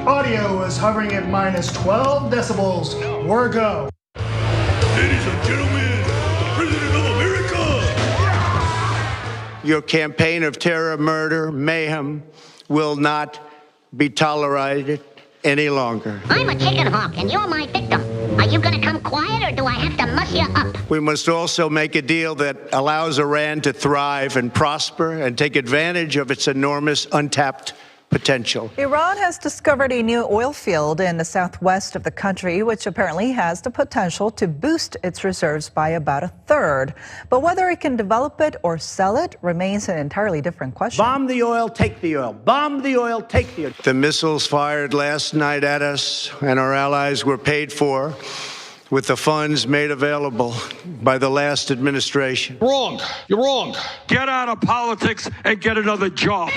Audio is hovering at minus 12 decibels. We're go. Ladies and gentlemen, President of America! Your campaign of terror, murder, mayhem will not be tolerated any longer. I'm a chicken hawk and you're my victim. Are you gonna come quiet or do I have to muss you up? We must also make a deal that allows Iran to thrive and prosper and take advantage of its enormous untapped potential. Iran has discovered a new oil field in the southwest of the country, which apparently has the potential to boost its reserves by about a third. But whether it can develop it or sell it remains an entirely different question. Bomb the oil, take the oil. Bomb the oil, take the oil. The missiles fired last night at us and our allies were paid for with the funds made available by the last administration. Wrong. You're wrong. Get out of politics and get another job.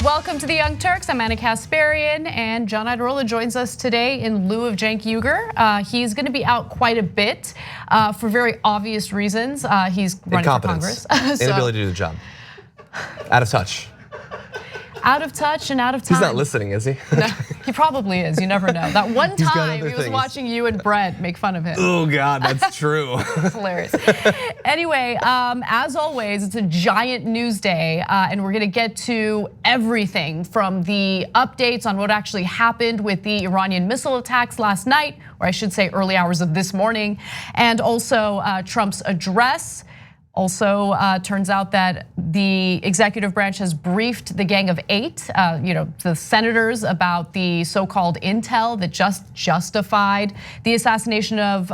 Welcome to the Young Turks. I'm Anna Kasparian, and John Iadarola joins us today in lieu of Cenk Uygur. He's going to be out quite a bit for very obvious reasons. He's running for Congress. Inability to do the job. Out of touch. Out of touch and out of time. He's not listening, is he? No, he probably is. You never know. That one time he was watching you and Brett make fun of him. Oh God, that's true. It's hilarious. Anyway, as always, it's a giant news day, and we're going to get to everything from the updates on what actually happened with the Iranian missile attacks last night, or I should say early hours of this morning, and also Trump's address. Also, turns out that the executive branch has briefed the Gang of Eight, the senators, about the so-called intel that just justified the assassination of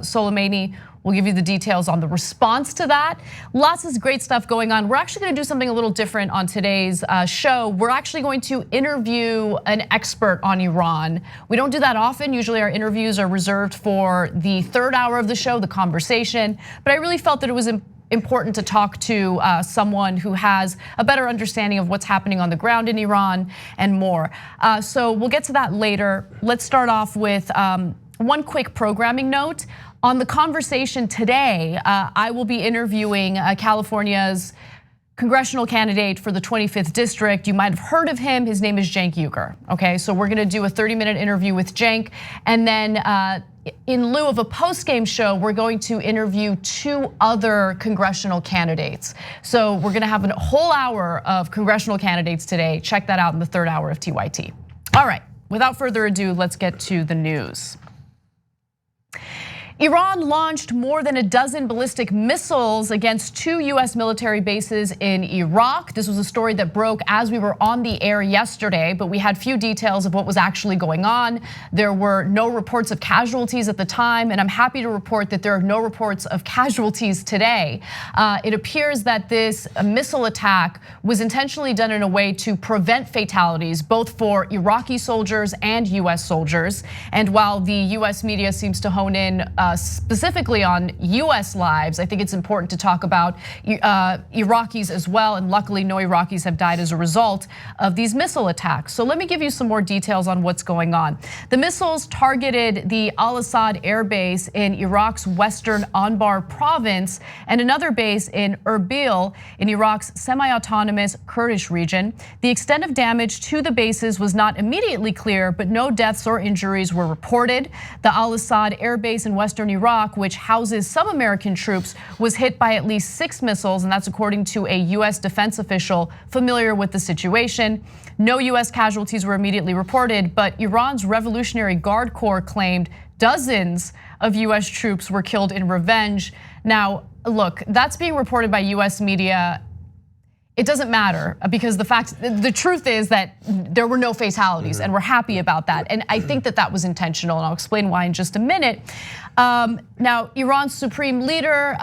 Soleimani. We'll give you the details on the response to that. Lots of great stuff going on. We're actually going to do something a little different on today's show. We're actually going to interview an expert on Iran. We don't do that often. Usually our interviews are reserved for the third hour of the show, the conversation. But I really felt that it was important to talk to someone who has a better understanding of what's happening on the ground in Iran and more. So we'll get to that later. Let's start off with one quick programming note. On the conversation today, I will be interviewing California's congressional candidate for the 25th district. You might have heard of him. His name is Cenk Uygur. Okay, so we're gonna do a 30-minute interview with Cenk, and then in lieu of a post-game show, we're going to interview two other congressional candidates. So we're gonna have a whole hour of congressional candidates today. Check that out in the third hour of TYT. All right, without further ado, let's get to the news. Iran launched more than a dozen ballistic missiles against 2 US military bases in Iraq. This was a story that broke as we were on the air yesterday, but we had few details of what was actually going on. There were no reports of casualties at the time, and I'm happy to report that there are no reports of casualties today. It appears that this missile attack was intentionally done in a way to prevent fatalities, both for Iraqi soldiers and US soldiers. And while the US media seems to hone in specifically on US lives, I think it's important to talk about Iraqis as well, and luckily no Iraqis have died as a result of these missile attacks. So let me give you some more details on what's going on. The missiles targeted the Al-Assad air base in Iraq's western Anbar province and another base in Erbil in Iraq's semi-autonomous Kurdish region. The extent of damage to the bases was not immediately clear, but no deaths or injuries were reported. The Al-Assad air base in western Iraq, which houses some American troops, was hit by at least 6 missiles, and that's according to a US defense official familiar with the situation. No US casualties were immediately reported, but Iran's Revolutionary Guard Corps claimed dozens of US troops were killed in revenge. Now, look, that's being reported by US media. It doesn't matter because the truth is that there were no fatalities, and we're happy about that. And I think that that was intentional, and I'll explain why in just a minute. Now, Iran's supreme leader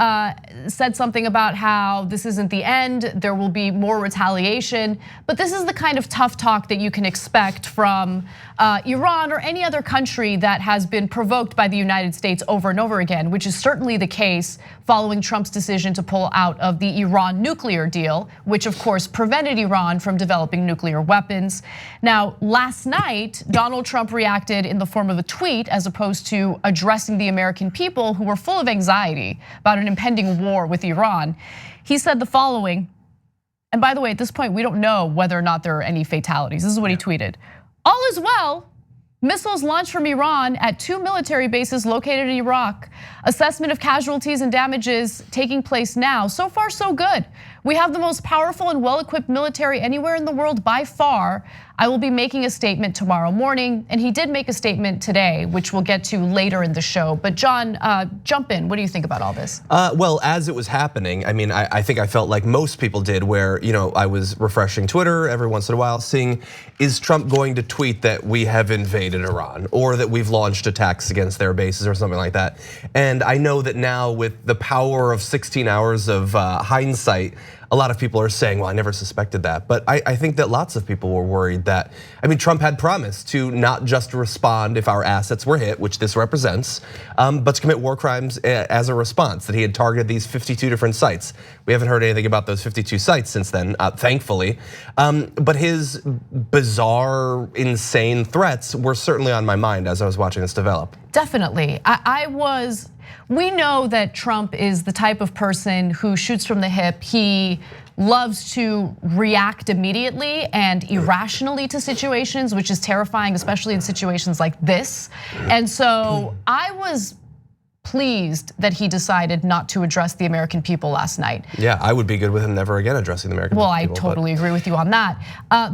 said something about how this isn't the end, there will be more retaliation, but this is the kind of tough talk that you can expect from Iran or any other country that has been provoked by the United States over and over again, which is certainly the case following Trump's decision to pull out of the Iran nuclear deal, which of course prevented Iran from developing nuclear weapons. Now, last night, Donald Trump reacted in the form of a tweet as opposed to addressing the American people who were full of anxiety about an impending war with Iran. He said the following, and by the way, at this point, we don't know whether or not there are any fatalities. This is what he tweeted. All is well. Missiles launched from Iran at 2 military bases located in Iraq. Assessment of casualties and damages taking place now. So far, so good. We have the most powerful and well-equipped military anywhere in the world by far. I will be making a statement tomorrow morning, and he did make a statement today, which we'll get to later in the show. But John, jump in. What do you think about all this? Well, as it was happening, I mean, I think I felt like most people did, where I was refreshing Twitter every once in a while, seeing, is Trump going to tweet that we have invaded Iran or that we've launched attacks against their bases or something like that? And I know that now with the power of 16 hours of hindsight, a lot of people are saying, well, I never suspected that. But I think that lots of people were worried that, I mean, Trump had promised to not just respond if our assets were hit, which this represents, but to commit war crimes as a response, that he had targeted these 52 different sites. We haven't heard anything about those 52 sites since then, thankfully. But his bizarre, insane threats were certainly on my mind as I was watching this develop. Definitely, we know that Trump is the type of person who shoots from the hip. He loves to react immediately and irrationally to situations, which is terrifying, especially in situations like this. And so I was pleased that he decided not to address the American people last night. Yeah, I would be good with him never again addressing the American people. Well, I totally agree with you on that.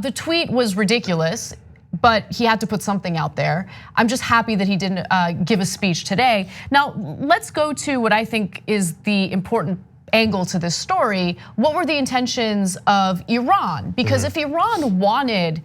The tweet was ridiculous, but he had to put something out there. I'm just happy that he didn't give a speech today. Now, let's go to what I think is the important angle to this story. What were the intentions of Iran? Because if Iran wanted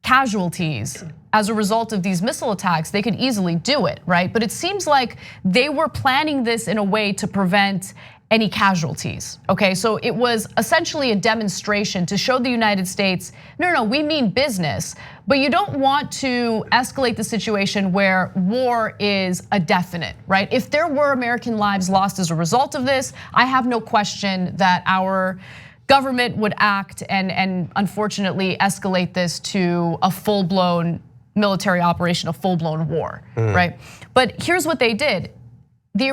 casualties as a result of these missile attacks, they could easily do it, right? But it seems like they were planning this in a way to prevent any casualties, okay? So it was essentially a demonstration to show the United States, no, we mean business, but you don't want to escalate the situation where war is a definite, right? If there were American lives lost as a result of this, I have no question that our government would act and unfortunately escalate this to a full-blown military operation, a full-blown war, right? But here's what they did. The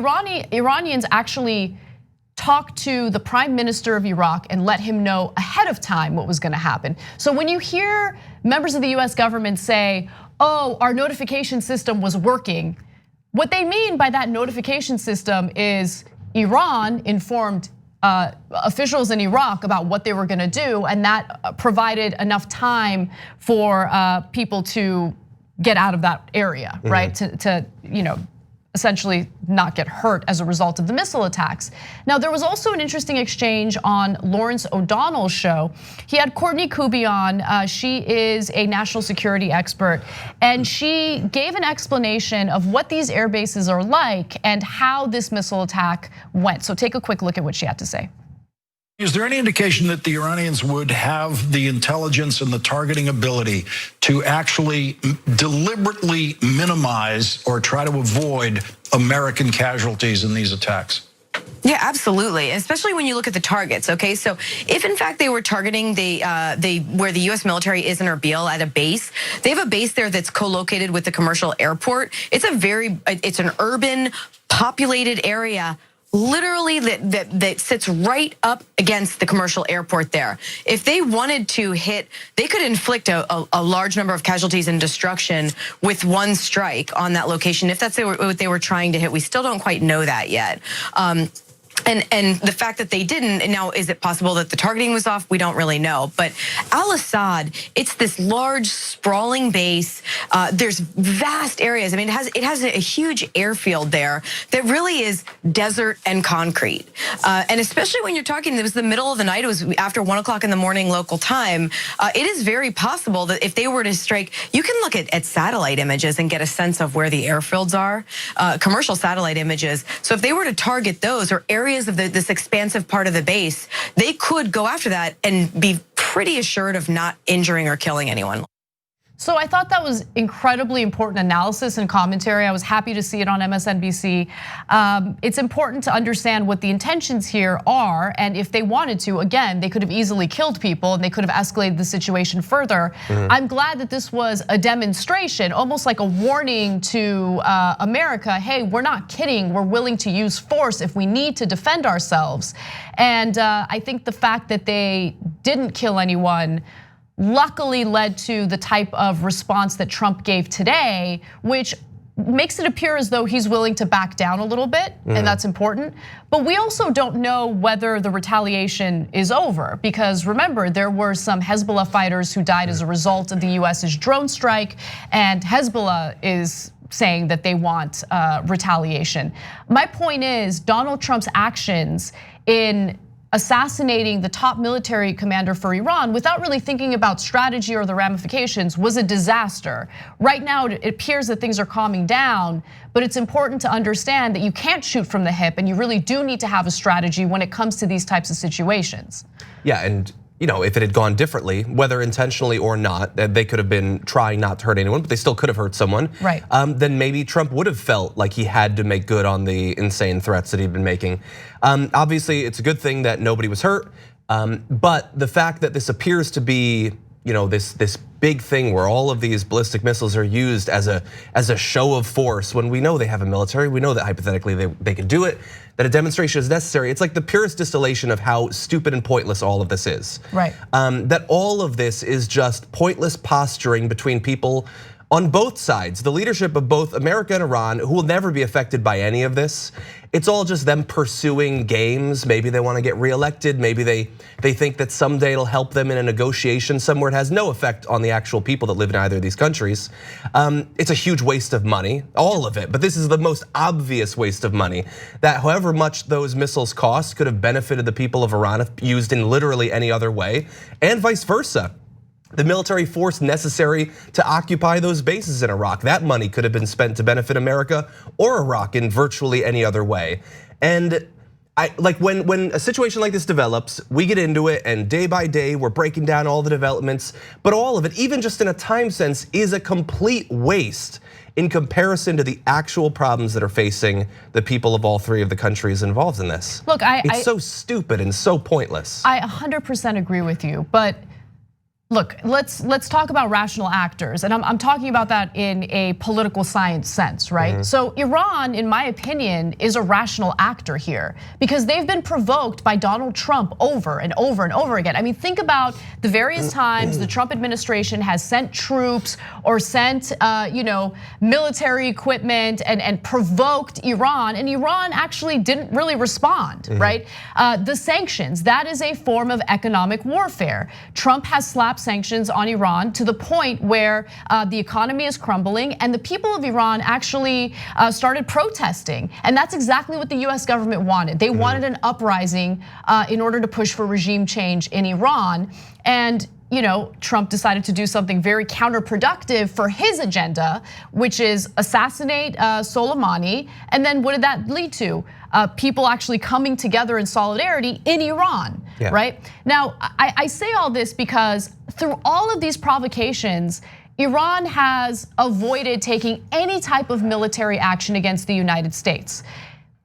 Iranians actually talked to the prime minister of Iraq and let him know ahead of time what was gonna happen. So when you hear members of the US government say, oh, our notification system was working, what they mean by that notification system is Iran informed officials in Iraq about what they were gonna do, and that provided enough time for people to get out of that area, right? To essentially not get hurt as a result of the missile attacks. Now, there was also an interesting exchange on Lawrence O'Donnell's show. He had Courtney Kuby on. She is a national security expert, and she gave an explanation of what these air bases are like and how this missile attack went. So take a quick look at what she had to say. Is there any indication that the Iranians would have the intelligence and the targeting ability to actually deliberately minimize or try to avoid American casualties in these attacks? Yeah, absolutely. Especially when you look at the targets. Okay, so if in fact they were targeting where the U.S. military is in Erbil at a base, they have a base there that's co-located with the commercial airport. It's an urban, populated area, literally that sits right up against the commercial airport there. If they wanted to hit, they could inflict a large number of casualties and destruction with one strike on that location. If that's what they were trying to hit, we still don't quite know that yet. And the fact that they didn't, and now is it possible that the targeting was off? We don't really know. But Al-Assad, it's this large, sprawling base. There's vast areas. I mean, it has a huge airfield there that really is desert and concrete. And especially when you're talking, it was the middle of the night. It was after 1 o'clock in the morning local time. It is very possible that if they were to strike, you can look at satellite images and get a sense of where the airfields are, commercial satellite images. So if they were to target those or areas of this expansive part of the base, they could go after that and be pretty assured of not injuring or killing anyone. So I thought that was incredibly important analysis and commentary. I was happy to see it on MSNBC. It's important to understand what the intentions here are, and if they wanted to, again, they could have easily killed people and they could have escalated the situation further. I'm glad that this was a demonstration, almost like a warning to America, hey, we're not kidding, we're willing to use force if we need to defend ourselves. And I think the fact that they didn't kill anyone luckily led to the type of response that Trump gave today, which makes it appear as though he's willing to back down a little bit, and that's important. But we also don't know whether the retaliation is over, because remember, there were some Hezbollah fighters who died as a result of the US's drone strike, and Hezbollah is saying that they want retaliation. My point is, Donald Trump's actions in assassinating the top military commander for Iran without really thinking about strategy or the ramifications was a disaster. Right now, it appears that things are calming down, but it's important to understand that you can't shoot from the hip and you really do need to have a strategy when it comes to these types of situations. Yeah, and if it had gone differently, whether intentionally or not, they could have been trying not to hurt anyone, but they still could have hurt someone. Right. Then maybe Trump would have felt like he had to make good on the insane threats that he'd been making. Obviously, it's a good thing that nobody was hurt, but the fact that this appears to be, this big thing where all of these ballistic missiles are used as a show of force, when we know they have a military, we know that hypothetically they could do it, that a demonstration is necessary. It's like the purest distillation of how stupid and pointless all of this is. Right. That all of this is just pointless posturing between people on both sides, the leadership of both America and Iran, who will never be affected by any of this. It's all just them pursuing games. Maybe they want to get reelected. Maybe they think that someday it'll help them in a negotiation somewhere. It has no effect on the actual people that live in either of these countries. It's a huge waste of money, all of it. But this is the most obvious waste of money, that however much those missiles cost could have benefited the people of Iran if used in literally any other way, and vice versa. The military force necessary to occupy those bases in Iraq, that money could have been spent to benefit America or Iraq in virtually any other way. And when a situation like this develops, we get into it, and day by day we're breaking down all the developments, but all of it, even just in a time sense, is a complete waste in comparison to the actual problems that are facing the people of all three of the countries involved in this. Look, it's so stupid and so pointless. I 100% agree with you, but look, let's talk about rational actors, and I'm talking about that in a political science sense, right? So Iran, in my opinion, is a rational actor here because they've been provoked by Donald Trump over and over and over again. I mean, think about the various times the Trump administration has sent troops or sent military equipment and provoked Iran, and Iran actually didn't really respond, right? The sanctions, that is a form of economic warfare. Trump has slapped sanctions on Iran to the point where the economy is crumbling and the people of Iran actually started protesting. And that's exactly what the US government wanted. They wanted an uprising in order to push for regime change in Iran. And Trump decided to do something very counterproductive for his agenda, which is assassinate Soleimani. And then what did that lead to? People actually coming together in solidarity in Iran, right? Now, I say all this because through all of these provocations, Iran has avoided taking any type of military action against the United States.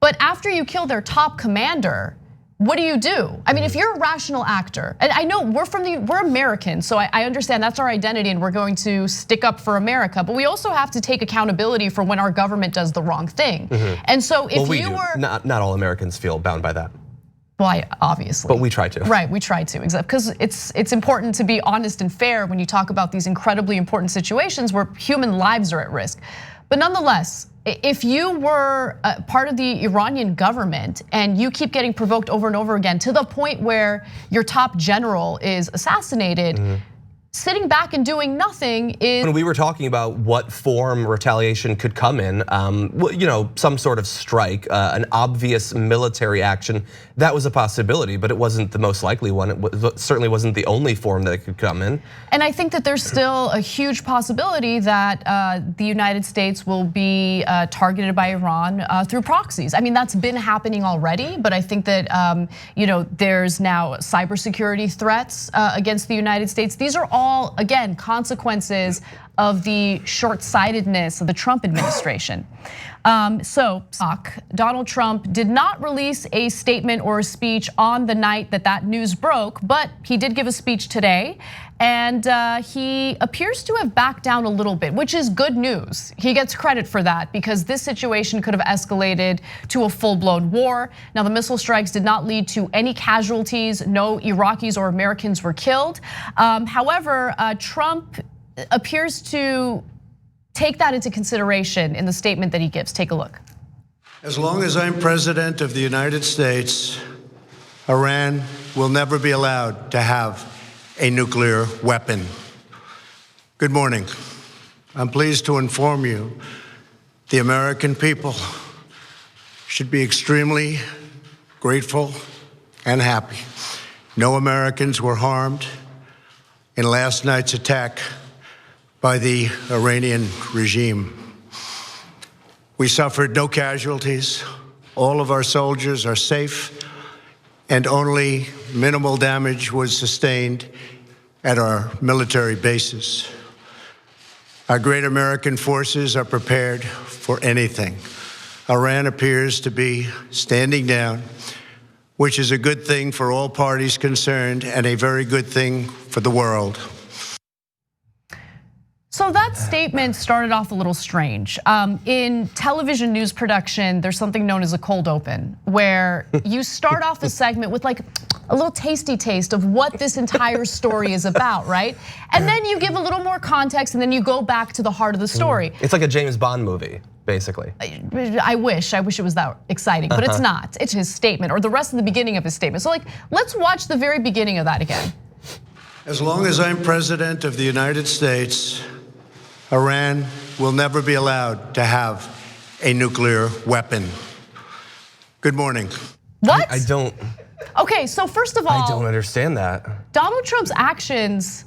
But after you kill their top commander, what do? I mean, if you're a rational actor, and I know we're Americans, so I understand that's our identity and we're going to stick up for America, but we also have to take accountability for when our government does the wrong thing. And so if not all Americans feel bound by that. Well, obviously. But we try to. Right, we try to, exactly. Because it's important to be honest and fair when you talk about these incredibly important situations where human lives are at risk. But nonetheless, if you were part of the Iranian government and you keep getting provoked over and over again to the point where your top general is assassinated, sitting back and doing nothing is. When we were talking about what form retaliation could come in, some sort of strike, an obvious military action, that was a possibility, but it wasn't the most likely one. It certainly wasn't the only form that it could come in. And I think that there's still a huge possibility that the United States will be targeted by Iran through proxies. I mean, that's been happening already, but I think that there's now cybersecurity threats against the United States. These are all, again, consequences of the short-sightedness of the Trump administration. Donald Trump did not release a statement or a speech on the night that news broke, but he did give a speech today. And he appears to have backed down a little bit, which is good news. He gets credit for that because this situation could have escalated to a full-blown war. Now, the missile strikes did not lead to any casualties. No Iraqis or Americans were killed. However, Trump appears to take that into consideration in the statement that he gives. Take a look. As long as I'm president of the United States, Iran will never be allowed to have a nuclear weapon. Good morning. I'm pleased to inform you the American people should be extremely grateful and happy. No Americans were harmed in last night's attack by the Iranian regime. We suffered no casualties. All of our soldiers are safe, and only minimal damage was sustained at our military bases. Our great American forces are prepared for anything. Iran appears to be standing down, which is a good thing for all parties concerned and a very good thing for the world. So that statement started off a little strange. In television news production, there's something known as a cold open, where you start off a segment with like a little tasty taste of what this entire story is about, right? And then you give a little more context and then you go back to the heart of the story. It's like a James Bond movie, basically. I wish it was that exciting, but it's not. It's his statement or the rest of the beginning of his statement. So let's watch the very beginning of that again. As long as I'm president of the United States, Iran will never be allowed to have a nuclear weapon. Good morning. What? I don't. Okay, so first of all, I don't understand that. Donald Trump's actions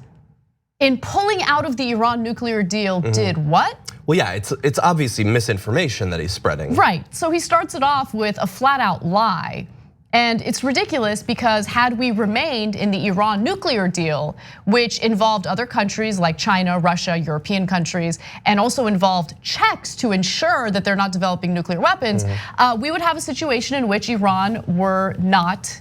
in pulling out of the Iran nuclear deal did what? Well, yeah, it's obviously misinformation that he's spreading. Right, so he starts it off with a flat out lie. And it's ridiculous because had we remained in the Iran nuclear deal, which involved other countries like China, Russia, European countries, and also involved checks to ensure that they're not developing nuclear weapons, we would have a situation in which Iran were not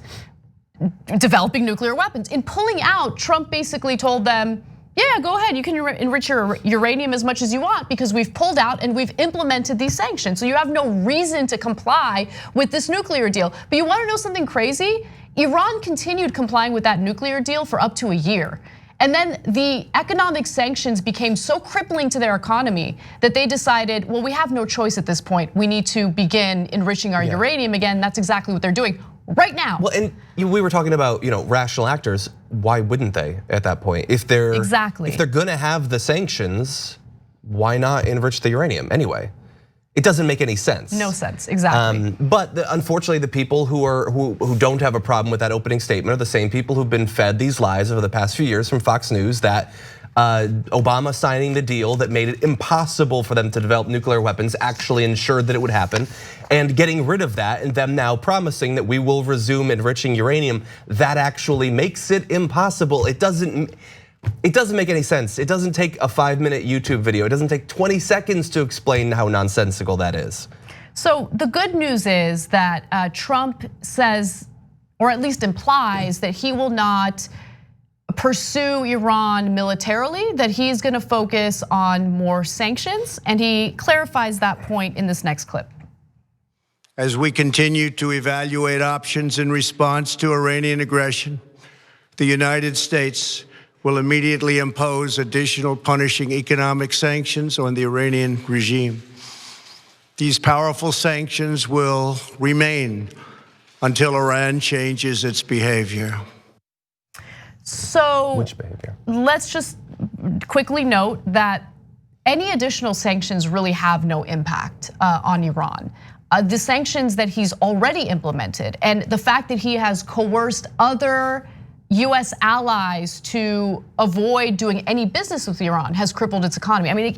developing nuclear weapons. In pulling out, Trump basically told them, yeah, go ahead, you can enrich your uranium as much as you want because we've pulled out and we've implemented these sanctions. So you have no reason to comply with this nuclear deal. But you wanna know something crazy? Iran continued complying with that nuclear deal for up to a year. And then the economic sanctions became so crippling to their economy that they decided, well, we have no choice at this point. We need to begin enriching our uranium again. That's exactly what they're doing. right now. Well, and we were talking about, rational actors. Why wouldn't they at that point? If they're gonna have the sanctions, why not enrich the uranium anyway? It doesn't make any sense. No sense, exactly. But unfortunately, the people who don't have a problem with that opening statement are the same people who've been fed these lies over the past few years from Fox News that Obama signing the deal that made it impossible for them to develop nuclear weapons actually ensured that it would happen. And getting rid of that and them now promising that we will resume enriching uranium, that actually makes it impossible. It doesn't make any sense. It doesn't take a 5-minute YouTube video. It doesn't take 20 seconds to explain how nonsensical that is. So the good news is that Trump says, or at least implies, that he will not pursue Iran militarily, that he's gonna focus on more sanctions, and he clarifies that point in this next clip. As we continue to evaluate options in response to Iranian aggression, the United States will immediately impose additional punishing economic sanctions on the Iranian regime. These powerful sanctions will remain until Iran changes its behavior. So which behavior? Let's just quickly note that any additional sanctions really have no impact on Iran. The sanctions that he's already implemented and the fact that he has coerced other US allies to avoid doing any business with Iran has crippled its economy. I mean,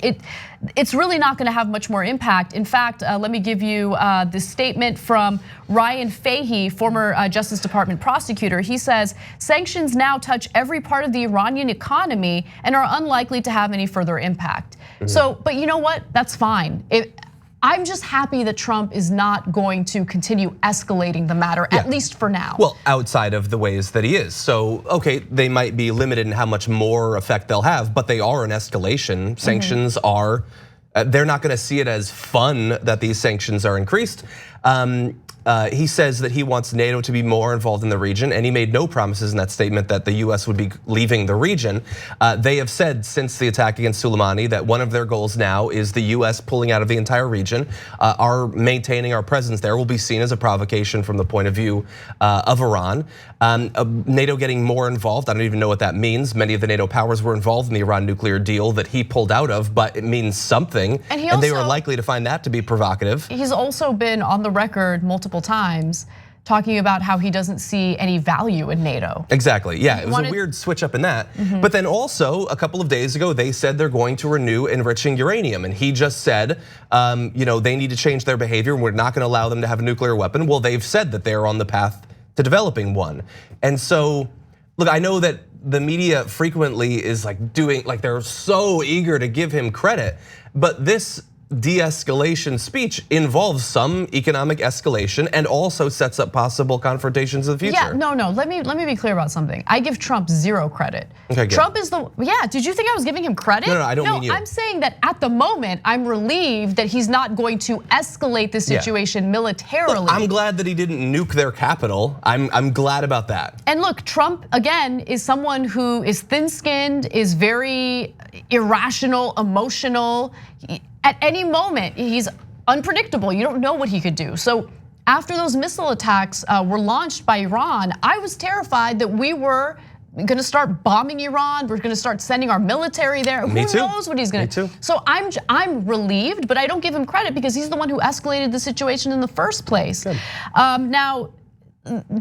it's really not gonna have much more impact. In fact, let me give you this statement from Ryan Fahey, former Justice Department prosecutor. He says, sanctions now touch every part of the Iranian economy and are unlikely to have any further impact. So, but you know what, that's fine. I'm just happy that Trump is not going to continue escalating the matter, at least for now. Well, outside of the ways that he is. So, okay, they might be limited in how much more effect they'll have, but they are an escalation. Sanctions are, they're not gonna see it as fun that these sanctions are increased. He says that he wants NATO to be more involved in the region, and he made no promises in that statement that the US would be leaving the region. They have said since the attack against Soleimani that one of their goals now is the US pulling out of the entire region. Our maintaining our presence there will be seen as a provocation from the point of view of Iran. NATO getting more involved, I don't even know what that means. Many of the NATO powers were involved in the Iran nuclear deal that he pulled out of, but it means something, and they were likely to find that to be provocative. He's also been on the record multiple times talking about how he doesn't see any value in NATO. Exactly, yeah, it was a weird switch up in that. But then also, a couple of days ago, they said they're going to renew enriching uranium. And he just said, they need to change their behavior and we're not gonna allow them to have a nuclear weapon. Well, they've said that they're on the path to developing one. And so, look, I know that the media frequently is they're so eager to give him credit, but this de-escalation speech involves some economic escalation and also sets up possible confrontations in the future. Yeah, no, let me be clear about something. I give Trump zero credit. Okay, good. Trump is did you think I was giving him credit? No, I don't mean you. I'm saying that at the moment, I'm relieved that he's not going to escalate the situation militarily. Look, I'm glad that he didn't nuke their capital. I'm glad about that. And look, Trump, again, is someone who is thin-skinned, is very irrational, emotional. At any moment, he's unpredictable. You don't know what he could do. So after those missile attacks were launched by Iran, I was terrified that we were gonna start bombing Iran. We're gonna start sending our military there. Me Who too. knows what he's gonna do? So I'm relieved, but I don't give him credit because he's the one who escalated the situation in the first place. Now,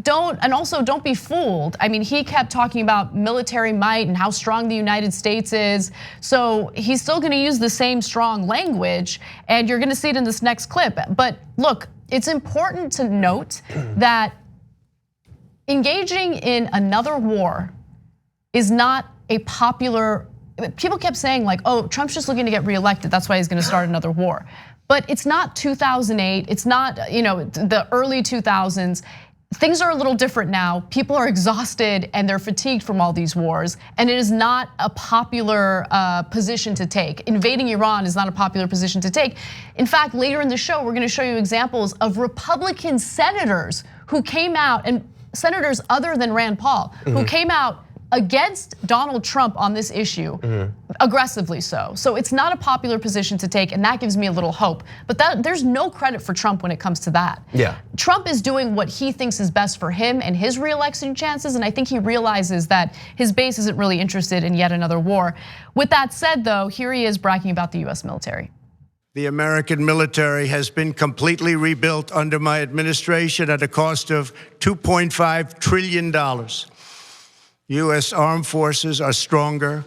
don't be fooled. I mean, he kept talking about military might and how strong the United States is. So he's still gonna use the same strong language, and you're gonna see it in this next clip. But look, it's important to note that engaging in another war is not a popular, people kept saying like, oh, Trump's just looking to get reelected, that's why he's gonna start another war. But it's not 2008, it's not the early 2000s. Things are a little different now. People are exhausted and they're fatigued from all these wars, and it is not a popular position to take. Invading Iran is not a popular position to take. In fact, later in the show, we're gonna show you examples of Republican senators who came out, and senators other than Rand Paul, who came out against Donald Trump on this issue, aggressively so. So it's not a popular position to take, and that gives me a little hope. But there's no credit for Trump when it comes to that. Yeah. Trump is doing what he thinks is best for him and his re-election chances, and I think he realizes that his base isn't really interested in yet another war. With that said, though, here he is bragging about the US military. The American military has been completely rebuilt under my administration at a cost of $2.5 trillion. US armed forces are stronger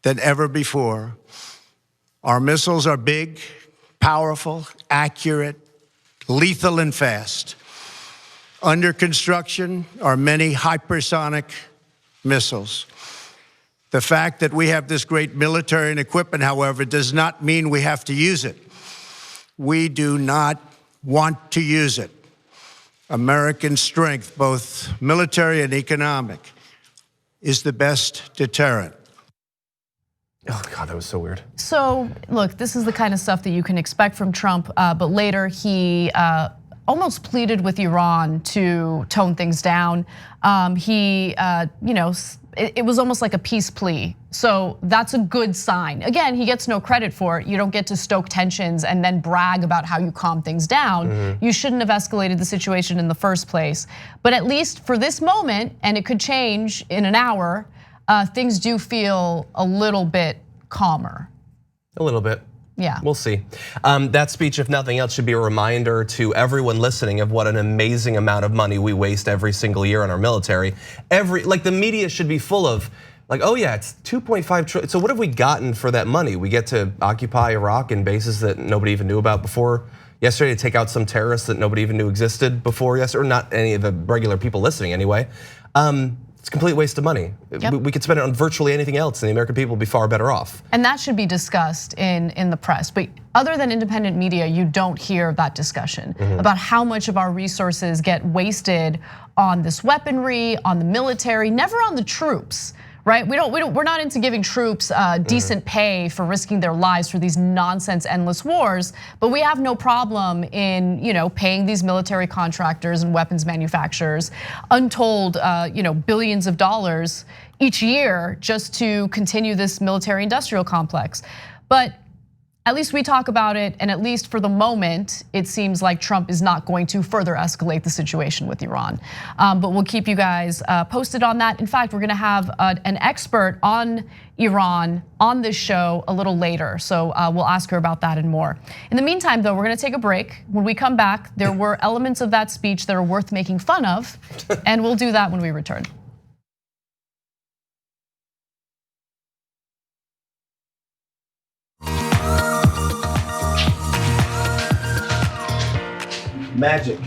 than ever before. Our missiles are big, powerful, accurate, lethal, and fast. Under construction are many hypersonic missiles. The fact that we have this great military and equipment, however, does not mean we have to use it. We do not want to use it. American strength, both military and economic, is the best deterrent. Oh God, that was so weird. So look, this is the kind of stuff that you can expect from Trump, but later he almost pleaded with Iran to tone things down. It was almost like a peace plea. So that's a good sign. Again, he gets no credit for it. You don't get to stoke tensions and then brag about how you calm things down. You shouldn't have escalated the situation in the first place. But at least for this moment, and it could change in an hour, things do feel a little bit calmer. A little bit. Yeah. We'll see. That speech, if nothing else, should be a reminder to everyone listening of what an amazing amount of money we waste every single year on our military. The media should be full of, like, oh yeah, it's 2.5 trillion. So what have we gotten for that money? We get to occupy Iraq and bases that nobody even knew about before yesterday, to take out some terrorists that nobody even knew existed before yesterday, or not any of the regular people listening anyway. It's a complete waste of money. Yep. We could spend it on virtually anything else, and the American people would be far better off. And that should be discussed in the press. But other than independent media, you don't hear that discussion about how much of our resources get wasted on this weaponry, on the military, never on the troops. Right? We're not into giving troops decent pay for risking their lives for these nonsense endless wars, but we have no problem in paying these military contractors and weapons manufacturers untold billions of dollars each year just to continue this military industrial complex. But at least we talk about it, and at least for the moment, it seems like Trump is not going to further escalate the situation with Iran. But we'll keep you guys posted on that. In fact, we're gonna have an expert on Iran on this show a little later. So we'll ask her about that and more. In the meantime, though, we're gonna take a break. When we come back, there were elements of that speech that are worth making fun of, and we'll do that when we return. Magic.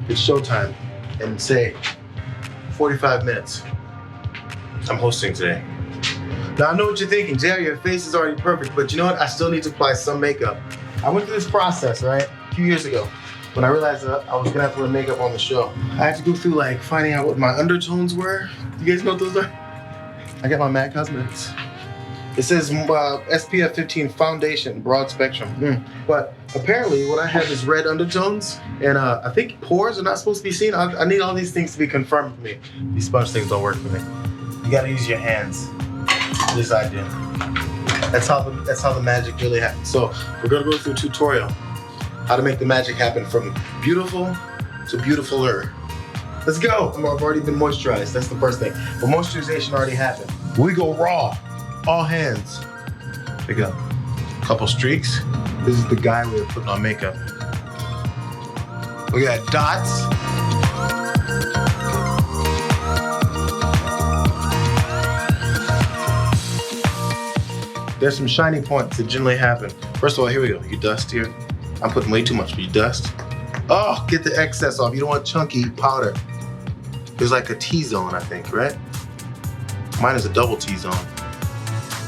It's showtime. And say 45 minutes. I'm hosting today. Now I know what you're thinking, Jerry, your face is already perfect, but you know what? I still need to apply some makeup. I went through this process, right? A few years ago, when I realized that I was gonna have to wear makeup on the show. I had to go through like finding out what my undertones were. You guys know what those are? I got my MAC Cosmetics. It says SPF 15 foundation, broad spectrum. But apparently what I have is red undertones, and I think pores are not supposed to be seen. I need all these things to be confirmed for me. These sponge things don't work for me. You gotta use your hands. This I did. That's how the magic really happens. So we're gonna go through a tutorial, how to make the magic happen from beautiful to beautifuler. Let's go. I've already been moisturized, that's the first thing. But moisturization already happened. We go raw. All hands. Pick up a couple streaks. This is the guy way of putting on makeup. We got dots. There's some shiny points that generally happen. First of all, here we go. You dust here. I'm putting way too much, but you dust. Oh, get the excess off. You don't want chunky powder. There's like a T-zone, I think, right? Mine is a double T-zone.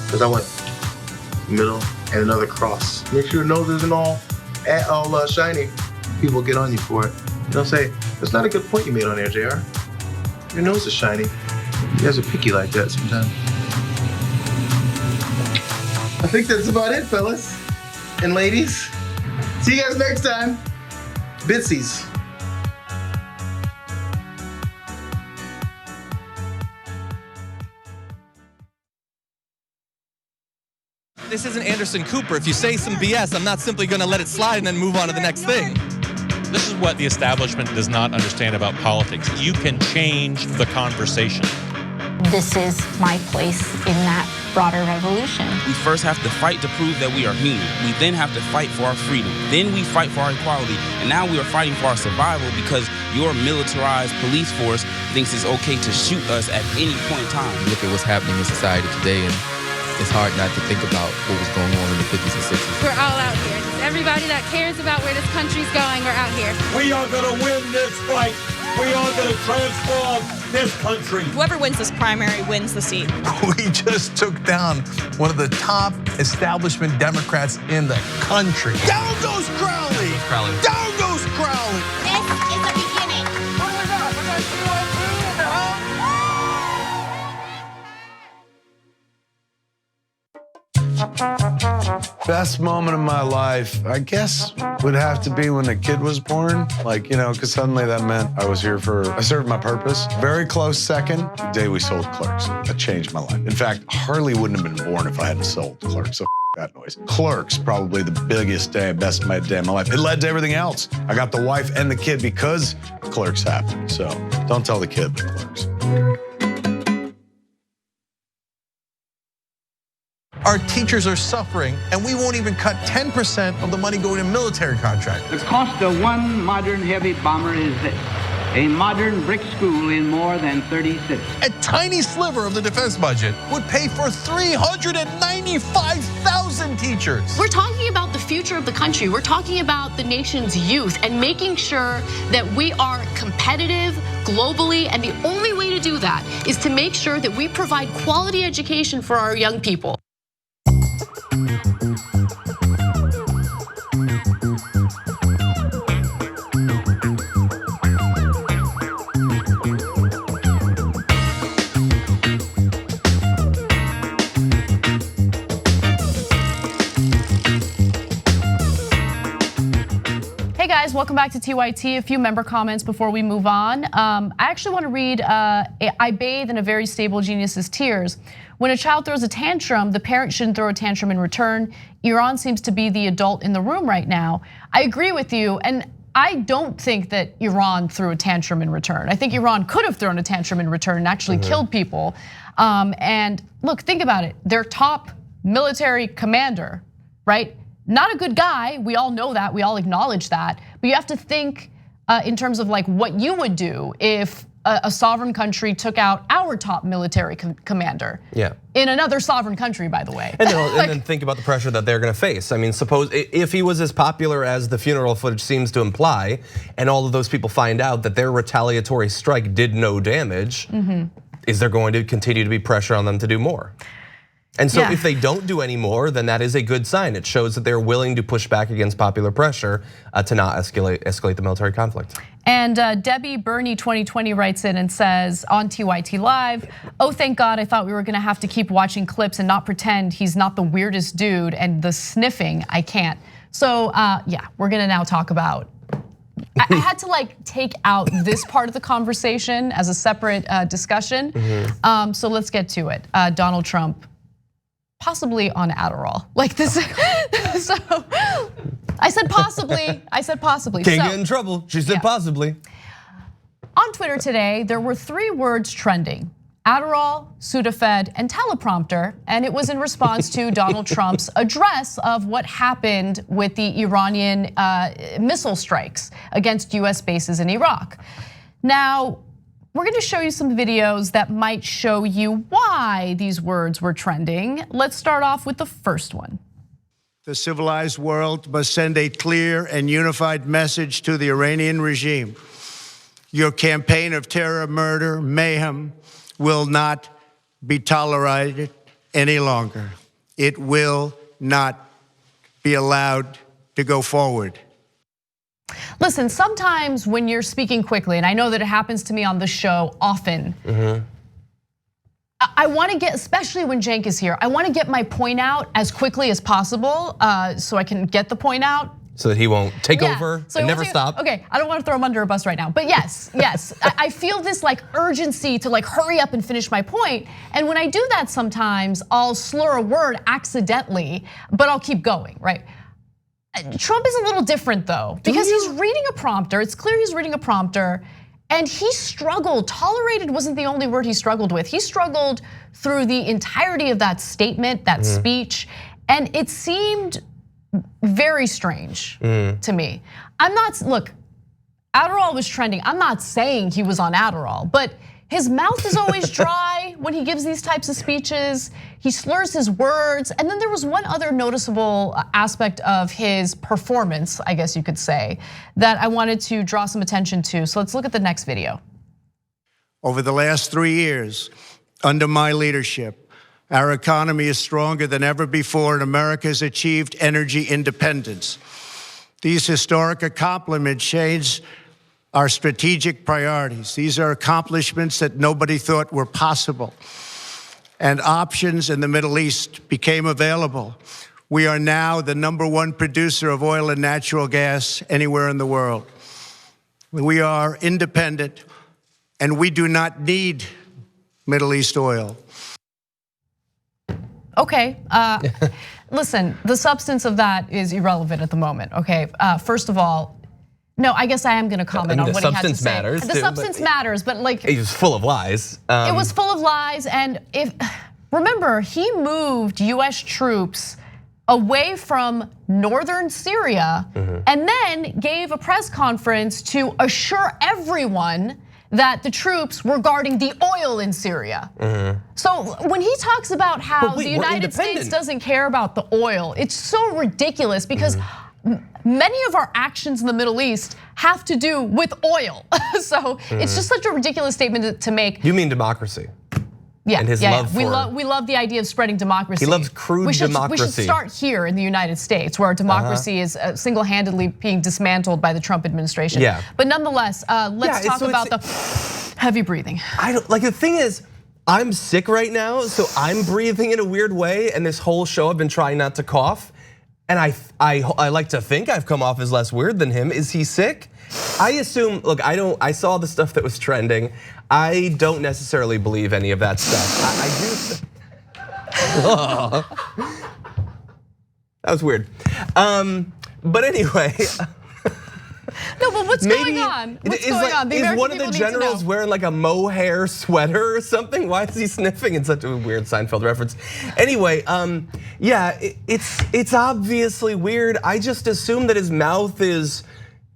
Because I went middle and another cross. Make sure your nose isn't all shiny. People get on you for it. They'll say, that's not a good point you made on there, JR. Your nose is shiny. You guys are picky like that sometimes. I think that's about it, fellas and ladies. See you guys next time. Bitsies. this isn't Anderson Cooper. If you say some BS, I'm not simply gonna let it slide and then move on to the next thing. This is what the establishment does not understand about politics. You can change the conversation. This is my place in that broader revolution. We first have to fight to prove that we are human. We then have to fight for our freedom. Then we fight for our equality. And now we are fighting for our survival because your militarized police force thinks it's okay to shoot us at any point in time. Look at what's happening in society today, and it's hard not to think about what was going on in the 50s and 60s. We're all out here. Everybody that cares about where this country's going, we're out here. We are gonna win this fight. We are gonna transform this country. Whoever wins this primary wins the seat. We just took down one of the top establishment Democrats in the country. Down goes Crowley! Down goes Crowley! This is the beginning. What do we got? We got TYT in the house. Best moment of my life, I guess, would have to be when the kid was born. Like, you know, because suddenly that meant I served my purpose. Very close second, the day we sold Clerks. That changed my life. In fact, Harley wouldn't have been born if I hadn't sold Clerks, so that noise. Clerks, probably the biggest day, best day of my life. It led to everything else. I got the wife and the kid because Clerks happened. So don't tell the kid the Clerks. Our teachers are suffering, and we won't even cut 10% of the money going to military contract. The cost of one modern heavy bomber is this: a modern brick school in more than 30 cities. A tiny sliver of the defense budget would pay for 395,000 teachers. We're talking about the future of the country. We're talking about the nation's youth and making sure that we are competitive globally. And the only way to do that is to make sure that we provide quality education for our young people. Hey guys, welcome back to TYT. A few member comments before we move on. I actually want to read, I bathe in a very stable genius's tears. When a child throws a tantrum, the parent shouldn't throw a tantrum in return. Iran seems to be the adult in the room right now. I agree with you, and I don't think that Iran threw a tantrum in return. I think Iran could have thrown a tantrum in return and actually killed people. And look, think about it. Their top military commander, right? Not a good guy, we all know that, we all acknowledge that. But you have to think in terms of like what you would do if a sovereign country took out our top military commander. Yeah. In another sovereign country, by the way. And then think about the pressure that they're gonna face. I mean, suppose if he was as popular as the funeral footage seems to imply, and all of those people find out that their retaliatory strike did no damage, is there going to continue to be pressure on them to do more? And so if they don't do any more, then that is a good sign. It shows that they're willing to push back against popular pressure to not escalate the military conflict. And Debbie Bernie 2020 writes in and says on TYT Live, oh, thank God, I thought we were gonna have to keep watching clips and not pretend he's not the weirdest dude, and the sniffing, I can't. So yeah, we're gonna now talk about, I had to like take out this part of the conversation as a separate discussion. So let's get to it. Donald Trump, possibly on Adderall. Like this, so I said possibly, Can't get in trouble, she said possibly. On Twitter today, there were 3 words trending: Adderall, Sudafed, and teleprompter, and it was in response to Donald Trump's address of what happened with the Iranian missile strikes against US bases in Iraq. Now, we're gonna show you some videos that might show you why these words were trending. Let's start off with the first one. The civilized world must send a clear and unified message to the Iranian regime. Your campaign of terror, murder, mayhem will not be tolerated any longer. It will not be allowed to go forward. Listen, sometimes when you're speaking quickly, and I know that it happens to me on the show often, I wanna get, especially when Cenk is here, I wanna get my point out as quickly as possible so I can get the point out. So that he won't take over and never stop. Okay, I don't want to throw him under a bus right now, but yes, I feel this like urgency to like hurry up and finish my point. And when I do that sometimes, I'll slur a word accidentally, but I'll keep going, right? Trump is a little different though, because he's reading a prompter. It's clear he's reading a prompter. And he struggled. Tolerated wasn't the only word he struggled with. He struggled through the entirety of that statement, that speech, and it seemed very strange to me. Look, Adderall was trending. I'm not saying he was on Adderall, but his mouth is always dry when he gives these types of speeches. He slurs his words. And then there was one other noticeable aspect of his performance, I guess you could say, that I wanted to draw some attention to. So let's look at the next video. Over the last 3 years, under my leadership, our economy is stronger than ever before, and America has achieved energy independence. These historic accomplishments change our strategic priorities. These are accomplishments that nobody thought were possible. And options in the Middle East became available. We are now the #1 producer of oil and natural gas anywhere in the world. We are independent, and we do not need Middle East oil. Okay, listen, the substance of that is irrelevant at the moment, okay? First of all, no, I guess I am gonna comment on what he had to say. Matters the substance matters, but like- He was full of lies. It was full of lies, and remember, he moved US troops away from northern Syria and then gave a press conference to assure everyone that the troops were guarding the oil in Syria. So when he talks about how the United States doesn't care about the oil, it's so ridiculous because many of our actions in the Middle East have to do with oil. So it's just such a ridiculous statement to make. You mean democracy? Yeah, and his love for, we love the idea of spreading democracy. He loves crude democracy. We should start here in the United States, where our democracy is single-handedly being dismantled by the Trump administration. Yeah. But nonetheless, let's talk about the heavy breathing. Like the thing is, I'm sick right now, so I'm breathing in a weird way. And this whole show, I've been trying not to cough. And I like to think I've come off as less weird than him. Is he sick? I assume, look, I saw the stuff that was trending. I don't necessarily believe any of that stuff. That was weird. But anyway. No, but what's going on? What's going on? Is one of the generals wearing like a mohair sweater or something? Why is he sniffing in such a weird Seinfeld reference? Anyway, yeah, it's obviously weird. I just assume that his mouth is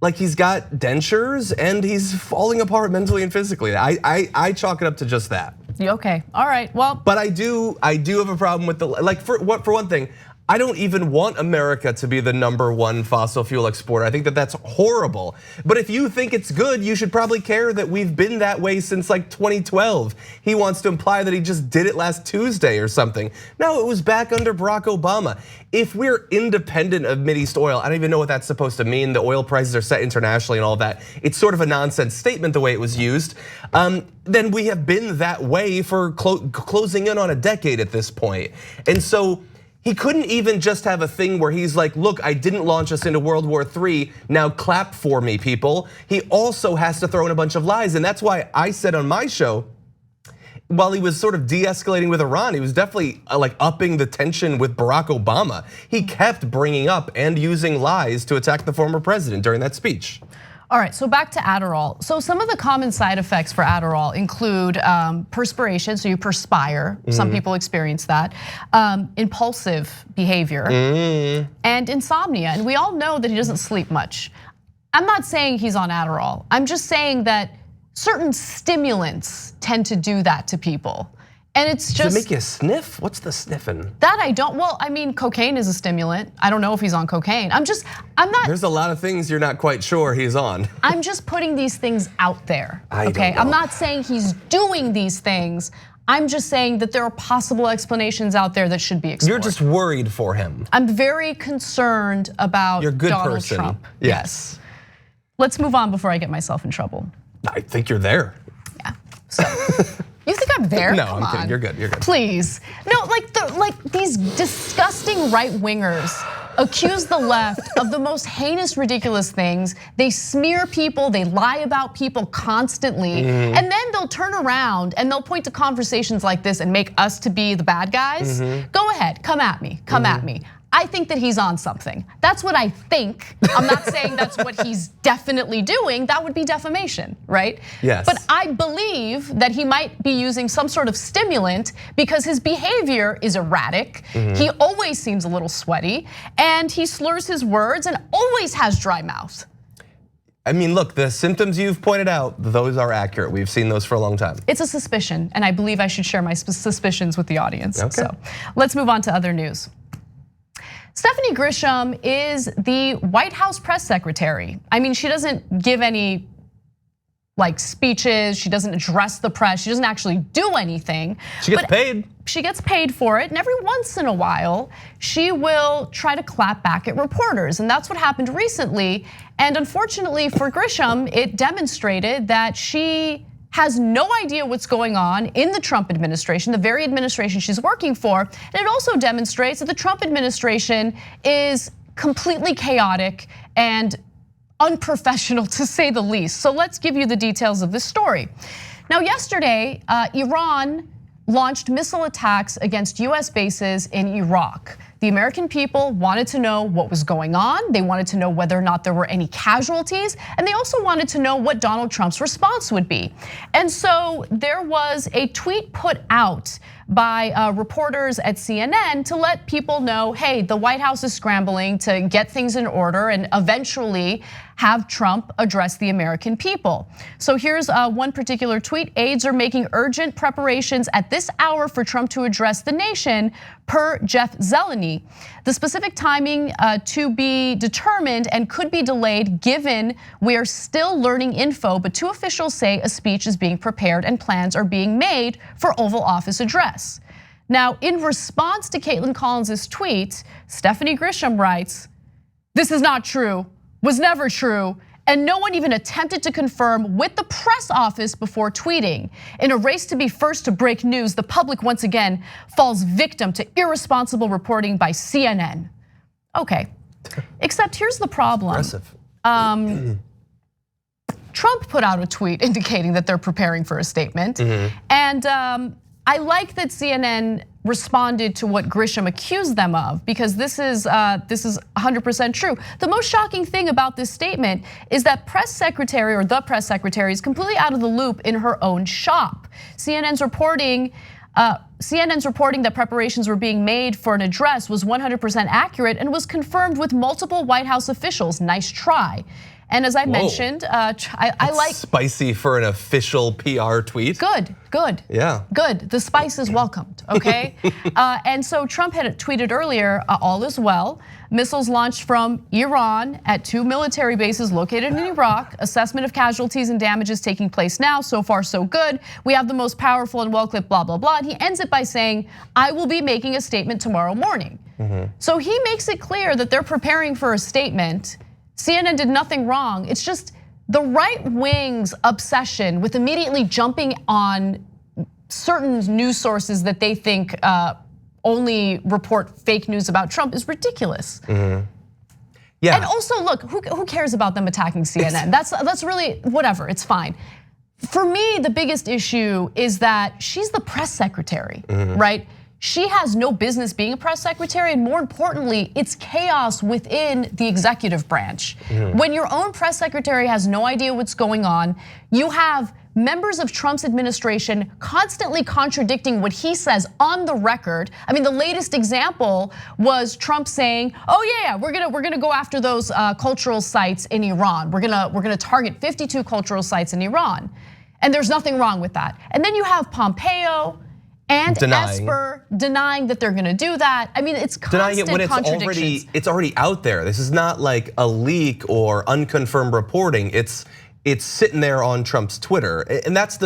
like he's got dentures and he's falling apart mentally and physically. I chalk it up to just that. Okay, all right, well. But I do have a problem with for one thing, I don't even want America to be the #1 fossil fuel exporter. I think that that's horrible. But if you think it's good, you should probably care that we've been that way since like 2012. He wants to imply that he just did it last Tuesday or something. No, it was back under Barack Obama. If we're independent of Mideast oil, I don't even know what that's supposed to mean. The oil prices are set internationally and all that. It's sort of a nonsense statement the way it was used. Then we have been that way for closing in on a decade at this point. And so, he couldn't even just have a thing where he's like, look, I didn't launch us into World War III, now clap for me, people. He also has to throw in a bunch of lies, and that's why I said on my show, while he was sort of de-escalating with Iran, he was definitely like upping the tension with Barack Obama. He kept bringing up and using lies to attack the former president during that speech. All right, so back to Adderall. So some of the common side effects for Adderall include perspiration, so you perspire. Some people experience that. Impulsive behavior and insomnia. And we all know that he doesn't sleep much. I'm not saying he's on Adderall. I'm just saying that certain stimulants tend to do that to people. And it's just- Does it make you sniff? What's the sniffing? That I don't, well, I mean, cocaine is a stimulant. I don't know if he's on cocaine. I'm not- There's a lot of things you're not quite sure he's on. I'm just putting these things out there, okay? don't know. I'm not saying he's doing these things. I'm just saying that there are possible explanations out there that should be explored. You're just worried for him. I'm very concerned about You're a good Donald person. Trump. Yes. Let's move on before I get myself in trouble. I think you're there. Yeah, so. You think I'm there? No, Come I'm kidding. on. You're good. You're good. Please, no, like these disgusting right wingers accuse the left of the most heinous, ridiculous things. They smear people, they lie about people constantly, and then they'll turn around and they'll point to conversations like this and make us to be the bad guys. Go ahead, come at me, come at me. I think that he's on something. That's what I think. I'm not saying that's what he's definitely doing. That would be defamation, right? Yes. But I believe that he might be using some sort of stimulant because his behavior is erratic. He always seems a little sweaty, and he slurs his words and always has dry mouth. I mean, look, the symptoms you've pointed out, those are accurate. We've seen those for a long time. It's a suspicion, and I believe I should share my suspicions with the audience. Okay. So let's move on to other news. Stephanie Grisham is the White House press secretary. I mean, she doesn't give any speeches, she doesn't address the press, she doesn't actually do anything. She gets paid. She gets paid for it, and every once in a while, she will try to clap back at reporters, and that's what happened recently. And unfortunately for Grisham, it demonstrated that she has no idea what's going on in the Trump administration, the very administration she's working for. And it also demonstrates that the Trump administration is completely chaotic and unprofessional, to say the least. So let's give you the details of this story. Now, yesterday, Iran launched missile attacks against US bases in Iraq. The American people wanted to know what was going on. They wanted to know whether or not there were any casualties. And they also wanted to know what Donald Trump's response would be. And so there was a tweet put out by reporters at CNN to let people know, hey, the White House is scrambling to get things in order and eventually have Trump address the American people. So here's one particular tweet. Aides are making urgent preparations at this hour for Trump to address the nation, per Jeff Zeleny. The specific timing to be determined and could be delayed given we are still learning info, but two officials say a speech is being prepared and plans are being made for Oval Office address. Now, in response to Caitlin Collins' tweet, Stephanie Grisham writes, "This is not true, was never true, and no one even attempted to confirm with the press office before tweeting. In a race to be first to break news, the public once again falls victim to irresponsible reporting by CNN." Okay, except here's the problem. Impressive. Trump put out a tweet indicating that they're preparing for a statement. And I like that CNN responded to what Grisham accused them of, because this is 100% true. The most shocking thing about this statement is that press secretary, or the press secretary, is completely out of the loop in her own shop. CNN's reporting that preparations were being made for an address was 100% accurate and was confirmed with multiple White House officials. Nice try. And as I mentioned, I like spicy for an official PR tweet. Good, good. Yeah. Good, the spice is welcomed, okay? And so Trump had tweeted earlier, all is well. Missiles launched from Iran at 2 military bases located in Iraq. Assessment of casualties and damages taking place now. So far, so good. We have the most powerful and well-equipped, blah, blah, blah. And he ends it by saying, I will be making a statement tomorrow morning. So he makes it clear that they're preparing for a statement. CNN did nothing wrong. It's just the right wing's obsession with immediately jumping on certain news sources that they think only report fake news about Trump is ridiculous. Yeah. And also, look, who cares about them attacking CNN? That's really whatever. It's fine. For me, the biggest issue is that she's the press secretary, right? She has no business being a press secretary, and more importantly, it's chaos within the executive branch. When your own press secretary has no idea what's going on, you have members of Trump's administration constantly contradicting what he says on the record. I mean, the latest example was Trump saying, "Oh yeah, we're gonna go after those cultural sites in Iran. We're gonna target 52 cultural sites in Iran," and there's nothing wrong with that. And then you have Pompeo and Esper denying that they're gonna do that. I mean, it's constant contradictions. It's already out there. This is not like a leak or unconfirmed reporting. It's sitting there on Trump's Twitter, and it's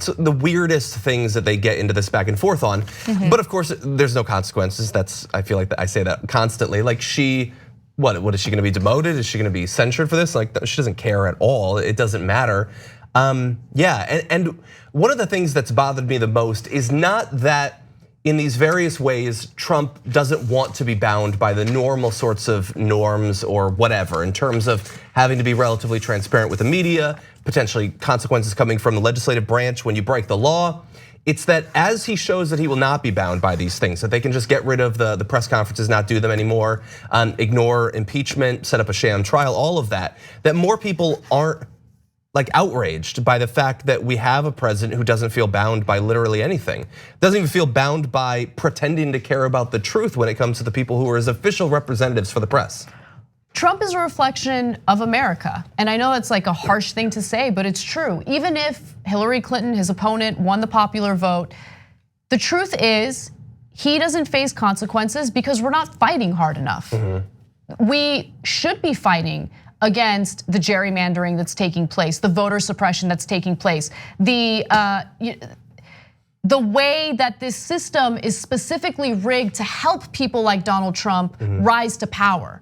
the weirdest things that they get into this back and forth on. But of course, there's no consequences. I feel like I say that constantly. Like what is she gonna be demoted? Is she gonna be censured for this? Like, she doesn't care at all. It doesn't matter. Yeah, and one of the things that's bothered me the most is not that in these various ways, Trump doesn't want to be bound by the normal sorts of norms or whatever in terms of having to be relatively transparent with the media, potentially consequences coming from the legislative branch when you break the law. It's that as he shows that he will not be bound by these things, that they can just get rid of the press conferences, not do them anymore, ignore impeachment, set up a sham trial, all of that, that more people aren't like outraged by the fact that we have a president who doesn't feel bound by literally anything. Doesn't even feel bound by pretending to care about the truth when it comes to the people who are his official representatives for the press. Trump is a reflection of America. And I know it's like a harsh thing to say, but it's true. Even if Hillary Clinton, his opponent, won the popular vote, the truth is he doesn't face consequences because we're not fighting hard enough. We should be fighting against the gerrymandering that's taking place, the voter suppression that's taking place, the way that this system is specifically rigged to help people like Donald Trump rise to power.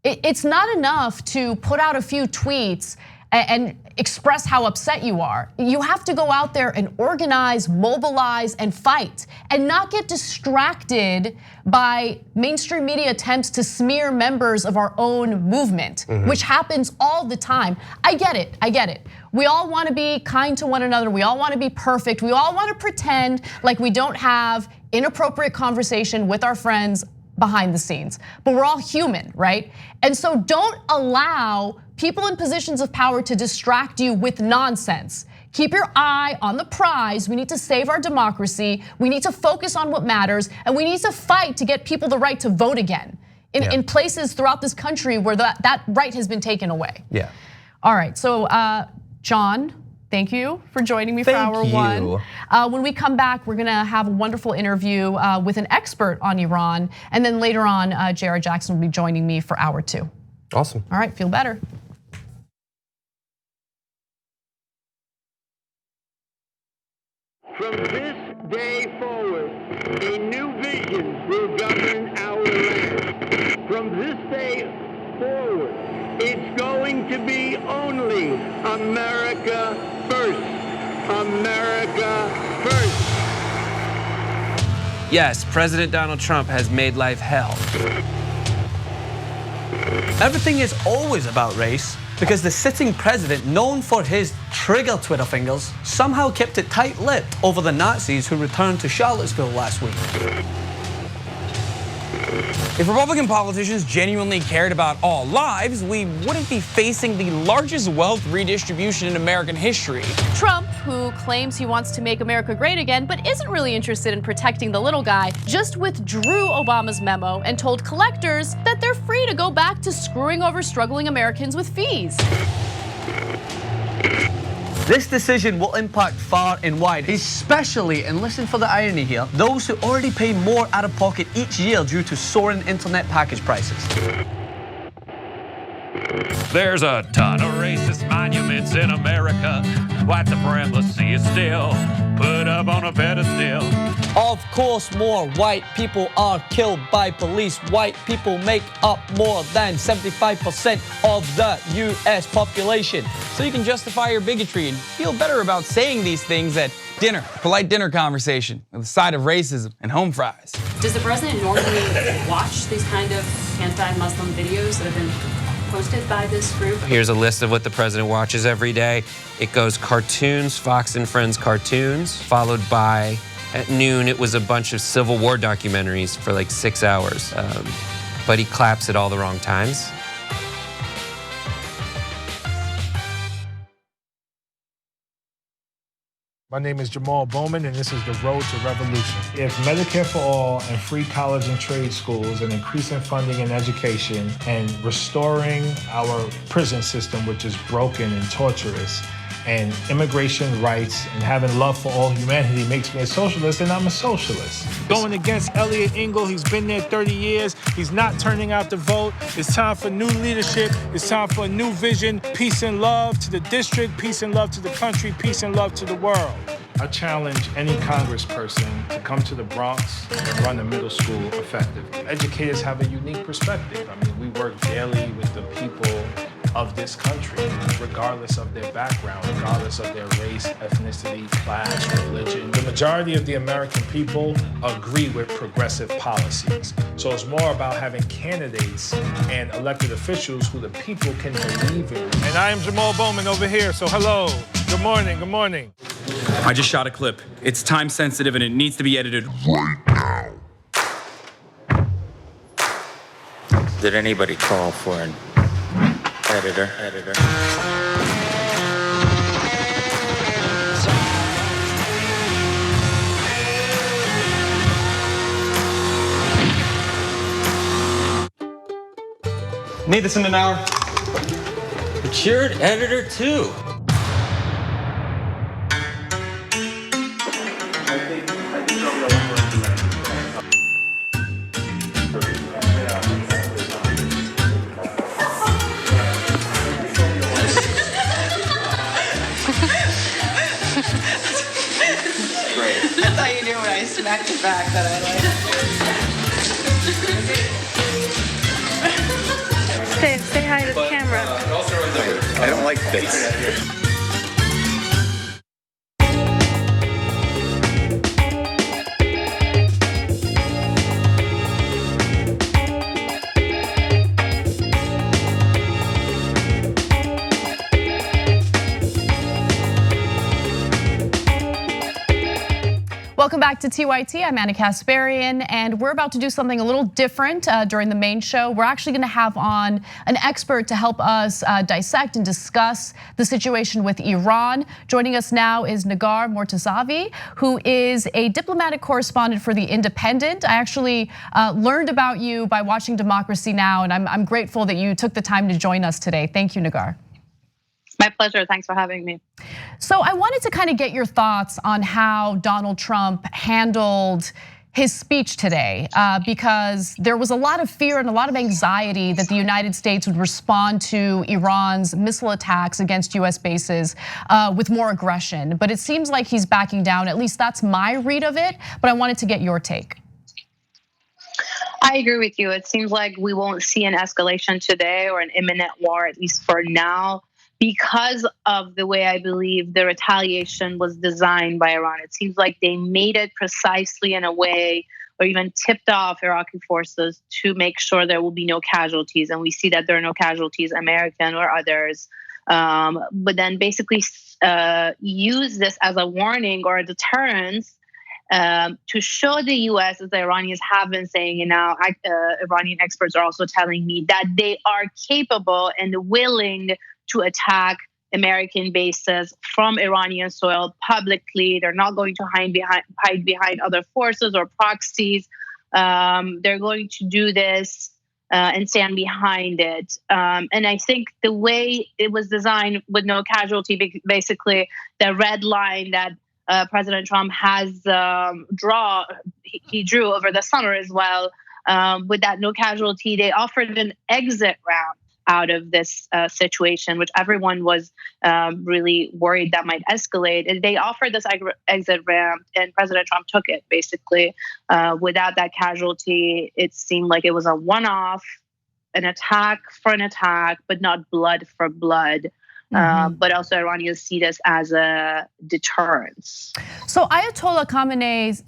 It's not enough to put out a few tweets and express how upset you are. You have to go out there and organize, mobilize, and fight, and not get distracted by mainstream media attempts to smear members of our own movement, which happens all the time. I get it. We all wanna be kind to one another. We all wanna be perfect. We all wanna pretend like we don't have inappropriate conversation with our friends behind the scenes, but we're all human, right? And so don't allow people in positions of power to distract you with nonsense. Keep your eye on the prize. We need to save our democracy. We need to focus on what matters, and we need to fight to get people the right to vote again in places throughout this country where that right has been taken away. Yeah. All right, so John, thank you for joining me for hour one. When we come back, we're gonna have a wonderful interview with an expert on Iran. And then later on, J.R. Jackson will be joining me for hour two. Awesome. All right, feel better. From this day forward, a new vision will govern our land. From this day forward, it's going to be only America first. America first. Yes, President Donald Trump has made life hell. Everything is always about race because the sitting president, known for his trigger Twitter fingers, somehow kept it tight-lipped over the Nazis who returned to Charlottesville last week. If Republican politicians genuinely cared about all lives, we wouldn't be facing the largest wealth redistribution in American history. Trump, who claims he wants to make America great again, but isn't really interested in protecting the little guy, just withdrew Obama's memo and told collectors that they're free to go back to screwing over struggling Americans with fees. This decision will impact far and wide, especially, and listen for the irony here, those who already pay more out of pocket each year due to soaring internet package prices. There's a ton of racist monuments in America. White supremacy is still put up on a pedestal. Of course, more white people are killed by police. White people make up more than 75% of the US population. So you can justify your bigotry and feel better about saying these things at dinner, polite dinner conversation with a side of racism and home fries. Does the president normally watch these kind of anti-Muslim videos that have been posted by this group? Here's a list of what the president watches every day. It goes cartoons, Fox and Friends cartoons, followed by, at noon, it was a bunch of Civil War documentaries for like 6 hours. But he claps at all the wrong times. My name is Jamal Bowman, and this is The Road to Revolution. If Medicare for All and free college and trade schools and increasing funding in education and restoring our prison system, which is broken and torturous, and immigration rights and having love for all humanity makes me a socialist, and I'm a socialist. Going against Elliot Engel, he's been there 30 years. He's not turning out the vote. It's time for new leadership. It's time for a new vision. Peace and love to the district, peace and love to the country, peace and love to the world. I challenge any congressperson to come to the Bronx and run a middle school effectively. Educators have a unique perspective. I mean, we work daily with the people of this country, regardless of their background, regardless of their race, ethnicity, class, religion. The majority of the American people agree with progressive policies. So it's more about having candidates and elected officials who the people can believe in. And I am Jamal Bowman over here, so hello, good morning, good morning. I just shot a clip. It's time sensitive and it needs to be edited right now. Did anybody call for an editor? Need this in an hour. But you're an editor too. That's how you knew when I smacked it back that I like. Say hi to the camera. I don't like this. Welcome back to TYT. I'm Anna Kasparian, and we're about to do something a little different during the main show. We're actually going to have on an expert to help us dissect and discuss the situation with Iran. Joining us now is Negar Mortazavi, who is a diplomatic correspondent for The Independent. I actually learned about you by watching Democracy Now!, and I'm grateful that you took the time to join us today. Thank you, Negar. My pleasure. Thanks for having me. So I wanted to kind of get your thoughts on how Donald Trump handled his speech today, because there was a lot of fear and a lot of anxiety that the United States would respond to Iran's missile attacks against US bases with more aggression. But it seems like he's backing down. At least that's my read of it. But I wanted to get your take. I agree with you. It seems like we won't see an escalation today or an imminent war, at least for now, because of the way I believe the retaliation was designed by Iran. It seems like they made it precisely in a way, or even tipped off Iraqi forces to make sure there will be no casualties. And we see that there are no casualties, American or others. But then basically use this as a warning or a deterrence to show the US, as the Iranians have been saying, and now Iranian experts are also telling me that they are capable and willing to attack American bases from Iranian soil publicly. They're not going to hide behind other forces or proxies. They're going to do this and stand behind it. And I think the way it was designed with no casualty, basically the red line that President Trump has he drew over the summer as well, with that no casualty, they offered an exit route out of this situation, which everyone was really worried that might escalate. And they offered this exit ramp, and President Trump took it, basically. Without that casualty, it seemed like it was a one-off, an attack for an attack, but not blood for blood. But also Iranians see this as a deterrence. So Ayatollah Khamenei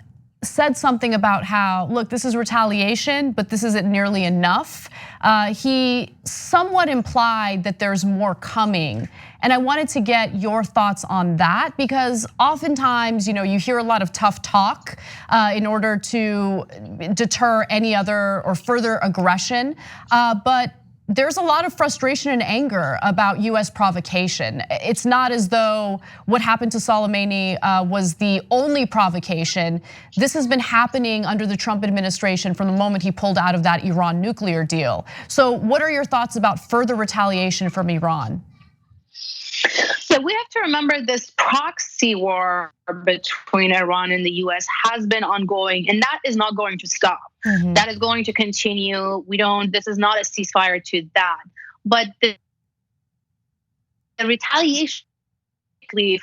said something about how, look, this is retaliation, but this isn't nearly enough. He somewhat implied that there's more coming. And I wanted to get your thoughts on that, because oftentimes, you hear a lot of tough talk in order to deter any other or further aggression. But there's a lot of frustration and anger about US provocation. It's not as though what happened to Soleimani was the only provocation. This has been happening under the Trump administration from the moment he pulled out of that Iran nuclear deal. So what are your thoughts about further retaliation from Iran? Yeah, we have to remember this proxy war between Iran and the US has been ongoing, and that is not going to stop. That is going to continue. This is not a ceasefire to that. But the retaliation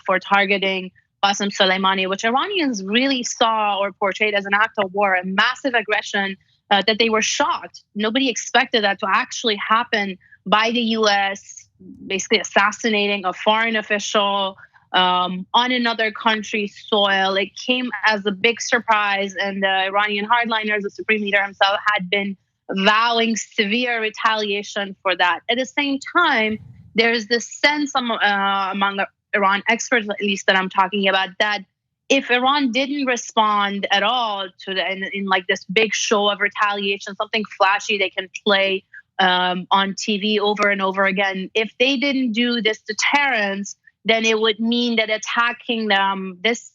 for targeting Qasem Soleimani, which Iranians really saw or portrayed as an act of war, a massive aggression, that they were shocked. Nobody expected that to actually happen by the US basically assassinating a foreign official on another country's soil. It came as a big surprise, and the Iranian hardliners, the supreme leader himself, had been vowing severe retaliation for that. At the same time, there's this sense among Iran experts, at least that I'm talking about, that if Iran didn't respond at all to in like this big show of retaliation, something flashy they can play on TV over and over again, if they didn't do this deterrence, then it would mean that attacking them, this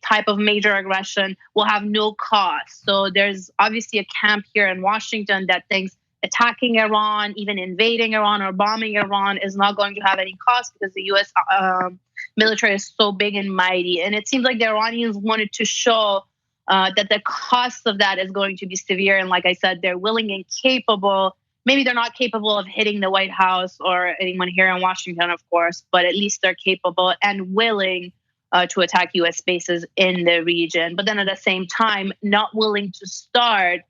type of major aggression, will have no cost. So there's obviously a camp here in Washington that thinks attacking Iran, even invading Iran or bombing Iran, is not going to have any cost because the US military is so big and mighty. And it seems like the Iranians wanted to show that the cost of that is going to be severe. And like I said, they're willing and capable. Maybe they're not capable of hitting the White House or anyone here in Washington, of course, but at least they're capable and willing to attack US bases in the region. But then at the same time, not willing to start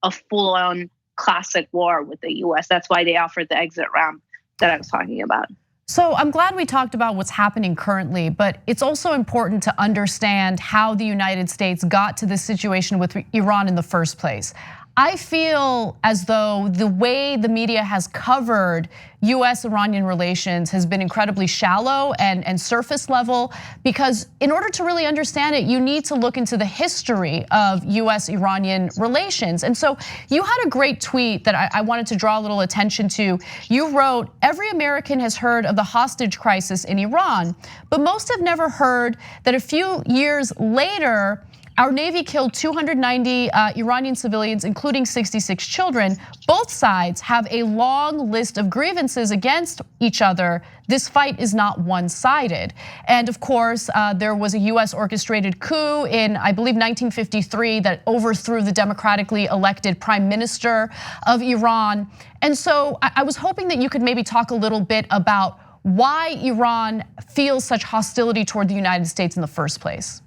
a full-on classic war with the US. That's why they offered the exit ramp that I was talking about. So I'm glad we talked about what's happening currently, but it's also important to understand how the United States got to this situation with Iran in the first place. I feel as though the way the media has covered US-Iranian relations has been incredibly shallow and surface level, because in order to really understand it, you need to look into the history of US-Iranian relations. And so you had a great tweet that I wanted to draw a little attention to. You wrote, "Every American has heard of the hostage crisis in Iran, but most have never heard that a few years later, our Navy killed 290 Iranian civilians, including 66 children. Both sides have a long list of grievances against each other. This fight is not one-sided." And of course, there was a US orchestrated coup in, I believe, 1953 that overthrew the democratically elected prime minister of Iran. And so I was hoping that you could maybe talk a little bit about why Iran feels such hostility toward the United States in the first place.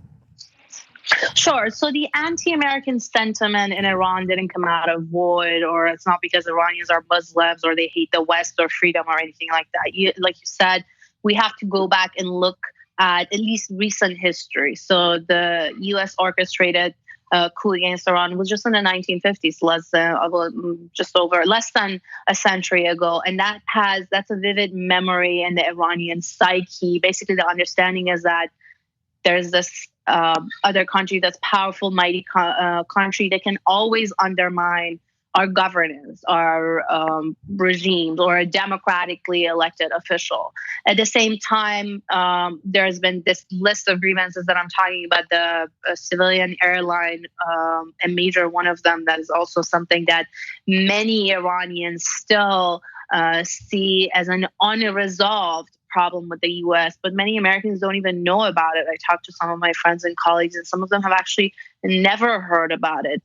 Sure. So the anti-American sentiment in Iran didn't come out of void, or it's not because Iranians are Muslims or they hate the West or freedom or anything like that. Like you said, we have to go back and look at least recent history. So the US orchestrated coup against Iran was just in the 1950s, less than a century ago. And that's a vivid memory in the Iranian psyche. Basically, the understanding is that there's this other country that's powerful, mighty country that can always undermine our governance, our regimes, or a democratically elected official. At the same time, there's been this list of grievances that I'm talking about, the civilian airline, a major one of them that is also something that many Iranians still see as an unresolved problem with the US, but many Americans don't even know about it. I talked to some of my friends and colleagues, and some of them have actually never heard about it.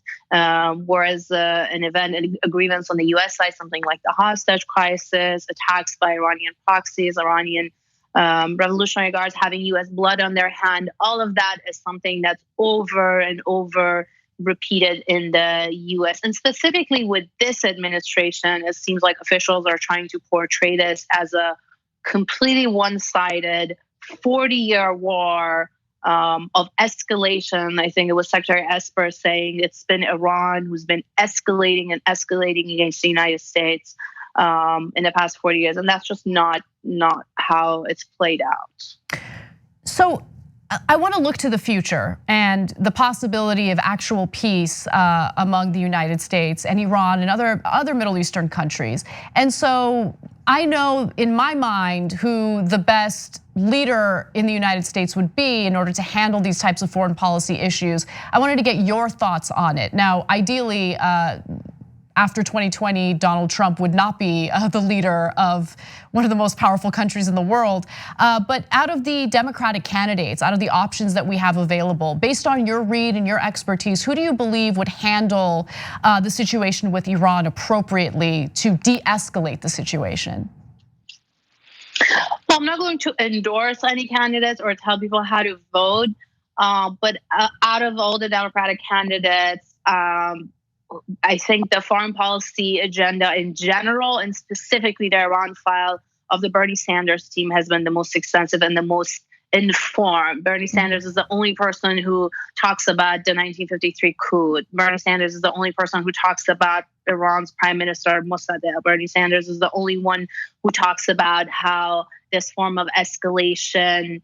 Whereas a grievance on the US side, something like the hostage crisis, attacks by Iranian proxies, Iranian Revolutionary Guards having US blood on their hand, all of that is something that's over and over repeated in the US. And specifically with this administration, it seems like officials are trying to portray this as a completely one-sided 40-year war of escalation. I think it was Secretary Esper saying it's been Iran who's been escalating and escalating against the United States in the past 40 years. And that's just not how it's played out. So I want to look to the future and the possibility of actual peace among the United States and Iran and other Middle Eastern countries. And so I know in my mind who the best leader in the United States would be in order to handle these types of foreign policy issues. I wanted to get your thoughts on it. Now, ideally, after 2020, Donald Trump would not be the leader of one of the most powerful countries in the world. But out of the Democratic candidates, out of the options that we have available, based on your read and your expertise, who do you believe would handle the situation with Iran appropriately to de-escalate the situation? Well, I'm not going to endorse any candidates or tell people how to vote. But out of all the Democratic candidates, I think the foreign policy agenda in general, and specifically the Iran file, of the Bernie Sanders team has been the most extensive and the most informed. Bernie Sanders is the only person who talks about the 1953 coup. Bernie Sanders is the only person who talks about Iran's prime minister, Mossadegh. Bernie Sanders is the only one who talks about how this form of escalation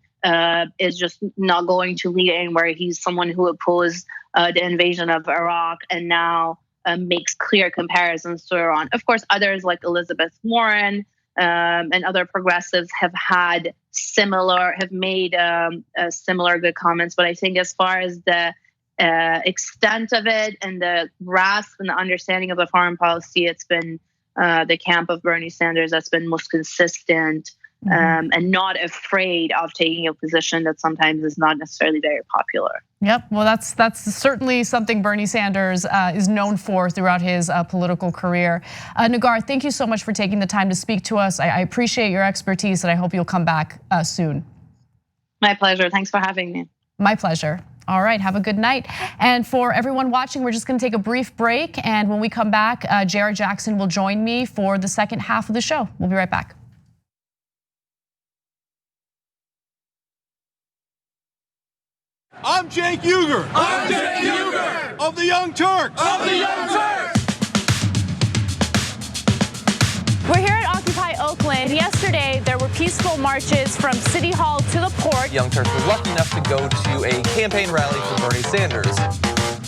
is just not going to lead anywhere. He's someone who opposed the invasion of Iraq and now makes clear comparisons to Iran. Of course, others like Elizabeth Warren and other progressives have made similar good comments. But I think as far as the extent of it and the grasp and the understanding of the foreign policy, it's been the camp of Bernie Sanders that's been most consistent and not afraid of taking a position that sometimes is not necessarily very popular. Yep, well that's certainly something Bernie Sanders is known for throughout his political career. Nagar, thank you so much for taking the time to speak to us. I appreciate your expertise and I hope you'll come back soon. My pleasure, thanks for having me. My pleasure. All right, have a good night. And for everyone watching, we're just gonna take a brief break. And when we come back, Jared Jackson will join me for the second half of the show. We'll be right back. I'm Cenk Uygur. I'm Cenk Uygur. Of the Young Turks. Of the Young Turks. We're here at Occupy Oakland. Yesterday, there were peaceful marches from City Hall to the port. Young Turks was lucky enough to go to a campaign rally for Bernie Sanders.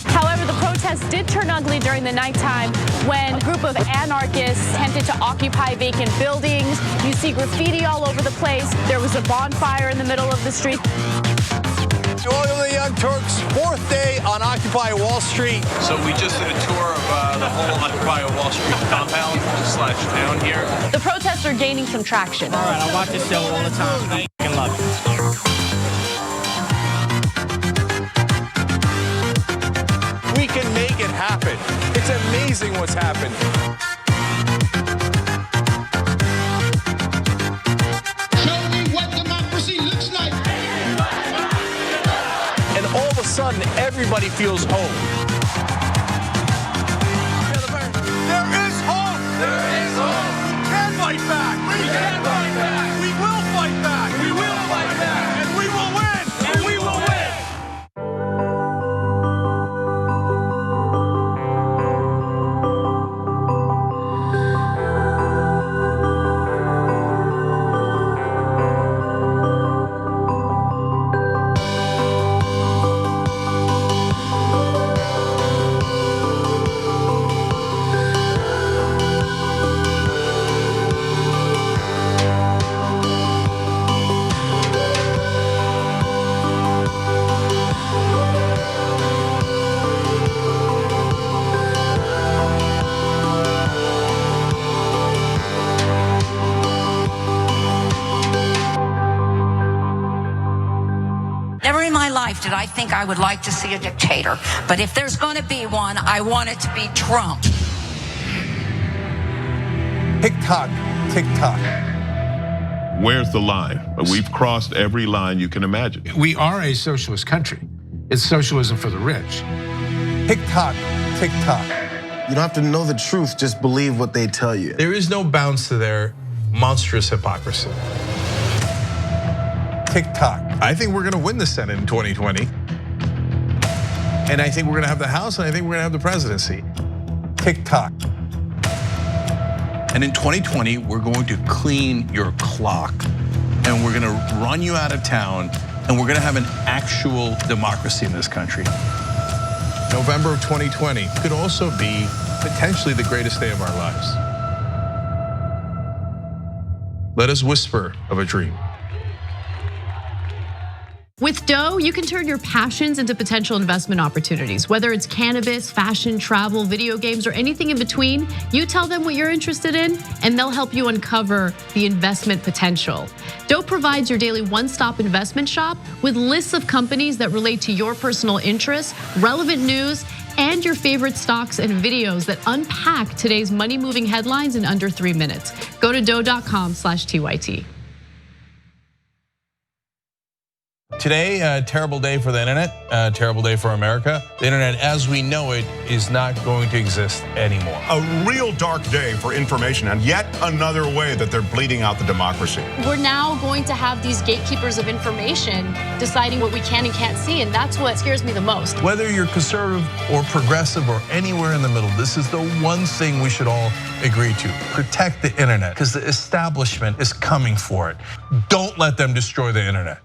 However, the protests did turn ugly during the nighttime when a group of anarchists attempted to occupy vacant buildings. You see graffiti all over the place. There was a bonfire in the middle of the street. Welcome to the Young Turks, fourth day on Occupy Wall Street. So we just did a tour of the whole Occupy Wall Street compound / town here. The protests are gaining some traction. All right, I watch this show all the time. Thank you and love We can make it happen. It's amazing what's happened. Show me what democracy looks like. And all of a sudden, everybody feels hope. There is hope. There is hope. We can fight back. We can fight back. We will fight back. We will fight back. And we will win. And we will win. Never in my life did I think I would like to see a dictator. But if there's going to be one, I want it to be Trump. Tick-tock, tick-tock. Where's the line? We've crossed every line you can imagine. We are a socialist country. It's socialism for the rich. Tick-tock, tick-tock. You don't have to know the truth, just believe what they tell you. There is no bounds to their monstrous hypocrisy. Tick-tock. I think we're gonna win the Senate in 2020. And I think we're gonna have the House, and I think we're gonna have the presidency. Tick-tock. And in 2020, we're going to clean your clock. And we're gonna run you out of town. And we're gonna have an actual democracy in this country. November of 2020 could also be potentially the greatest day of our lives. Let us whisper of a dream. With Doe, you can turn your passions into potential investment opportunities. Whether it's cannabis, fashion, travel, video games, or anything in between, you tell them what you're interested in, and they'll help you uncover the investment potential. Doe provides your daily one-stop investment shop with lists of companies that relate to your personal interests, relevant news, and your favorite stocks and videos that unpack today's money-moving headlines in under 3 minutes. Go to doe.com/TYT. Today, a terrible day for the internet, a terrible day for America. The internet as we know it is not going to exist anymore. A real dark day for information, and yet another way that they're bleeding out the democracy. We're now going to have these gatekeepers of information deciding what we can and can't see, and that's what scares me the most. Whether you're conservative or progressive or anywhere in the middle, this is the one thing we should all agree to. Protect the internet, because the establishment is coming for it. Don't let them destroy the internet.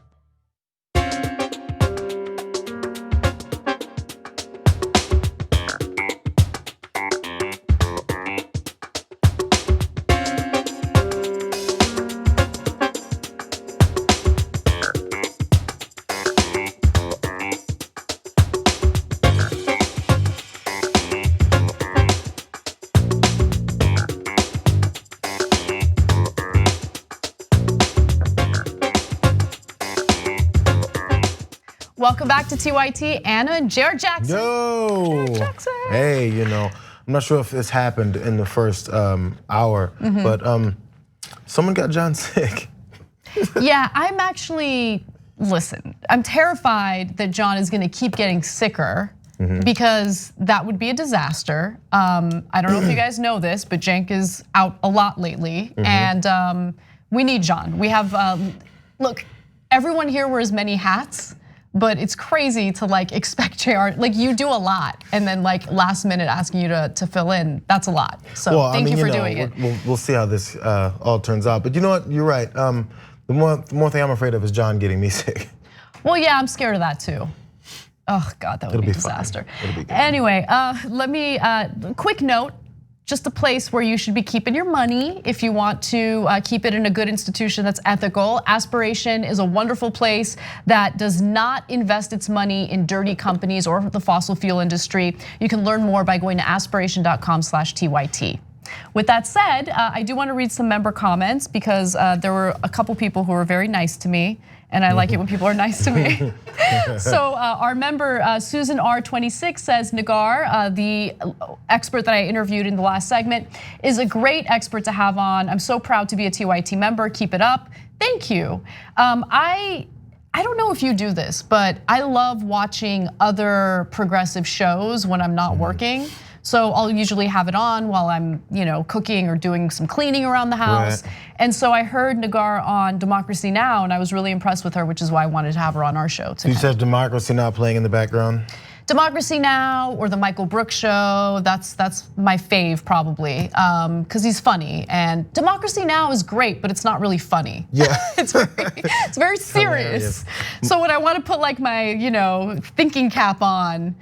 Welcome back to TYT, Anna and Jared Jackson. Yo, Jared Jackson. Hey, I'm not sure if this happened in the first hour, but someone got John sick. Yeah, I'm actually, listen, I'm terrified that John is gonna keep getting sicker because that would be a disaster. I don't know if you guys know this, but Cenk is out a lot lately, and we need John. We have, look, everyone here wears many hats, but it's crazy to expect JR, you do a lot, and then last minute asking you to fill in, that's a lot. So thank you for doing it. We'll see how this all turns out. But you know what, you're right. The more thing I'm afraid of is John getting me sick. Well, yeah, I'm scared of that too. Oh God, that would be a disaster. Anyway, let me, quick note, just a place where you should be keeping your money if you want to keep it in a good institution that's ethical. Aspiration is a wonderful place that does not invest its money in dirty companies or the fossil fuel industry. You can learn more by going to aspiration.com/TYT. With that said, I do want to read some member comments because there were a couple people who were very nice to me, and I like it when people are nice to me. So our member Susan R26 says, Nagar, the expert that I interviewed in the last segment, is a great expert to have on. I'm so proud to be a TYT member. Keep it up. Thank you. I don't know if you do this, but I love watching other progressive shows when I'm not working. So I'll usually have it on while I'm, cooking or doing some cleaning around the house. Right. And so I heard Nagar on Democracy Now, and I was really impressed with her, which is why I wanted to have her on our show today. You said Democracy Now playing in the background? Democracy Now or the Michael Brooks Show, that's my fave probably, because he's funny. And Democracy Now is great, but it's not really funny. Yeah. It's very serious. So when I want to put my, thinking cap on,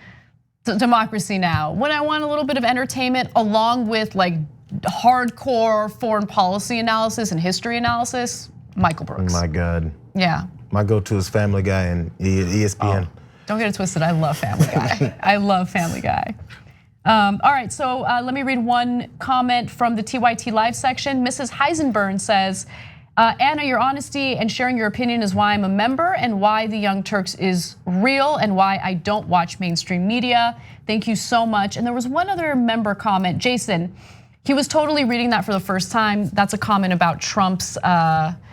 Democracy Now. When I want a little bit of entertainment along with hardcore foreign policy analysis and history analysis, Michael Brooks. My God. Yeah. My go-to is Family Guy and ESPN. Oh, don't get it twisted, I love Family Guy. I love Family Guy. All right, so let me read one comment from the TYT Live section. Mrs. Heisenburn says, Anna, your honesty and sharing your opinion is why I'm a member and why the Young Turks is real and why I don't watch mainstream media. Thank you so much. And there was one other member comment, Jason. He was totally reading that for the first time. That's a comment about Trump's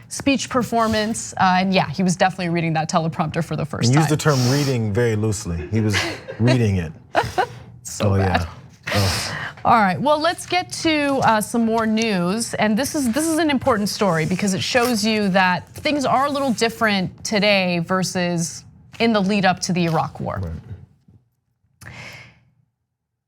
speech performance. And yeah, he was definitely reading that teleprompter for the first time. Use the term reading very loosely. He was reading it. So bad. Yeah. Oh. All right, well, let's get to some more news. And this is an important story because it shows you that things are a little different today versus in the lead up to the Iraq War. Right.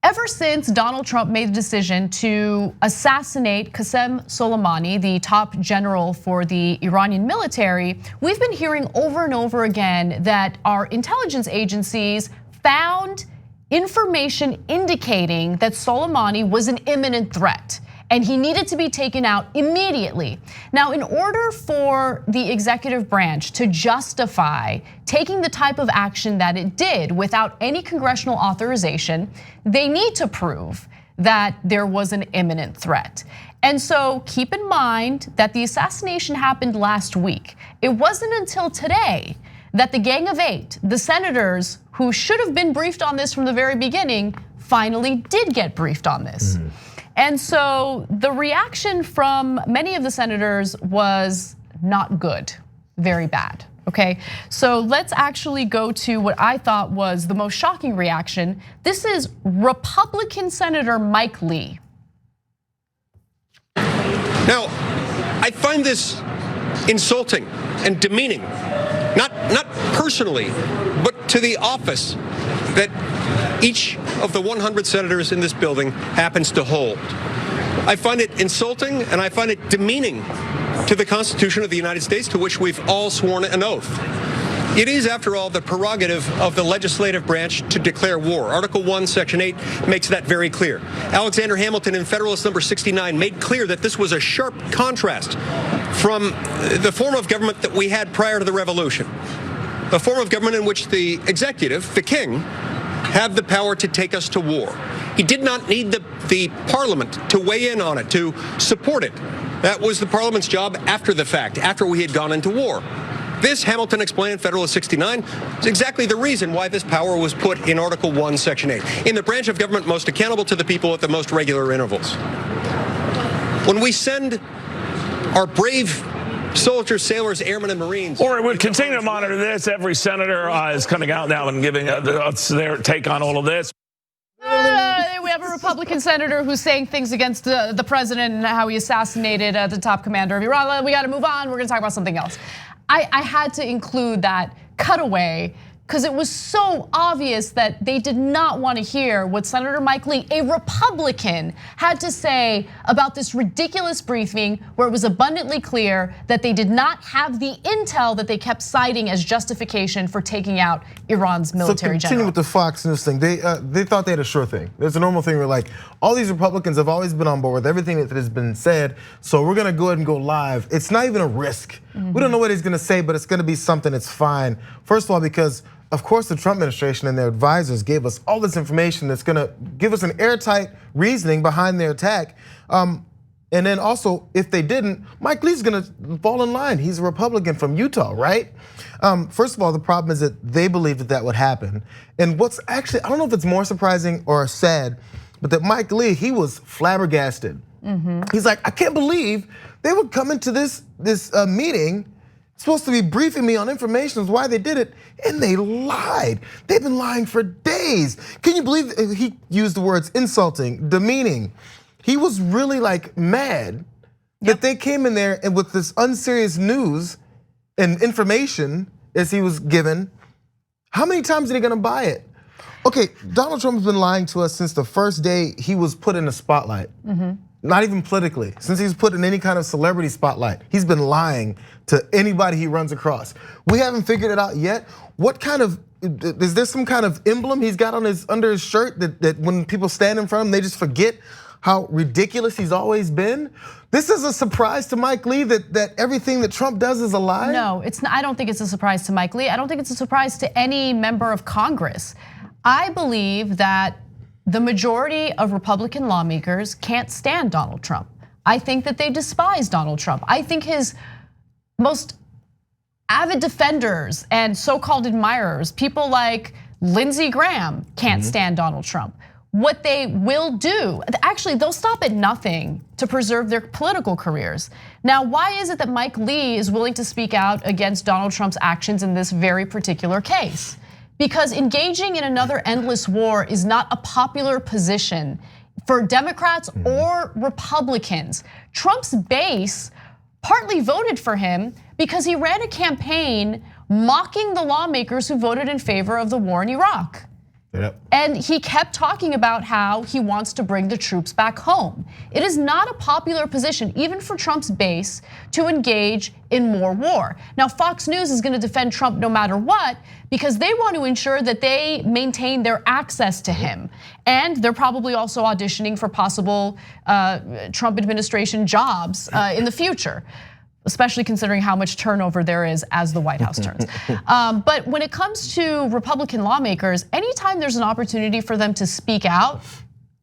Ever since Donald Trump made the decision to assassinate Qasem Soleimani, the top general for the Iranian military, we've been hearing over and over again that our intelligence agencies found information indicating that Soleimani was an imminent threat and he needed to be taken out immediately. Now, in order for the executive branch to justify taking the type of action that it did without any congressional authorization, they need to prove that there was an imminent threat. And so keep in mind that the assassination happened last week. It wasn't until today that the Gang of Eight, the senators who should have been briefed on this from the very beginning, finally did get briefed on this. And so the reaction from many of the senators was not good, very bad, Okay, so let's actually go to what I thought was the most shocking reaction. This is Republican Senator Mike Lee. Now, I find this insulting and demeaning, not personally, but to the office that each of the 100 senators in this building happens to hold. I find it insulting and I find it demeaning to the Constitution of the United States, to which we've all sworn an oath. It is, after all, the prerogative of the legislative branch to declare war. Article 1, Section 8 makes that very clear. Alexander Hamilton in Federalist Number 69 made clear that this was a sharp contrast from the form of government that we had prior to the Revolution, a form of government in which the executive, the king, had the power to take us to war. He did not need the parliament to weigh in on it, to support it. That was the parliament's job after the fact, after we had gone into war. This, Hamilton explained in Federalist 69, is exactly the reason why this power was put in Article 1, Section 8, in the branch of government most accountable to the people at the most regular intervals. When we send our brave soldiers, sailors, airmen, and Marines. Or we'll continue to monitor this. Every senator is coming out now and giving their take on all of this. We have a Republican senator who's saying things against the president and how he assassinated the top commander of Iran. We got to move on. We're going to talk about something else. I had to include that cutaway because it was so obvious that they did not want to hear what Senator Mike Lee, a Republican, had to say about this ridiculous briefing where it was abundantly clear that they did not have the intel that they kept citing as justification for taking out Iran's military general. So continue with the Fox News thing. They thought they had a sure thing. There's a normal thing where like all these Republicans have always been on board with everything that has been said, so we're gonna go ahead and go live. It's not even a risk. We don't know what he's gonna say, but it's gonna be something that's fine. First of all, because of course, the Trump administration and their advisors gave us all this information that's gonna give us an airtight reasoning behind their attack. And then also, if they didn't, Mike Lee's gonna fall in line. He's a Republican from Utah, right? First of all, the problem is that they believed that that would happen. And what's actually, I don't know if it's more surprising or sad, but that Mike Lee, he was flabbergasted. He's like, I can't believe they would come into this meeting supposed to be briefing me on information of why they did it, and they lied. They've been lying for days. Can you believe he used the words insulting, demeaning? He was really like mad that they came in there and with this unserious news and information as he was given. How many times are they gonna buy it? Okay, Donald Trump has been lying to us since the first day he was put in the spotlight. Not even politically, since he's put in any kind of celebrity spotlight, he's been lying to anybody he runs across. We haven't figured it out yet. What kind of, is there some kind of emblem he's got on under his shirt that when people stand in front of him, they just forget how ridiculous he's always been? This is a surprise to Mike Lee that everything that Trump does is a lie? No, it's not, I don't think it's a surprise to Mike Lee. I don't think it's a surprise to any member of Congress. I believe that the majority of Republican lawmakers can't stand Donald Trump. I think that they despise Donald Trump. I think his most avid defenders and so-called admirers, people like Lindsey Graham, can't stand Donald Trump. What they will do, actually, they'll stop at nothing to preserve their political careers. Now, why is it that Mike Lee is willing to speak out against Donald Trump's actions in this very particular case? Because engaging in another endless war is not a popular position for Democrats or Republicans. Trump's base partly voted for him because he ran a campaign mocking the lawmakers who voted in favor of the war in Iraq. And he kept talking about how he wants to bring the troops back home. It is not a popular position, even for Trump's base, to engage in more war. Now, Fox News is gonna defend Trump no matter what, because they want to ensure that they maintain their access to him. And they're probably also auditioning for possible Trump administration jobs in the future, especially considering how much turnover there is as the White House turns. But when it comes to Republican lawmakers, anytime there's an opportunity for them to speak out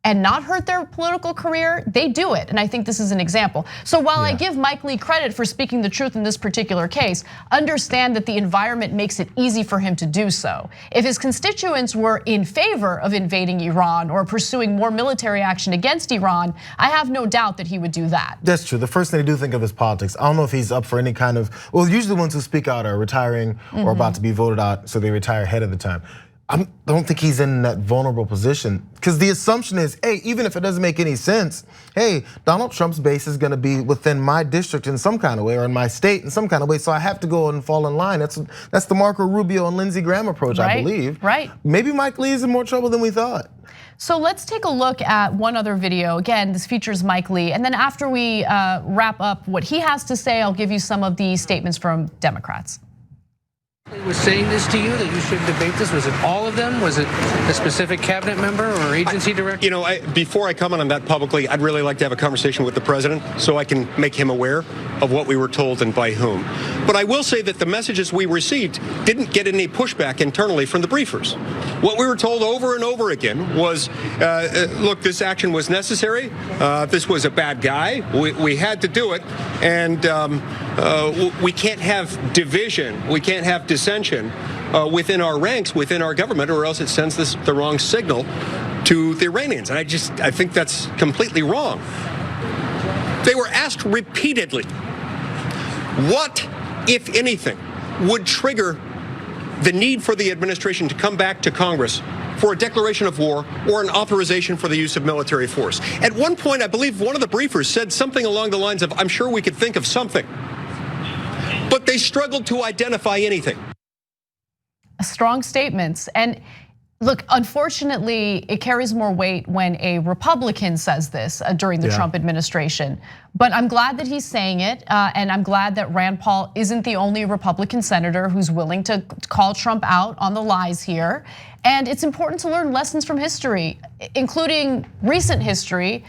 and not hurt their political career, they do it. And I think this is an example. So while I give Mike Lee credit for speaking the truth in this particular case, understand that the environment makes it easy for him to do so. If his constituents were in favor of invading Iran or pursuing more military action against Iran, I have no doubt that he would do that. That's true. The first thing I do think of is politics. I don't know if he's up for any kind of, well, usually the ones who speak out are retiring or about to be voted out, so they retire ahead of the time. I don't think he's in that vulnerable position, because the assumption is, hey, even if it doesn't make any sense, hey, Donald Trump's base is gonna be within my district in some kind of way, or in my state in some kind of way, so I have to go and fall in line. That's the Marco Rubio and Lindsey Graham approach, I believe. Right. Maybe Mike Lee is in more trouble than we thought. So let's take a look at one other video. Again, this features Mike Lee, and then after we wrap up what he has to say, I'll give you some of the statements from Democrats. Was saying this to you, that you should debate this? Was it all of them? Was it a specific cabinet member or agency director? You know, before I comment on that publicly, I'd really like to have a conversation with the president so I can make him aware of what we were told and by whom. But I will say that the messages we received didn't get any pushback internally from the briefers. What we were told over and over again was, look, this action was necessary. This was a bad guy. We had to do it. And we can't have division. We can't have dissension within our ranks, within our government, or else it sends the wrong signal to the Iranians. And I think that's completely wrong. They were asked repeatedly, what, if anything, would trigger the need for the administration to come back to Congress for a declaration of war or an authorization for the use of military force. At one point, I believe one of the briefers said something along the lines of, I'm sure we could think of something. But they struggled to identify anything. Strong statements. And look, unfortunately, it carries more weight when a Republican says this during the Trump administration. But I'm glad that he's saying it, and I'm glad that Rand Paul isn't the only Republican senator who's willing to call Trump out on the lies here. And it's important to learn lessons from history, including recent history.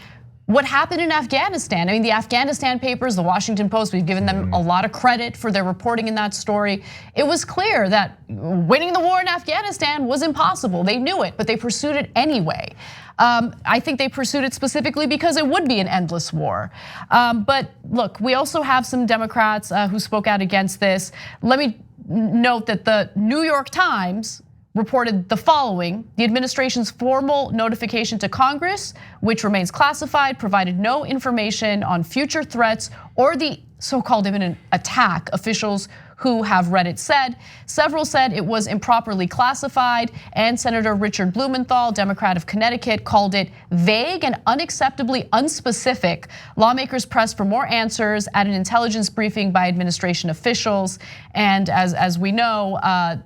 What happened in Afghanistan? I mean, the Afghanistan papers, the Washington Post, we've given them a lot of credit for their reporting in that story. It was clear that winning the war in Afghanistan was impossible. They knew it, but they pursued it anyway. I think they pursued it specifically because it would be an endless war. But look, we also have some Democrats who spoke out against this. Let me note that the New York Times reported the following: the administration's formal notification to Congress, which remains classified, provided no information on future threats or the so-called imminent attack. Officials who have read it said. Several said it was improperly classified, and Senator Richard Blumenthal, Democrat of Connecticut, called it vague and unacceptably unspecific. Lawmakers pressed for more answers at an intelligence briefing by administration officials, and as we know,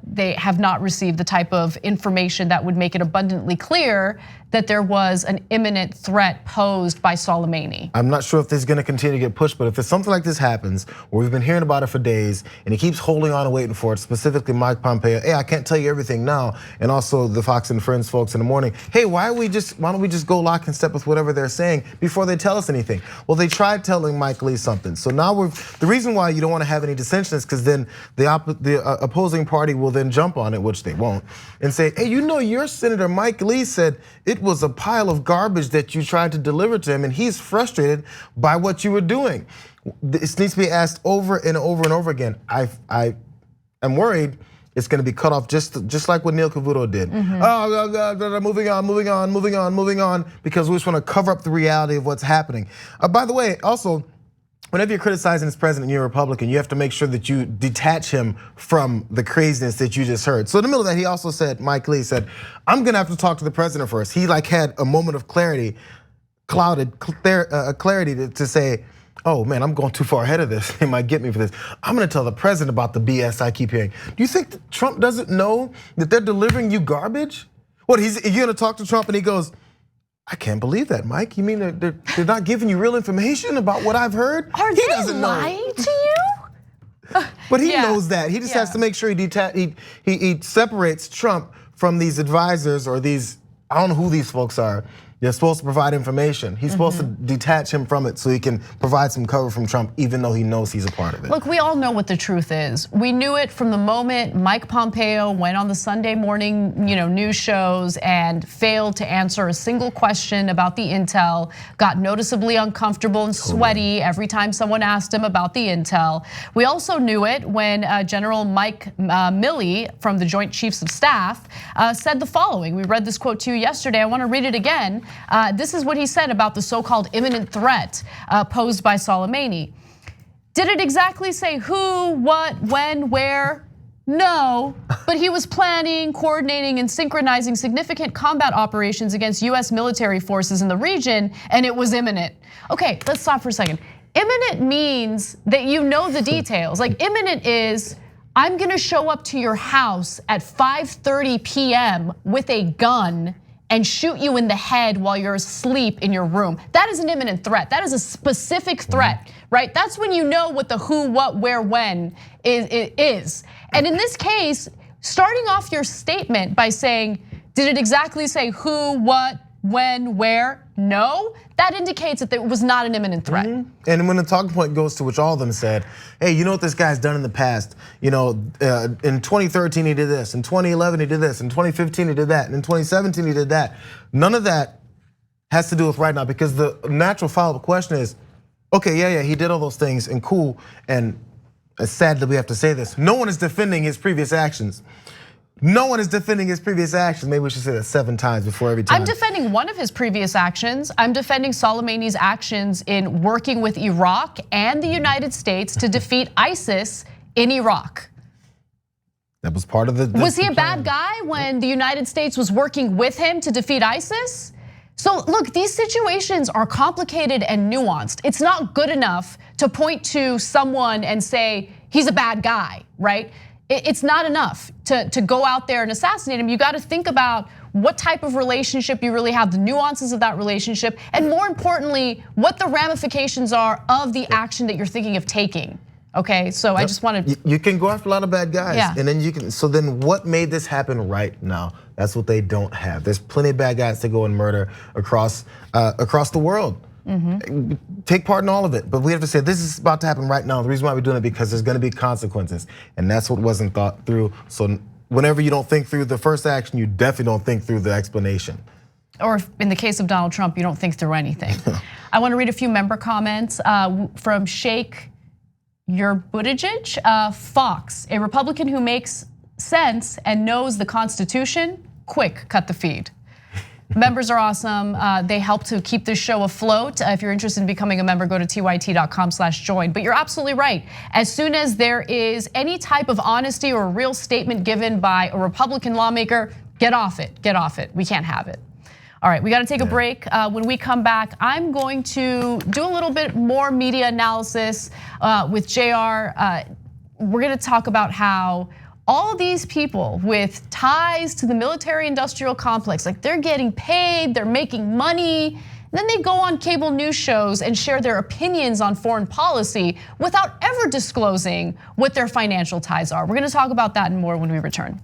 they have not received the type of information that would make it abundantly clear that there was an imminent threat posed by Soleimani. I'm not sure if this is gonna continue to get pushed, but if there's something like this happens, where we've been hearing about it for days, and he keeps holding on and waiting for it, specifically Mike Pompeo, hey, I can't tell you everything now, and also the Fox and Friends folks in the morning, hey, why don't we just go lock and step with whatever they're saying before they tell us anything? Well, they tried telling Mike Lee something. So now the reason why you don't wanna have any dissension is because then the opposing party will then jump on it, which they won't, and say, hey, you know, your Senator Mike Lee said it was a pile of garbage that you tried to deliver to him, and he's frustrated by what you were doing. This needs to be asked over and over and over again. I am worried it's going to be cut off just like what Neil Cavuto did. Moving on, because we just want to cover up the reality of what's happening. By the way, also, whenever you're criticizing this president and you're a Republican, you have to make sure that you detach him from the craziness that you just heard. So in the middle of that, he also said, Mike Lee said, I'm gonna have to talk to the president first. He had a moment of clarity, clarity to say, oh man, I'm going too far ahead of this. They might get me for this. I'm gonna tell the president about the BS I keep hearing. Do you think that Trump doesn't know that they're delivering you garbage? What, you're gonna talk to Trump and he goes, I can't believe that, Mike. You mean they're not giving you real information about what I've heard? Are they lying to you? But he knows that. He just has to make sure he separates Trump from these advisors or these, I don't know who these folks are, You're supposed to provide information. He's supposed to detach him from it so he can provide some cover from Trump, even though he knows he's a part of it. Look, we all know what the truth is. We knew it from the moment Mike Pompeo went on the Sunday morning, news shows and failed to answer a single question about the intel, got noticeably uncomfortable and sweaty every time someone asked him about the intel. We also knew it when General Mike Milley from the Joint Chiefs of Staff said the following. We read this quote to you yesterday. I want to read it again. This is what he said about the so-called imminent threat posed by Soleimani. Did it exactly say who, what, when, where? No, but he was planning, coordinating, and synchronizing significant combat operations against US military forces in the region, and it was imminent. Okay, let's stop for a second. Imminent means that you know the details. Like imminent is, I'm gonna show up to your house at 5:30 p.m. with a gun and shoot you in the head while you're asleep in your room. That is an imminent threat. That is a specific threat, right? That's when you know what the who, what, where, when is. And in this case, starting off your statement by saying, did it exactly say who, what, when, where? No, that indicates that it was not an imminent threat. And when the talking point goes to which all of them said, hey, you know what this guy's done in the past? In 2013 he did this, in 2011 he did this, in 2015 he did that, and in 2017 he did that. None of that has to do with right now, because the natural follow-up question is, okay, yeah, he did all those things and cool, and it's sad that we have to say this. No one is defending his previous actions. No one is defending his previous actions. Maybe we should say that 7 times before every time. I'm defending one of his previous actions. I'm defending Soleimani's actions in working with Iraq and the United States to defeat ISIS in Iraq. That was part of the Was he a bad guy when the United States was working with him to defeat ISIS? So look, these situations are complicated and nuanced. It's not good enough to point to someone and say, he's a bad guy, right? It's not enough to go out there and assassinate him. You got to think about what type of relationship you really have, the nuances of that relationship, and more importantly, what the ramifications are of the action that you're thinking of taking. Okay, so I just wanted. You can go after a lot of bad guys, yeah. And then you can. So then, what made this happen right now? That's what they don't have. There's plenty of bad guys to go and murder across the world. Take part in all of it, but we have to say this is about to happen right now. The reason why we're doing it because there's going to be consequences, and that's what wasn't thought through. So whenever you don't think through the first action, you definitely don't think through the explanation. Or in the case of Donald Trump, you don't think through anything. I want to read a few member comments from Sheikh Buttigieg. Fox, a Republican who makes sense and knows the Constitution. Quick, cut the feed. Members are awesome. They help to keep this show afloat. If you're interested in becoming a member, go to tyt.com/join. But you're absolutely right. As soon as there is any type of honesty or a real statement given by a Republican lawmaker, get off it, get off it. We can't have it. All right, we got to take a break. When we come back, I'm going to do a little bit more media analysis with JR. We're going to talk about how all these people with ties to the military-industrial complex, like they're getting paid, they're making money, and then they go on cable news shows and share their opinions on foreign policy without ever disclosing what their financial ties are. We're gonna talk about that and more when we return.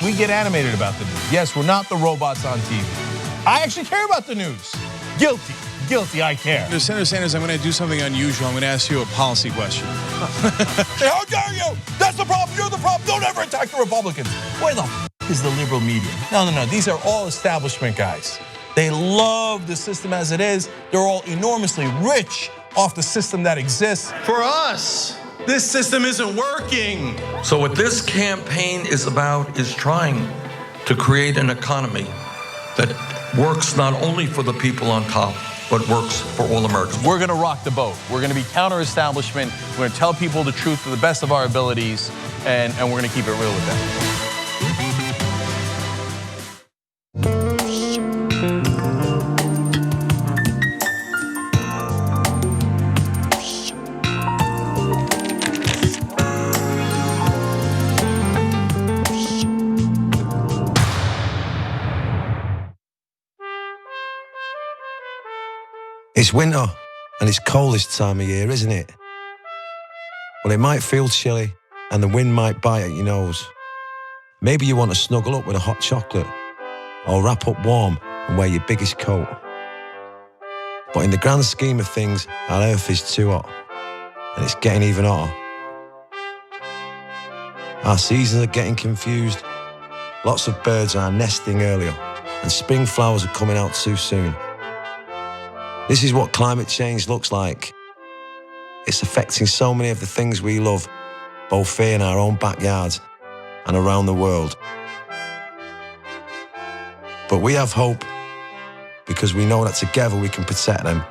We get animated about the news. Yes, we're not the robots on TV. I actually care about the news. Guilty, I care. Senator Sanders, I'm going to do something unusual. I'm going to ask you a policy question. How dare you? That's the problem, you're the problem. Don't ever attack the Republicans. Where the is the liberal media? No, these are all establishment guys. They love the system as it is. They're all enormously rich off the system that exists. For us, this system isn't working. So what this campaign is about is trying to create an economy that works not only for the people on top, but works for all Americans. We're gonna rock the boat. We're gonna be counter-establishment. We're gonna tell people the truth to the best of our abilities, and we're gonna keep it real with them. It's winter, and it's cold this time of year, isn't it? Well, it might feel chilly, and the wind might bite at your nose. Maybe you want to snuggle up with a hot chocolate or wrap up warm and wear your biggest coat. But in the grand scheme of things, our earth is too hot, and it's getting even hotter. Our seasons are getting confused. Lots of birds are nesting earlier, and spring flowers are coming out too soon. This is what climate change looks like. It's affecting so many of the things we love, both here in our own backyards and around the world. But we have hope because we know that together we can protect them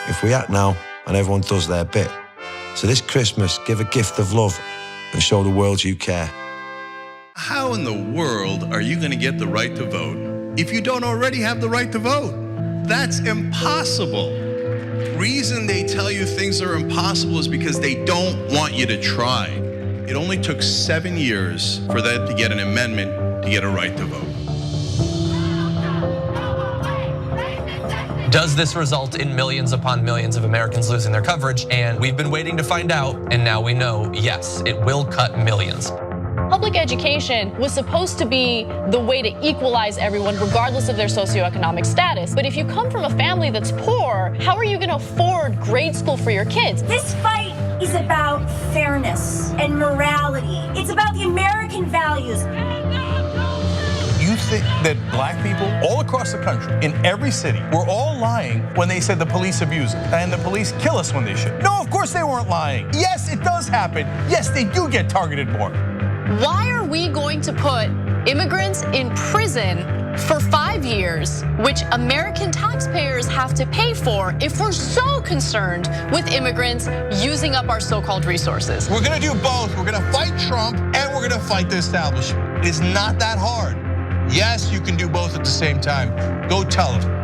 if we act now and everyone does their bit. So this Christmas, give a gift of love and show the world you care. How in the world are you going to get the right to vote if you don't already have the right to vote? That's impossible. Reason they tell you things are impossible is because they don't want you to try. It only took 7 years for them to get an amendment to get a right to vote. Does this result in millions upon millions of Americans losing their coverage? And we've been waiting to find out, and now we know, yes, it will cut millions. Public education was supposed to be the way to equalize everyone regardless of their socioeconomic status. But if you come from a family that's poor, how are you going to afford grade school for your kids? This fight is about fairness and morality. It's about the American values. You think that black people all across the country, in every city, were all lying when they said the police abuse us and the police kill us when they should? No, of course they weren't lying. Yes, it does happen. Yes, they do get targeted more. Why are we going to put immigrants in prison for 5 years, which American taxpayers have to pay for, if we're so concerned with immigrants using up our so-called resources? We're gonna do both. We're gonna fight Trump and we're gonna fight the establishment. It's not that hard. Yes, you can do both at the same time. Go tell them.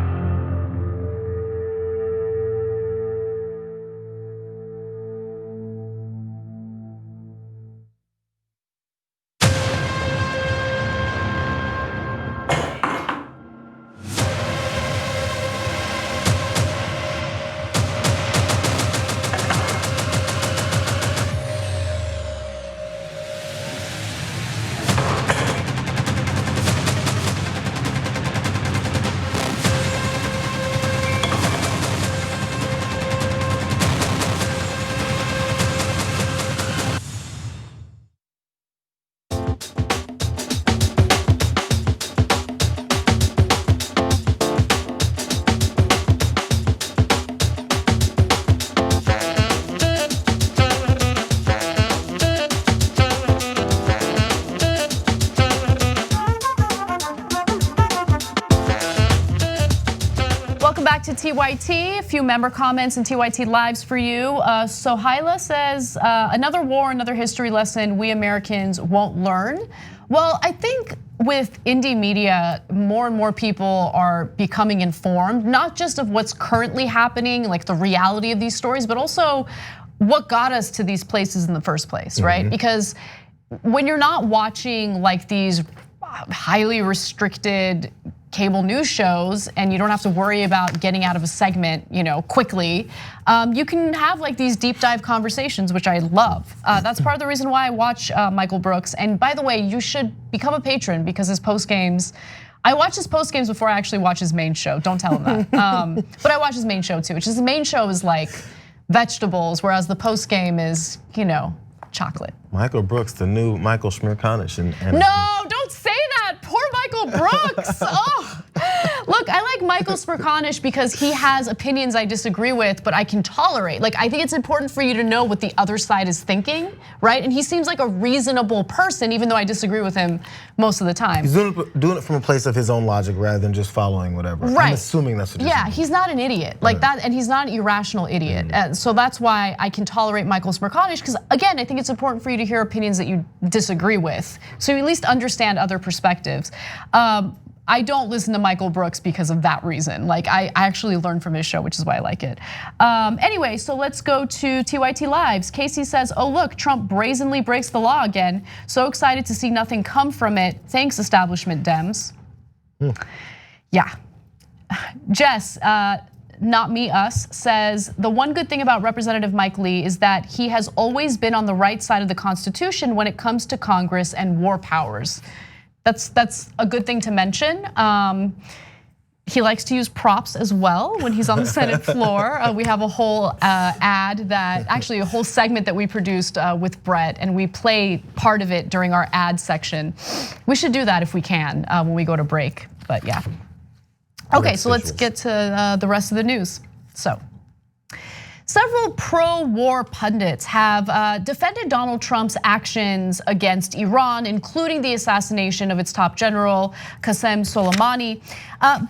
To TYT, a few member comments and TYT lives for you. So Hyla says, another war, another history lesson we Americans won't learn. Well, I think with indie media, more and more people are becoming informed, not just of what's currently happening, like the reality of these stories, but also what got us to these places in the first place, right? Because when you're not watching like these highly restricted cable news shows and you don't have to worry about getting out of a segment, quickly. You can have like these deep dive conversations, which I love. That's part of the reason why I watch Michael Brooks. And by the way, you should become a patron because his post games, I watch his post games before I actually watch his main show. Don't tell him that. But I watch his main show too, which is the main show is like vegetables, whereas the post game is, chocolate. Michael Brooks, the new Michael Smirkanish. No, don't say that. Poor Michael Brooks. Oh. Look, I like Michael Smirkanish because he has opinions I disagree with, but I can tolerate. Like, I think it's important for you to know what the other side is thinking, right? And he seems like a reasonable person, even though I disagree with him most of the time. He's doing it from a place of his own logic rather than just following whatever. Right. I'm assuming that's what you're saying. He's not an idiot like that, and he's not an irrational idiot. So that's why I can tolerate Michael Smirkanish, because again, I think it's important for you to hear opinions that you disagree with, so you at least understand other perspectives. I don't listen to Michael Brooks because of that reason. Like I actually learn from his show, which is why I like it. Anyway, so let's go to TYT Lives. Casey says, oh look, Trump brazenly breaks the law again. So excited to see nothing come from it. Thanks, establishment Dems. Yeah. Jess, Not Me Us says, the one good thing about Representative Mike Lee is that he has always been on the right side of the Constitution when it comes to Congress and war powers. That's a good thing to mention. He likes to use props as well when he's on the Senate floor. We have a whole actually a whole segment that we produced with Brett, and we play part of it during our ad section. We should do that if we can when we go to break, but yeah. Okay, so let's get to the rest of the news. So, several pro-war pundits have defended Donald Trump's actions against Iran, including the assassination of its top general, Qasem Soleimani.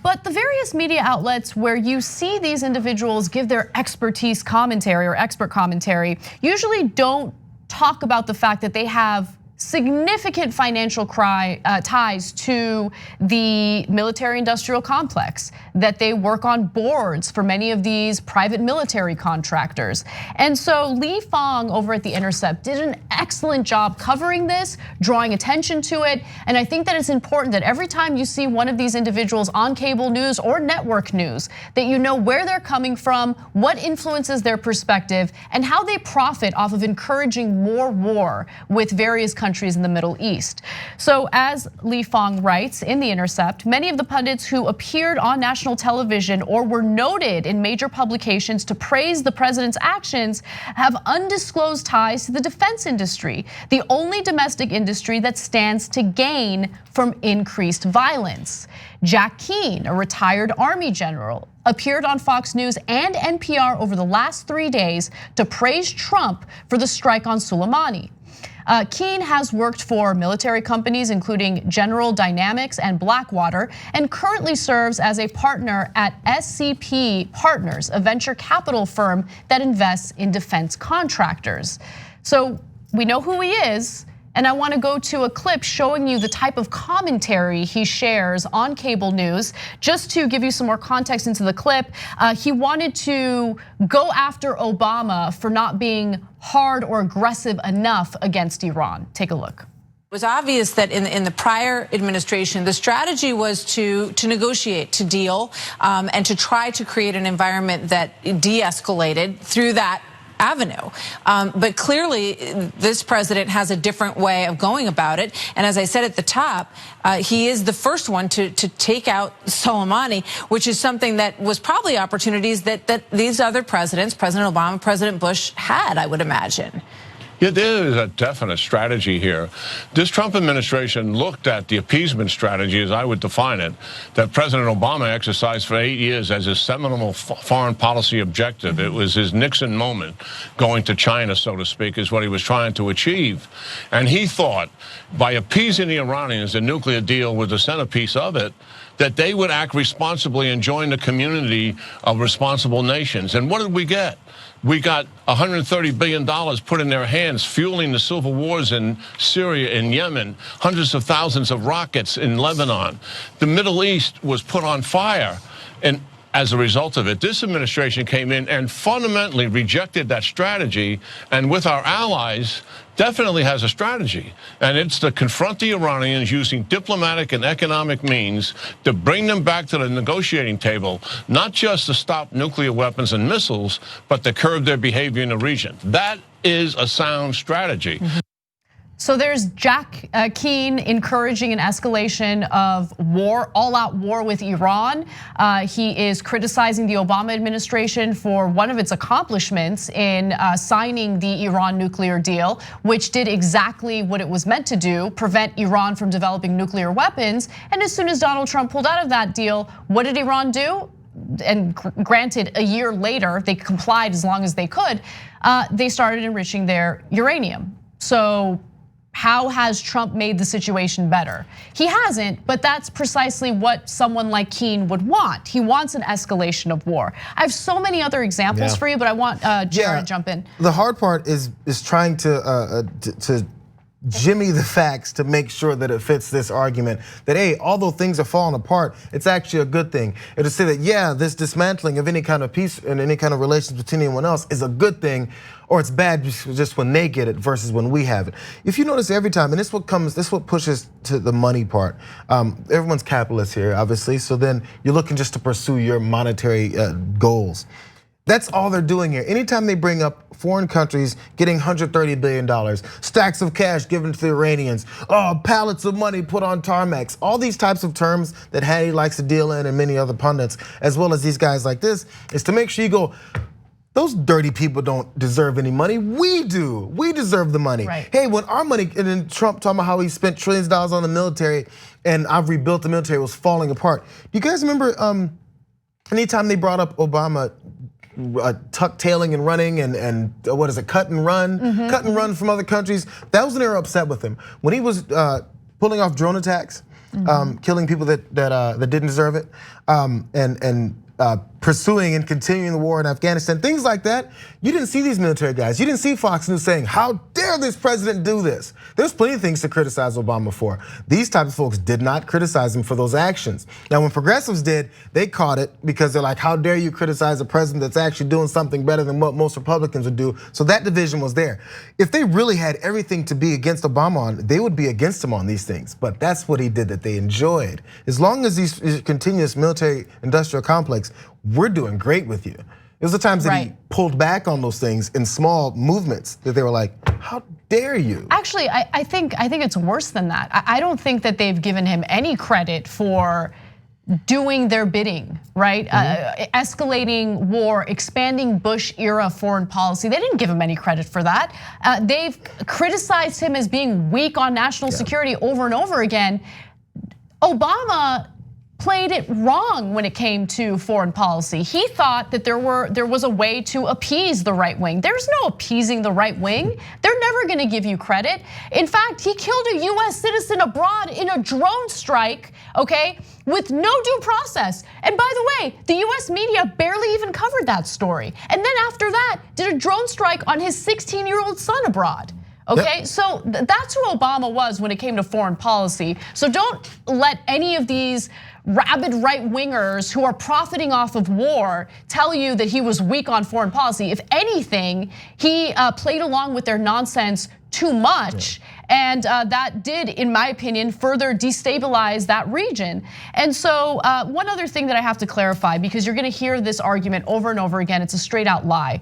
But the various media outlets where you see these individuals give their expertise commentary or expert commentary usually don't talk about the fact that they have significant financial ties to the military-industrial complex, that they work on boards for many of these private military contractors. And so Lee Fong over at The Intercept did an excellent job covering this, drawing attention to it. And I think that it's important that every time you see one of these individuals on cable news or network news, that you know where they're coming from, what influences their perspective, and how they profit off of encouraging more war with various countries in the Middle East. So as Lee Fong writes in The Intercept, many of the pundits who appeared on national television or were noted in major publications to praise the president's actions have undisclosed ties to the defense industry, the only domestic industry that stands to gain from increased violence. Jack Keane, a retired Army general, appeared on Fox News and NPR over the last 3 days to praise Trump for the strike on Soleimani. Keane has worked for military companies including General Dynamics and Blackwater, and currently serves as a partner at SCP Partners, a venture capital firm that invests in defense contractors. So we know who he is. And I want to go to a clip showing you the type of commentary he shares on cable news. Just to give you some more context into the clip, he wanted to go after Obama for not being hard or aggressive enough against Iran. Take a look. It was obvious that in the prior administration, the strategy was to negotiate, to deal, and to try to create an environment that de-escalated through that avenue. But clearly, this president has a different way of going about it. And as I said at the top, he is the first one to take out Soleimani, which is something that was probably opportunities that these other presidents, President Obama, President Bush, had, I would imagine. Yeah, there is a definite strategy here. This Trump administration looked at the appeasement strategy, as I would define it, that President Obama exercised for 8 years as his seminal foreign policy objective. It was his Nixon moment, going to China, so to speak, is what he was trying to achieve. And he thought, by appeasing the Iranians, the nuclear deal was the centerpiece of it, that they would act responsibly and join the community of responsible nations. And what did we get? We got $130 billion put in their hands, fueling the civil wars in Syria and Yemen, hundreds of thousands of rockets in Lebanon. The Middle East was put on fire. And as a result of it, this administration came in and fundamentally rejected that strategy, and with our allies, definitely has a strategy. And it's to confront the Iranians using diplomatic and economic means to bring them back to the negotiating table, not just to stop nuclear weapons and missiles, but to curb their behavior in the region. That is a sound strategy. So there's Jack Keane encouraging an escalation of war, all-out war with Iran. He is criticizing the Obama administration for one of its accomplishments in signing the Iran nuclear deal, which did exactly what it was meant to do, prevent Iran from developing nuclear weapons. And as soon as Donald Trump pulled out of that deal, what did Iran do? And granted, a year later, they complied as long as they could. They started enriching their uranium. So how has Trump made the situation better? He hasn't, but that's precisely what someone like Keane would want. He wants an escalation of war. I have so many other examples for you, but I want Jared to jump in. The hard part is trying to jimmy the facts to make sure that it fits this argument that, hey, although things are falling apart, it's actually a good thing. And to say that, yeah, this dismantling of any kind of peace and any kind of relations between anyone else is a good thing, or it's bad just when they get it versus when we have it. If you notice every time, and this is what pushes to the money part. Everyone's capitalist here, obviously, so then you're looking just to pursue your monetary goals. That's all they're doing here. Anytime they bring up foreign countries getting $130 billion, stacks of cash given to the Iranians, pallets of money put on tarmacs, all these types of terms that Hattie likes to deal in and many other pundits, as well as these guys like this, is to make sure you go, those dirty people don't deserve any money. We do. We deserve the money. Right. Hey, when our money, and then Trump talking about how he spent trillions of dollars on the military and I've rebuilt the military, was falling apart. Do you guys remember anytime they brought up Obama tuck tailing and running and what is it, cut and run? Cut and run from other countries? That was when they were upset with him. When he was pulling off drone attacks, killing people that didn't deserve it, and pursuing and continuing the war in Afghanistan, things like that. You didn't see these military guys. You didn't see Fox News saying, how dare this president do this? There's plenty of things to criticize Obama for. These types of folks did not criticize him for those actions. Now, when progressives did, they caught it because they're like, how dare you criticize a president that's actually doing something better than what most Republicans would do? So that division was there. If they really had everything to be against Obama on, they would be against him on these things. But that's what he did that they enjoyed. As long as he continues military industrial complex, we're doing great with you. It was the times that he pulled back on those things in small movements that they were like, how dare you? Actually, I think it's worse than that. I don't think that they've given him any credit for doing their bidding, right? Escalating war, expanding Bush era foreign policy. They didn't give him any credit for that. They've criticized him as being weak on national security over and over again. Obama played it wrong when it came to foreign policy. He thought that there was a way to appease the right wing. There's no appeasing the right wing. They're never gonna give you credit. In fact, he killed a US citizen abroad in a drone strike, okay, with no due process. And by the way, the US media barely even covered that story. And then after that, did a drone strike on his 16-year-old son abroad. Okay, so that's who Obama was when it came to foreign policy. So don't let any of these rabid right-wingers who are profiting off of war tell you that he was weak on foreign policy. If anything, he played along with their nonsense too much. And that did, in my opinion, further destabilize that region. And so one other thing that I have to clarify, because you're gonna hear this argument over and over again, it's a straight out lie.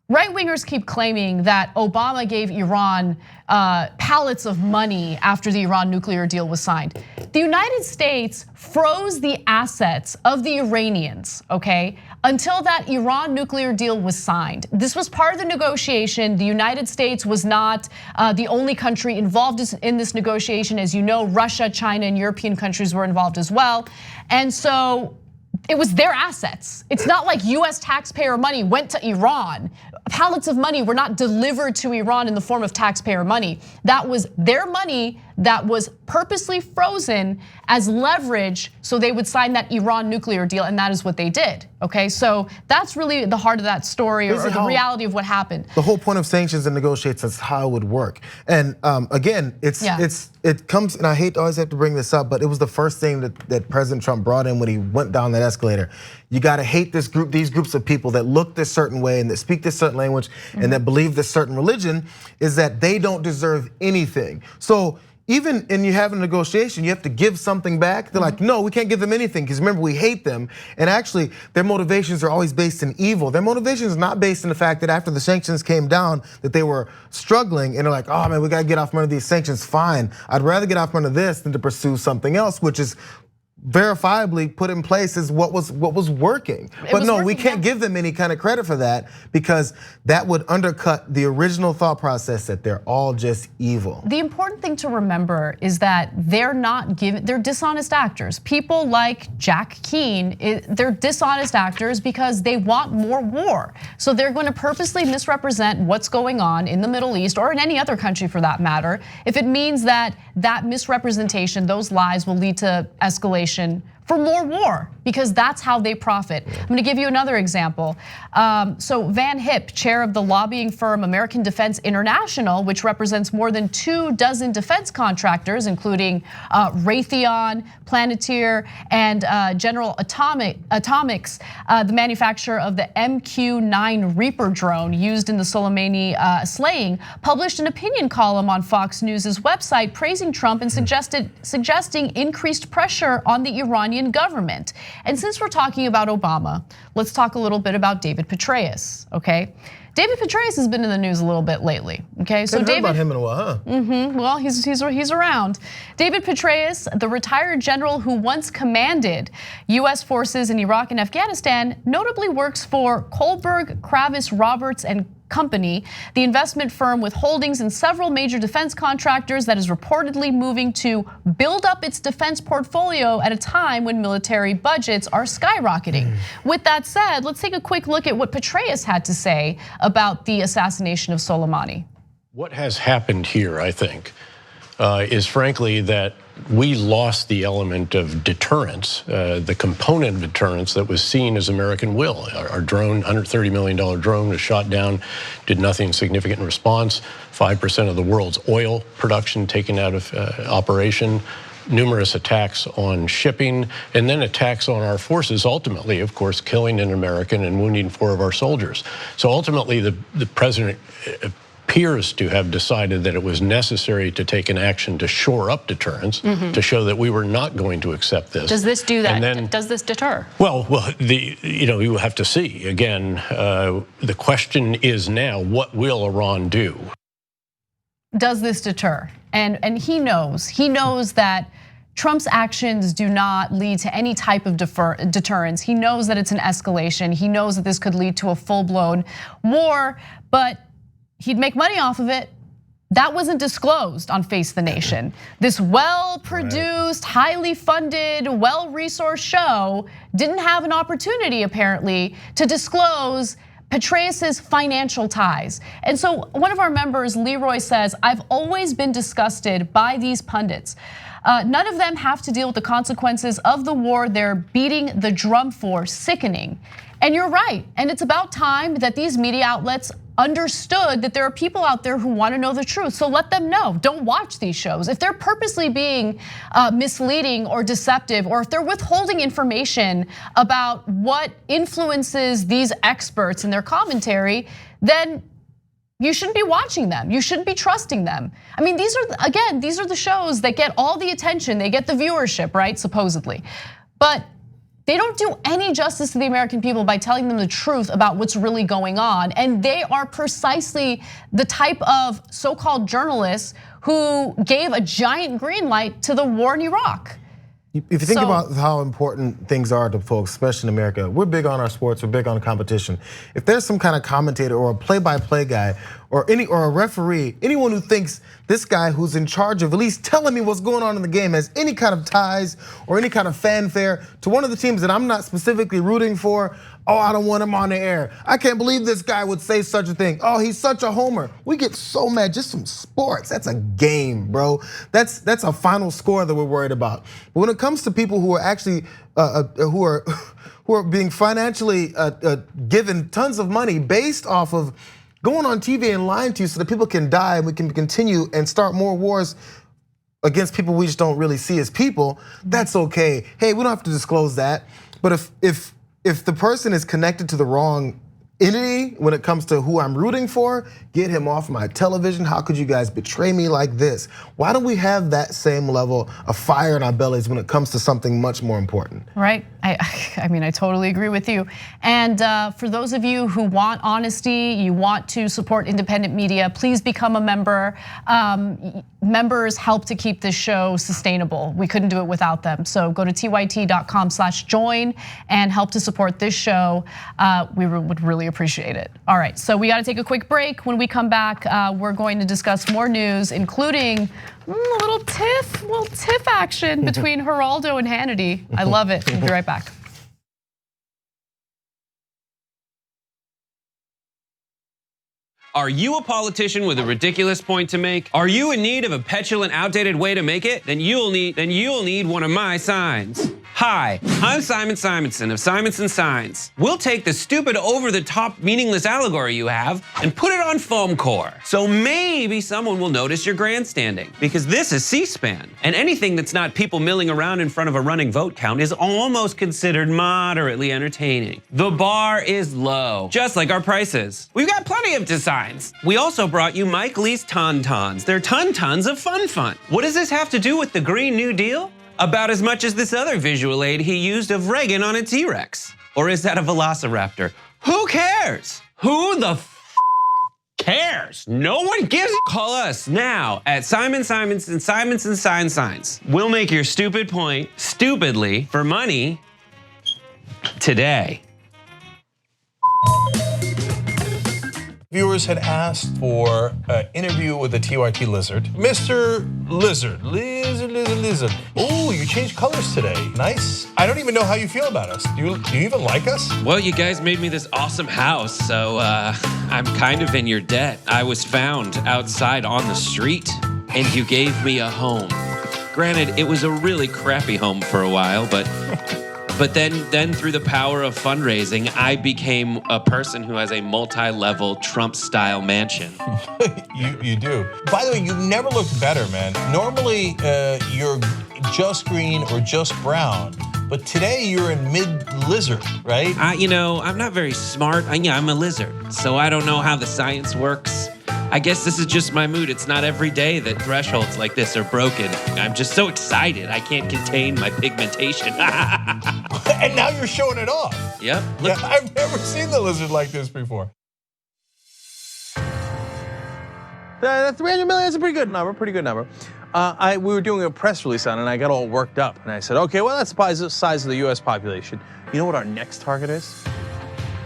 Right-wingers keep claiming that Obama gave Iran pallets of money after the Iran nuclear deal was signed. The United States froze the assets of the Iranians, okay, until that Iran nuclear deal was signed. This was part of the negotiation. The United States was not the only country involved in this negotiation. As you know, Russia, China, and European countries were involved as well. And so it was their assets. It's not like US taxpayer money went to Iran. Pallets of money were not delivered to Iran in the form of taxpayer money. That was their money that was purposely frozen as leverage so they would sign that Iran nuclear deal, and that is what they did, okay? So that's really the heart of that story, or the reality of what happened. The whole point of sanctions and negotiations is how it would work. And again, it comes, and I hate to always have to bring this up, but it was the first thing that President Trump brought in when he went down that escalator. You gotta hate these groups of people that look this certain way and that speak this certain language and that believe this certain religion, is that they don't deserve anything. So even in you have a negotiation, you have to give something back. They're like, no, we can't give them anything, because remember, we hate them. And actually, their motivations are always based in evil. Their motivation is not based in the fact that after the sanctions came down, that they were struggling and they're like, oh man, we gotta get off under these sanctions, fine. I'd rather get off under this than to pursue something else, which is verifiably put in place as what was working. But no, we can't give them any kind of credit for that, because that would undercut the original thought process that they're all just evil. The important thing to remember is that they're dishonest actors. People like Jack Keane, they're dishonest actors because they want more war. So they're going to purposely misrepresent what's going on in the Middle East, or in any other country for that matter, if it means that misrepresentation, those lies, will lead to escalation for more war, because that's how they profit. I'm gonna give you another example. So Van Hipp, chair of the lobbying firm American Defense International, which represents more than 24 defense contractors, including Raytheon, Planeteer, and General Atomics, the manufacturer of the MQ-9 Reaper drone used in the Soleimani slaying, published an opinion column on Fox News' website praising Trump and suggesting increased pressure on the Iranian government. And since we're talking about Obama, let's talk a little bit about David Petraeus, okay? David Petraeus has been in the news a little bit lately, okay? So David, heard about him in a while, huh? Well, he's around. David Petraeus, the retired general who once commanded US forces in Iraq and Afghanistan, notably works for Kohlberg, Kravis, Roberts, and Company, the investment firm with holdings in several major defense contractors that is reportedly moving to build up its defense portfolio at a time when military budgets are skyrocketing. With that said, let's take a quick look at what Petraeus had to say about the assassination of Soleimani. What has happened here, I think, is frankly that we lost the element of deterrence, the component of deterrence that was seen as American will. Our drone, $130 million drone, was shot down, did nothing significant in response. 5% of the world's oil production taken out of operation. Numerous attacks on shipping, and then attacks on our forces, ultimately, of course, killing an American and wounding 4 of our soldiers. So ultimately, the president appears to have decided that it was necessary to take an action to shore up deterrence, to show that we were not going to accept this. Does this do that? And then, does this deter? Well, you have to see. Again, the question is now, what will Iran do? Does this deter? And he knows that Trump's actions do not lead to any type of deterrence. He knows that it's an escalation. He knows that this could lead to a full-blown war, but he'd make money off of it. That wasn't disclosed on Face the Nation. This well-produced, highly funded, well-resourced show didn't have an opportunity, apparently, to disclose Petraeus's financial ties. And so one of our members, Leroy, says, I've always been disgusted by these pundits. None of them have to deal with the consequences of the war they're beating the drum for. Sickening. And you're right, and it's about time that these media outlets understood that there are people out there who want to know the truth. So let them know. Don't watch these shows. If they're purposely being misleading or deceptive, or if they're withholding information about what influences these experts in their commentary, then you shouldn't be watching them. You shouldn't be trusting them. I mean, these are the shows that get all the attention, they get the viewership, right? Supposedly. But they don't do any justice to the American people by telling them the truth about what's really going on. And they are precisely the type of so-called journalists who gave a giant green light to the war in Iraq. If you think about how important things are to folks, especially in America, we're big on our sports, we're big on competition. If there's some kind of commentator or a play-by-play guy or a referee, anyone who thinks this guy who's in charge of at least telling me what's going on in the game has any kind of ties or any kind of fanfare to one of the teams that I'm not specifically rooting for, oh, I don't want him on the air. I can't believe this guy would say such a thing. Oh, he's such a homer. We get so mad just from sports. That's a game, bro. That's a final score that we're worried about. But when it comes to people who are actually who are being financially given tons of money based off of going on TV and lying to you so that people can die and we can continue and start more wars against people we just don't really see as people, that's okay. Hey, we don't have to disclose that. But if the person is connected to the wrong entity when it comes to who I'm rooting for, get him off my television. How could you guys betray me like this? Why don't we have that same level of fire in our bellies when it comes to something much more important? Right, I mean, I totally agree with you. And for those of you who want honesty, you want to support independent media, please become a member. Members help to keep this show sustainable. We couldn't do it without them. So go to tyt.com/join and help to support this show. We would really appreciate it. All right, so we gotta take a quick break. When we come back, we're going to discuss more news, including a little tiff action between Geraldo and Hannity. I love it. We'll be right back. Are you a politician with a ridiculous point to make? Are you in need of a petulant, outdated way to make it? Then you'll need one of my signs. Hi, I'm Simon Simonson of Simonson Signs. We'll take the stupid, over-the-top, meaningless allegory you have and put it on foam core. So maybe someone will notice your grandstanding. Because this is C-SPAN, and anything that's not people milling around in front of a running vote count is almost considered moderately entertaining. The bar is low, just like our prices. We've got plenty of designs. We also brought you Mike Lee's Tauntauns. They're tons of fun. What does this have to do with the Green New Deal? About as much as this other visual aid he used of Reagan on a T-Rex. Or is that a velociraptor? Who cares? Who the cares? No one gives a. Call us now at Simon Simonson Signs. We'll make your stupid point stupidly for money today. Viewers had asked for an interview with the TYT lizard. Mr. Lizard. Oh, you changed colors today. Nice. I don't even know how you feel about us. Do you even like us? Well, you guys made me this awesome house, so I'm kind of in your debt. I was found outside on the street, and you gave me a home. Granted, it was a really crappy home for a while, but then through the power of fundraising, I became a person who has a multi-level Trump-style mansion. You do. By the way, you never looked better, man. Normally, you're just green or just brown, but today you're in mid-lizard, right? I'm not very smart. I'm a lizard, so I don't know how the science works. I guess this is just my mood. It's not every day that thresholds like this are broken. I'm just so excited. I can't contain my pigmentation. And now you're showing it off. Yep. Yeah, I've never seen the lizard like this before. That's 300 million. That's a pretty good number. We were doing a press release on it, and I got all worked up. And I said, okay, well, that's the size of the US population. You know what our next target is?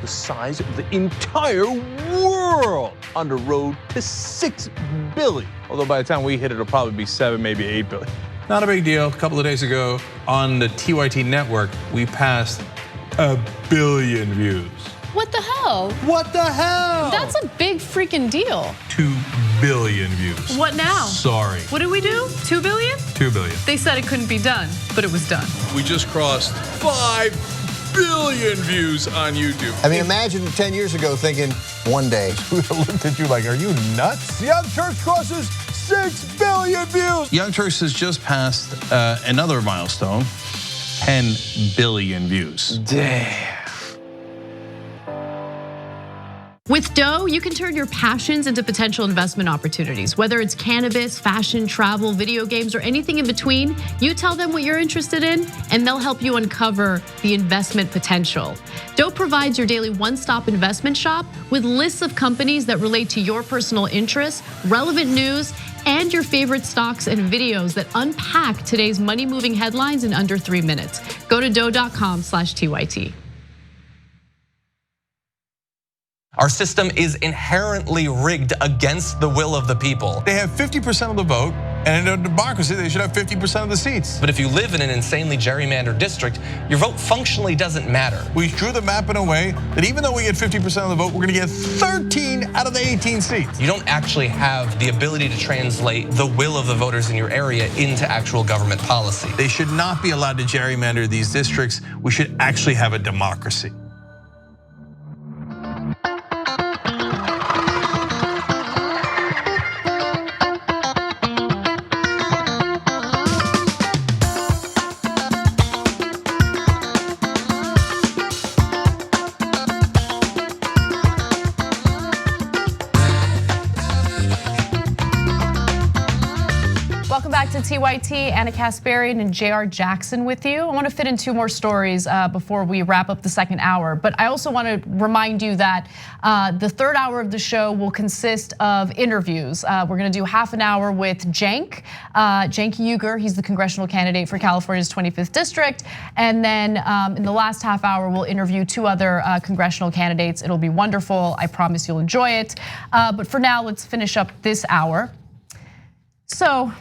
The size of the entire world on the road to 6 billion. Although by the time we hit it, it'll probably be 7, maybe 8 billion. Not a big deal. A couple of days ago on the TYT network, we passed 1 billion views. What the hell? What the hell? That's a big freaking deal. 2 billion views. What now? Sorry. What did we do? 2 billion? 2 billion. They said it couldn't be done, but it was done. We just crossed 5 billion views on YouTube. I mean, imagine 10 years ago thinking one day. We looked at you like, are you nuts? Young Turks crosses 6 billion views. Young Turks has just passed another milestone, 10 billion views. Damn. With Doe, you can turn your passions into potential investment opportunities. Whether it's cannabis, fashion, travel, video games, or anything in between, you tell them what you're interested in, and they'll help you uncover the investment potential. Doe provides your daily one-stop investment shop with lists of companies that relate to your personal interests, relevant news, and your favorite stocks and videos that unpack today's money-moving headlines in under 3 minutes. Go to doe.com/TYT. Our system is inherently rigged against the will of the people. They have 50% of the vote, and in a democracy, they should have 50% of the seats. But if you live in an insanely gerrymandered district, your vote functionally doesn't matter. We drew the map in a way that even though we get 50% of the vote, we're gonna get 13 out of the 18 seats. You don't actually have the ability to translate the will of the voters in your area into actual government policy. They should not be allowed to gerrymander these districts. We should actually have a democracy. TYT, Anna Kasparian and JR Jackson with you. I want to fit in 2 more stories before we wrap up the second hour. But I also want to remind you that the third hour of the show will consist of interviews. We're going to do half an hour with Cenk Uygur. He's the congressional candidate for California's 25th district. And then in the last half hour, we'll interview 2 other congressional candidates. It'll be wonderful. I promise you'll enjoy it. But for now, let's finish up this hour. So,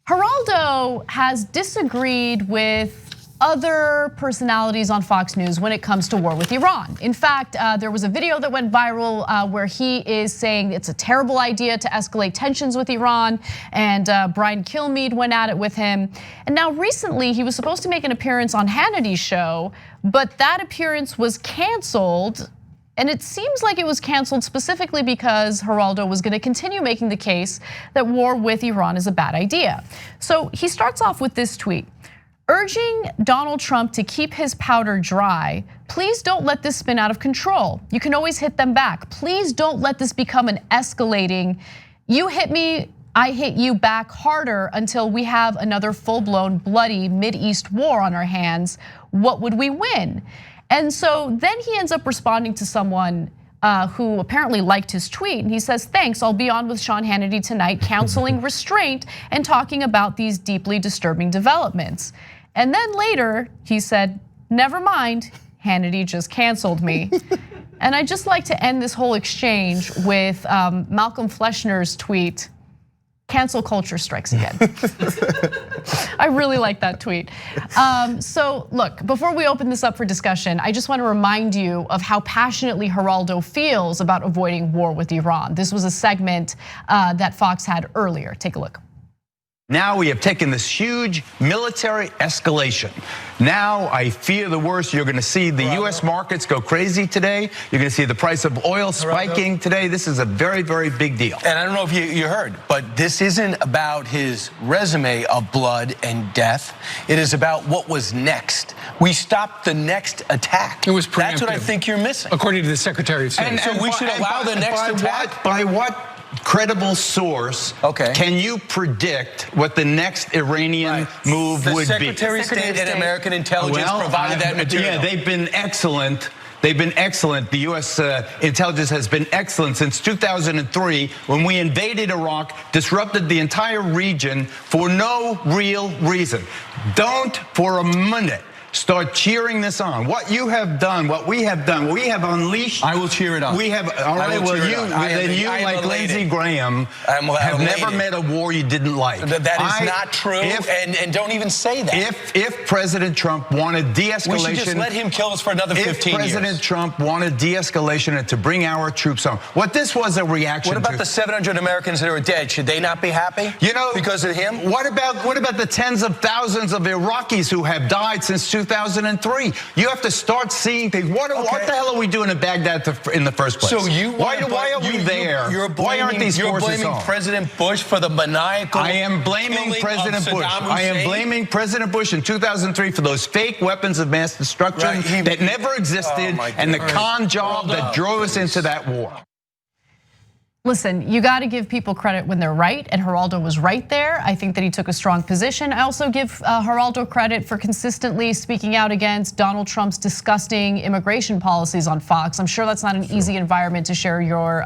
Geraldo has disagreed with other personalities on Fox News when it comes to war with Iran. In fact, there was a video that went viral where he is saying it's a terrible idea to escalate tensions with Iran, and Brian Kilmeade went at it with him. And now recently, he was supposed to make an appearance on Hannity's show, but that appearance was canceled. And it seems like it was canceled specifically because Geraldo was gonna continue making the case that war with Iran is a bad idea. So he starts off with this tweet: urging Donald Trump to keep his powder dry. Please don't let this spin out of control. You can always hit them back. Please don't let this become an escalating, you hit me, I hit you back harder until we have another full-blown bloody Mideast war on our hands. What would we win? And so then he ends up responding to someone who apparently liked his tweet, and he says, thanks, I'll be on with Sean Hannity tonight, counseling restraint and talking about these deeply disturbing developments. And then later he said, never mind, Hannity just canceled me. And I'd just like to end this whole exchange with Malcolm Fleschner's tweet, cancel culture strikes again. I really like that tweet. So look, before we open this up for discussion, I just want to remind you of how passionately Geraldo feels about avoiding war with Iran. This was a segment that Fox had earlier. Take a look. Now we have taken this huge military escalation. Now I fear the worst. You're going to see the US markets go crazy today. You're going to see the price of oil spiking today. This is a very, very big deal. And I don't know if you heard, but this isn't about his resume of blood and death. It is about what was next. We stopped the next attack. It was preemptive. That's what I think you're missing. According to the Secretary of State. And so we should allow the next attack. By what credible source can you predict what the next Iranian move would be? The Secretary of State and American intelligence provided that material. Yeah, they've been excellent. They've been excellent. The US intelligence has been excellent since 2003 when we invaded Iraq, disrupted the entire region for no real reason. Don't for a minute start cheering this on. What you have done, what we have done, we have unleashed. I will cheer it on. We have, all right, well, you like Lindsey Graham, have never met a war you didn't like. That is not true, and don't even say that. If President Trump wanted de-escalation. We should just let him kill us for another 15 years. If President Trump wanted de-escalation and to bring our troops home, what this was a reaction to. What about the 700 Americans that are dead? Should they not be happy? You know, because of him? What about the tens of thousands of Iraqis who have died since 2003? You have to start seeing things. What the hell are we doing in Baghdad in the first place? So why are we there? Why aren't these forces blaming home? President Bush for the maniacal I am blaming President Bush. I am blaming President Bush in 2003 for those fake weapons of mass destruction that never existed and the con job that drove us into that war. Listen, you got to give people credit when they're right, and Geraldo was right there. I think that he took a strong position. I also give Geraldo credit for consistently speaking out against Donald Trump's disgusting immigration policies on Fox. I'm sure that's not an easy environment to share your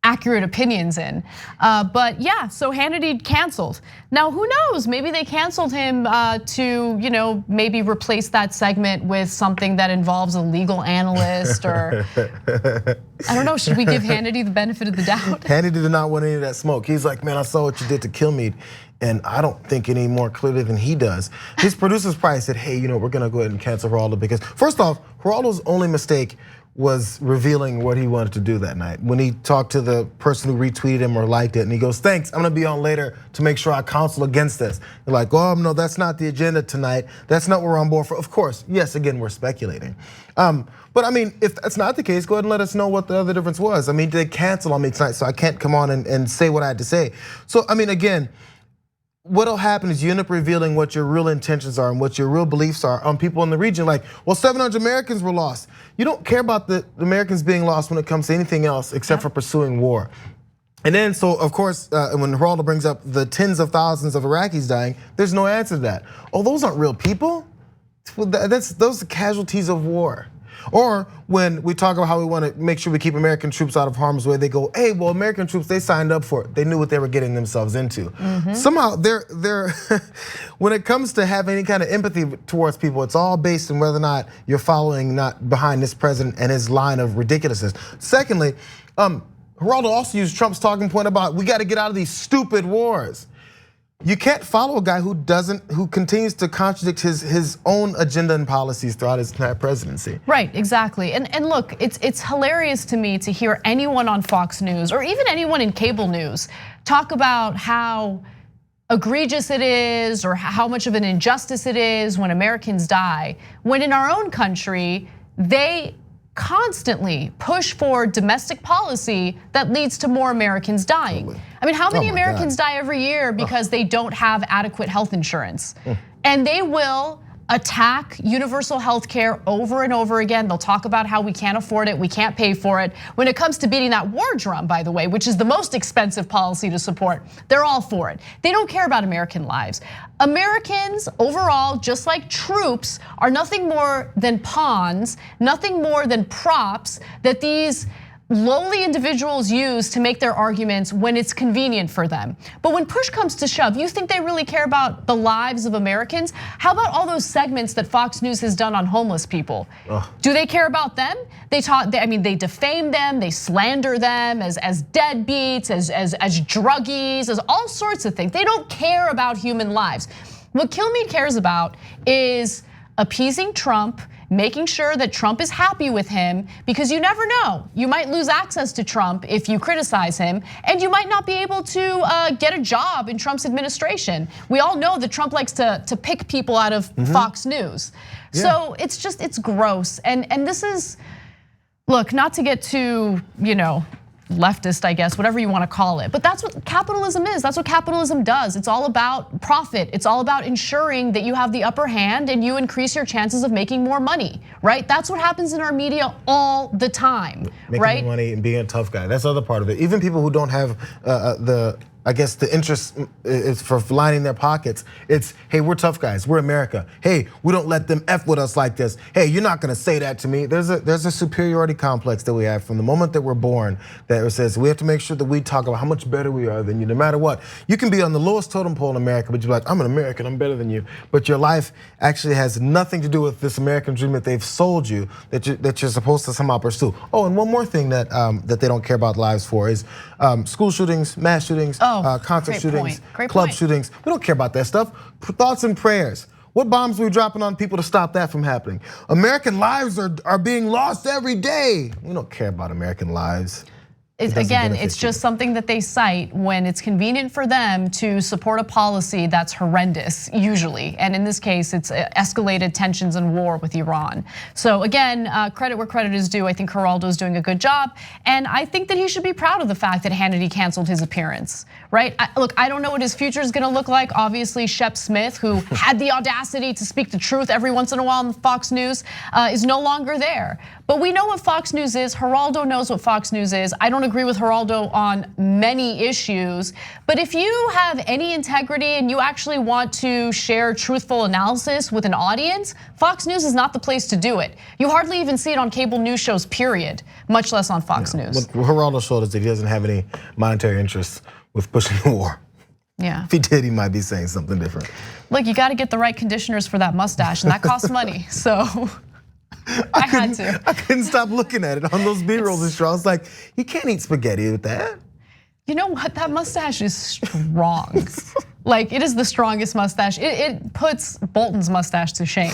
accurate opinions in. But yeah, so Hannity canceled. Now who knows, maybe they canceled him to maybe replace that segment with something that involves a legal analyst or, I don't know, should we give Hannity the benefit of the doubt? Hannity did not want any of that smoke. He's like, man, I saw what you did to Kilmeade, and I don't think any more clearly than he does. His producers probably said, hey, we're gonna go ahead and cancel Geraldo because first off, Geraldo's only mistake was revealing what he wanted to do that night. When he talked to the person who retweeted him or liked it, and he goes, thanks, I'm gonna be on later to make sure I counsel against this. They're like, oh no, that's not the agenda tonight. That's not what we're on board for. Of course, yes, again, we're speculating. But I mean, if that's not the case, go ahead and let us know what the other difference was. I mean, they canceled on me tonight, so I can't come on and say what I had to say. So, I mean, again, what'll happen is you end up revealing what your real intentions are and what your real beliefs are on people in the region. Like, well, 700 Americans were lost. You don't care about the Americans being lost when it comes to anything else except for pursuing war. And then, so of course, when Geraldo brings up the tens of thousands of Iraqis dying, there's no answer to that. Oh, those aren't real people? Those are casualties of war. Or when we talk about how we want to make sure we keep American troops out of harm's way, they go, hey, well, American troops, they signed up for it. They knew what they were getting themselves into. Somehow, they're when it comes to having any kind of empathy towards people, it's all based on whether or not you're following not behind this president and his line of ridiculousness. Secondly, Geraldo also used Trump's talking point about we got to get out of these stupid wars. You can't follow a guy who continues to contradict his own agenda and policies throughout his entire presidency. Right, exactly. And look, it's hilarious to me to hear anyone on Fox News or even anyone in cable news talk about how egregious it is or how much of an injustice it is when Americans die, when in our own country, they constantly push for domestic policy that leads to more Americans dying. Totally. I mean, how many Americans die every year because they don't have adequate health insurance? And they will attack universal health care over and over again. They'll talk about how we can't afford it, we can't pay for it. When it comes to beating that war drum, by the way, which is the most expensive policy to support, they're all for it. They don't care about American lives. Americans overall, just like troops, are nothing more than pawns, nothing more than props that these lowly individuals use to make their arguments when it's convenient for them. But when push comes to shove, you think they really care about the lives of Americans? How about all those segments that Fox News has done on homeless people? Do they care about them? They defame them, they slander them as deadbeats, as druggies, as all sorts of things. They don't care about human lives. What Kilmeade cares about is appeasing Trump, making sure that Trump is happy with him, because you never know. You might lose access to Trump if you criticize him, and you might not be able to get a job in Trump's administration. We all know that Trump likes to pick people out of Fox News. Yeah. So it's gross. And this is, look, not to get too, leftist, I guess, whatever you want to call it. But that's what capitalism is. That's what capitalism does. It's all about profit. It's all about ensuring that you have the upper hand and you increase your chances of making more money, right? That's what happens in our media all the time, right? Making money and being a tough guy. That's the other part of it. Even people who don't have the interest is for lining their pockets. It's, hey, we're tough guys, we're America. Hey, we don't let them F with us like this. Hey, you're not gonna say that to me. There's a superiority complex that we have from the moment that we're born that says we have to make sure that we talk about how much better we are than you, no matter what. You can be on the lowest totem pole in America, but you're like, I'm an American, I'm better than you. But your life actually has nothing to do with this American dream that they've sold you, that you're supposed to somehow pursue. Oh, and one more thing that they don't care about lives for is school shootings, mass shootings, concert shootings, club shootings. We don't care about that stuff. Thoughts and prayers. What bombs are we dropping on people to stop that from happening? American lives are being lost every day. We don't care about American lives. Again, it's just something that they cite when it's convenient for them to support a policy that's horrendous, usually. And in this case, it's escalated tensions and war with Iran. So again, credit where credit is due. I think Geraldo's doing a good job. And I think that he should be proud of the fact that Hannity canceled his appearance, right? Look, I don't know what his future is gonna look like. Obviously, Shep Smith, who had the audacity to speak the truth every once in a while on Fox News, is no longer there. But we know what Fox News is. Geraldo knows what Fox News is. I don't agree with Geraldo on many issues, but if you have any integrity and you actually want to share truthful analysis with an audience, Fox News is not the place to do it. You hardly even see it on cable news shows, period, much less on Fox News. What Geraldo showed us that he doesn't have any monetary interest with pushing the war. Yeah. If he did, he might be saying something different. Look, you got to get the right conditioners for that mustache, and that costs money, so. I had to. I couldn't stop looking at it on those B-rolls and shows. I was like, you can't eat spaghetti with that. You know what? That mustache is strong. Like, it is the strongest mustache. It puts Bolton's mustache to shame,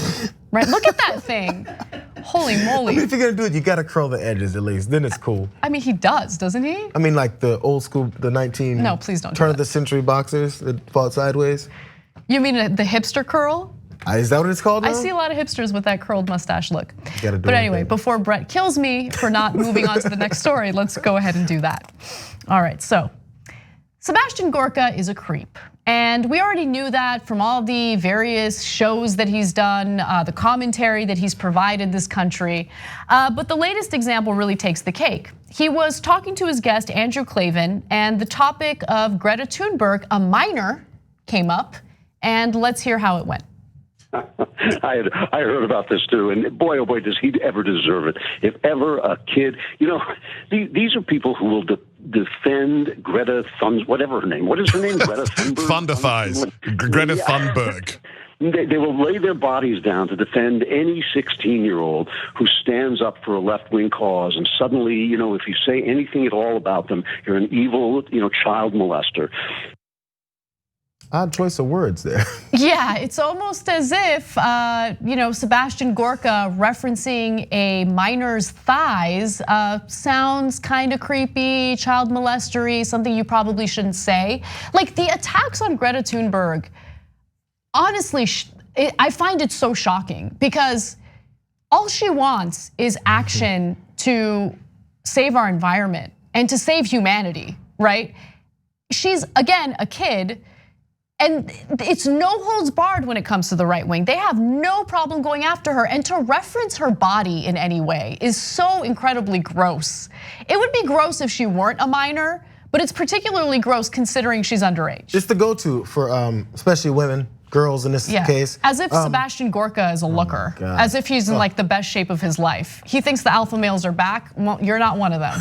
right? Look at that thing. Holy moly. I mean, if you're gonna do it, you gotta curl the edges at least, then it's cool. I mean, he does, doesn't he? I mean, like the old school, the 19 No, please don't turn do of the century boxers that fought sideways. You mean the hipster curl? Is that what it's called now? I see a lot of hipsters with that curled mustache look. But anyway, before Brett kills me for not moving on to the next story, let's go ahead and do that. All right, so Sebastian Gorka is a creep. And we already knew that from all the various shows that he's done, the commentary that he's provided this country. But the latest example really takes the cake. He was talking to his guest, Andrew Klavan, and the topic of Greta Thunberg, a minor, came up. And let's hear how it went. I heard about this too, and boy, oh boy, does he ever deserve it. If ever a kid, these are people who will defend Greta whatever her name. What is her name? Greta Thunberg? Greta Thunberg. They will lay their bodies down to defend any 16-year-old who stands up for a left-wing cause, and suddenly, if you say anything at all about them, you're an evil, child molester. Odd choice of words there. Yeah, it's almost as if, Sebastian Gorka referencing a minor's thighs sounds kind of creepy, child molestery, something you probably shouldn't say. Like the attacks on Greta Thunberg, honestly, I find it so shocking because all she wants is action to save our environment and to save humanity, right? She's, again, a kid. And it's no holds barred when it comes to the right wing. They have no problem going after her. And to reference her body in any way is so incredibly gross. It would be gross if she weren't a minor, but it's particularly gross considering she's underage. It's the go-to for especially women, girls in this case. As if Sebastian Gorka is a looker. As if he's in like the best shape of his life. He thinks the alpha males are back. Well, you're not one of them.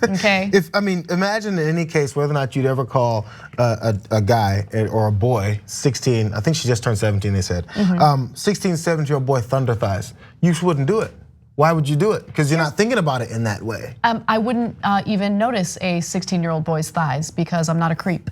Okay. Imagine in any case whether or not you'd ever call a guy or a boy, 16, I think she just turned 17, they said, 16, 17-year-old boy thunder thighs. You wouldn't do it. Why would you do it? Because you're not thinking about it in that way. I wouldn't even notice a 16-year-old boy's thighs because I'm not a creep.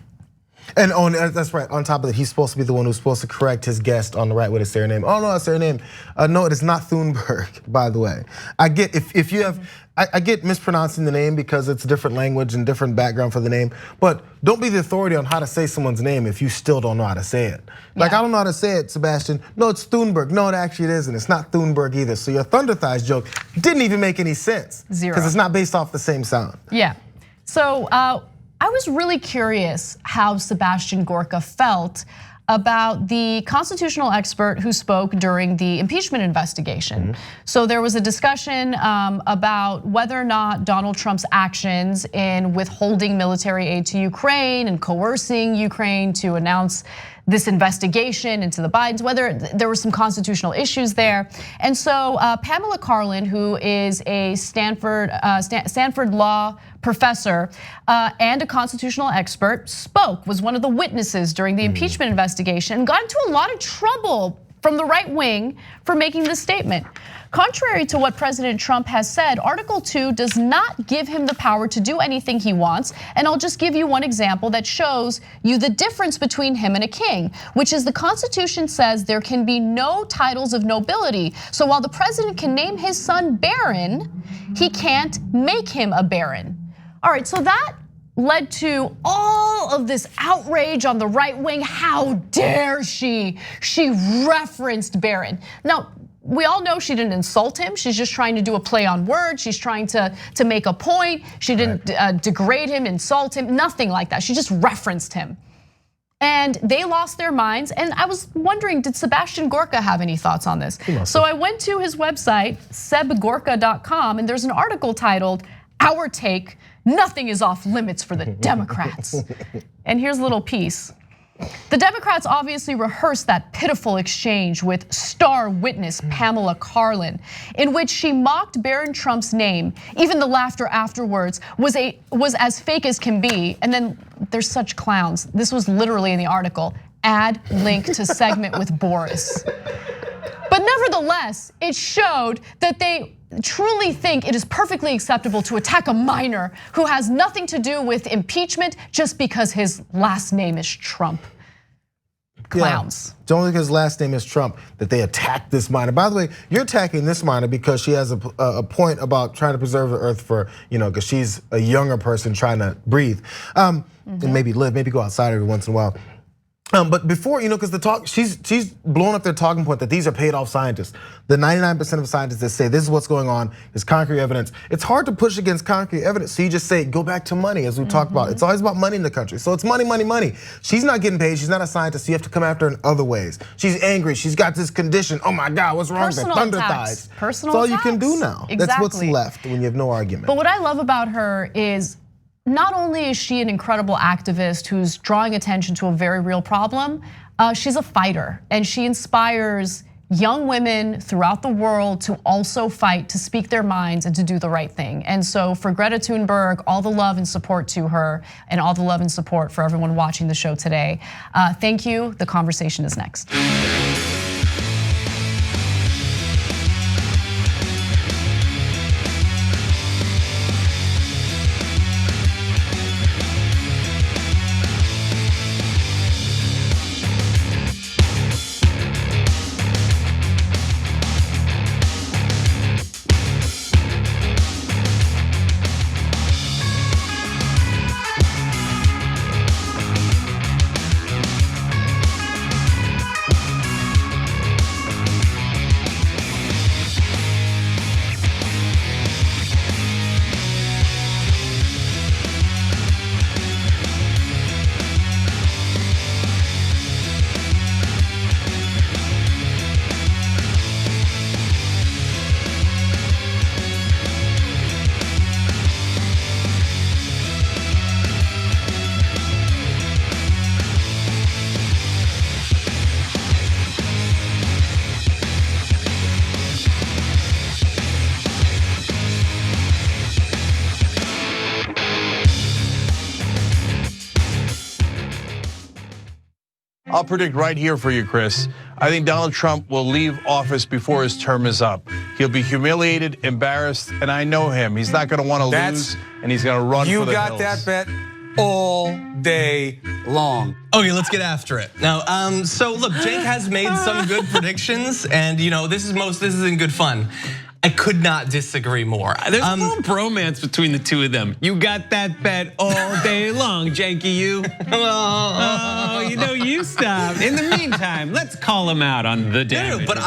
And that's right. On top of that, he's supposed to be the one who's supposed to correct his guest on the right way to say her name. Oh no, that's her name. No, it is not Thunberg, by the way. I get if you have. I get mispronouncing the name because it's a different language and different background for the name, but don't be the authority on how to say someone's name if you still don't know how to say it. Like, I don't know how to say it, Sebastian. No, it's Thunberg. No, it actually isn't. It's not Thunberg either. So your thunder thighs joke didn't even make any sense. Zero. Because it's not based off the same sound. Yeah, so I was really curious how Sebastian Gorka felt about the constitutional expert who spoke during the impeachment investigation. So there was a discussion about whether or not Donald Trump's actions in withholding military aid to Ukraine and coercing Ukraine to announce this investigation into the Bidens, whether there were some constitutional issues there. And so Pamela Karlan, who is a Stanford law professor and a constitutional expert, was one of the witnesses during the impeachment investigation and got into a lot of trouble from the right wing for making this statement. Contrary to what President Trump has said, Article 2 does not give him the power to do anything he wants. And I'll just give you one example that shows you the difference between him and a king, which is the Constitution says there can be no titles of nobility. So while the president can name his son Baron, he can't make him a baron. All right, so that led to all of this outrage on the right wing. How dare she? She referenced Baron. Now, we all know she didn't insult him. She's just trying to do a play on words. She's trying to make a point. She didn't degrade him, insult him, nothing like that. She just referenced him. And they lost their minds. And I was wondering, did Sebastian Gorka have any thoughts on this? So I went to his website, sebgorka.com, and there's an article titled, "Our Take, Nothing is Off Limits for the Democrats." And here's a little piece. The Democrats obviously rehearsed that pitiful exchange with star witness Pamela Karlan, in which she mocked Barron Trump's name. Even the laughter afterwards was as fake as can be. And then there's such clowns. This was literally in the article. Add link to segment with Boris. But nevertheless, it showed that they truly think it is perfectly acceptable to attack a minor who has nothing to do with impeachment just because his last name is Trump. Clowns. Yeah, it's only because his last name is Trump that they attacked this minor. By the way, you're attacking this minor because she has a point about trying to preserve the earth for, because she's a younger person trying to breathe. And maybe live, maybe go outside every once in a while. But before, because the talk, she's blown up their talking point that these are paid off scientists. The 99% of scientists that say this is what's going on, is concrete evidence. It's hard to push against concrete evidence, so you just say, go back to money, as we talked about. It's always about money in the country. So it's money, money, money. She's not getting paid, she's not a scientist, so you have to come after her in other ways. She's angry, she's got this condition. Oh my God, what's wrong with her? Thunder thighs. Personal That's all attacks. you can do now. Exactly. That's what's left when you have no argument. But what I love about her is, not only is she an incredible activist who's drawing attention to a very real problem, she's a fighter, and she inspires young women throughout the world to also fight, to speak their minds and to do the right thing. And so for Greta Thunberg, all the love and support to her, and all the love and support for everyone watching the show today. Thank you, the conversation is next. I'll predict right here for you, Chris. I think Donald Trump will leave office before his term is up. He'll be humiliated, embarrassed, and I know him. He's not going to want to lose, and he's going to run for the hills. You got that bet all day long. Okay, let's get after it. Now, so look, Cenk has made some good predictions, and this is in good fun. I could not disagree more. There's a little bromance between the two of them. You got that bet all day long, Janky, you. Oh, you stop. In the meantime, let's call him out on the damage. But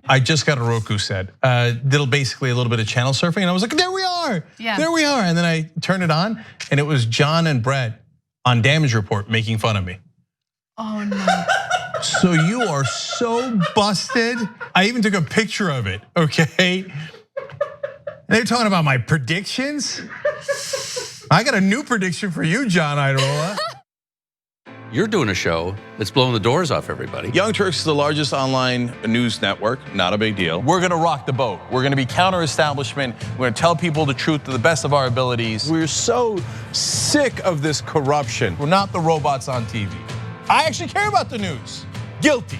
I just got a Roku set. Did basically a little bit of channel surfing, and I was like, there we are. Yeah. There we are. And then I turned it on, and it was John and Brett on Damage Report making fun of me. Oh no. So you are so busted. I even took a picture of it, okay? They're talking about my predictions. I got a new prediction for you, John Idarola. You're doing a show that's blowing the doors off everybody. Young Turks is the largest online news network, not a big deal. We're gonna rock the boat. We're gonna be counter-establishment. We're gonna tell people the truth to the best of our abilities. We're so sick of this corruption. We're not the robots on TV. I actually care about the news. Guilty,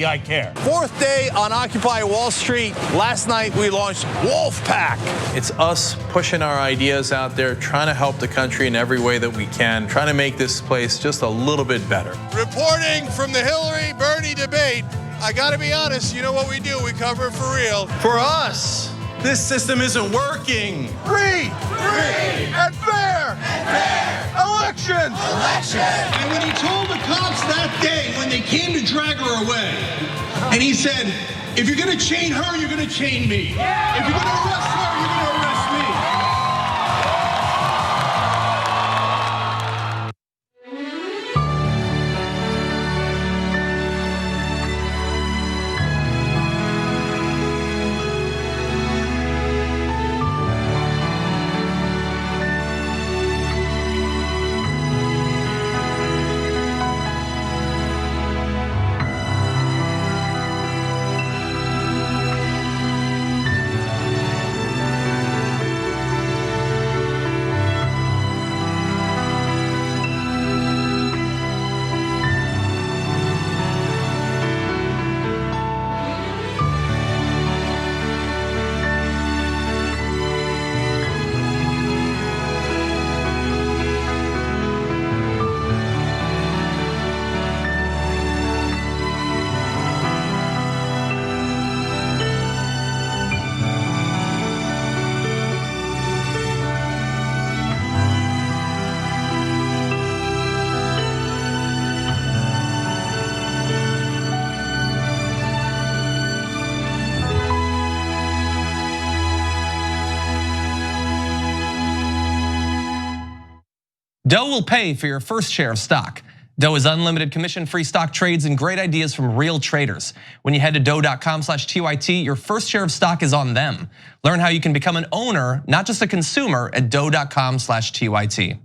I care. Fourth day on Occupy Wall Street. Last night we launched Wolfpack. It's us pushing our ideas out there, trying to help the country in every way that we can, trying to make this place just a little bit better. Reporting from the Hillary-Bernie debate, I gotta be honest, you know what we do, we cover it for real. For us, this system isn't working. Free and fair elections. And when he told the cops that day, when they came to drag her away, and he said, if you're gonna chain her, you're gonna chain me. If you're gonna arrest her, you're gonna arrest me. Doe will pay for your first share of stock. Doe is unlimited commission-free stock trades and great ideas from real traders. When you head to doe.com/TYT, your first share of stock is on them. Learn how you can become an owner, not just a consumer, at doe.com/TYT.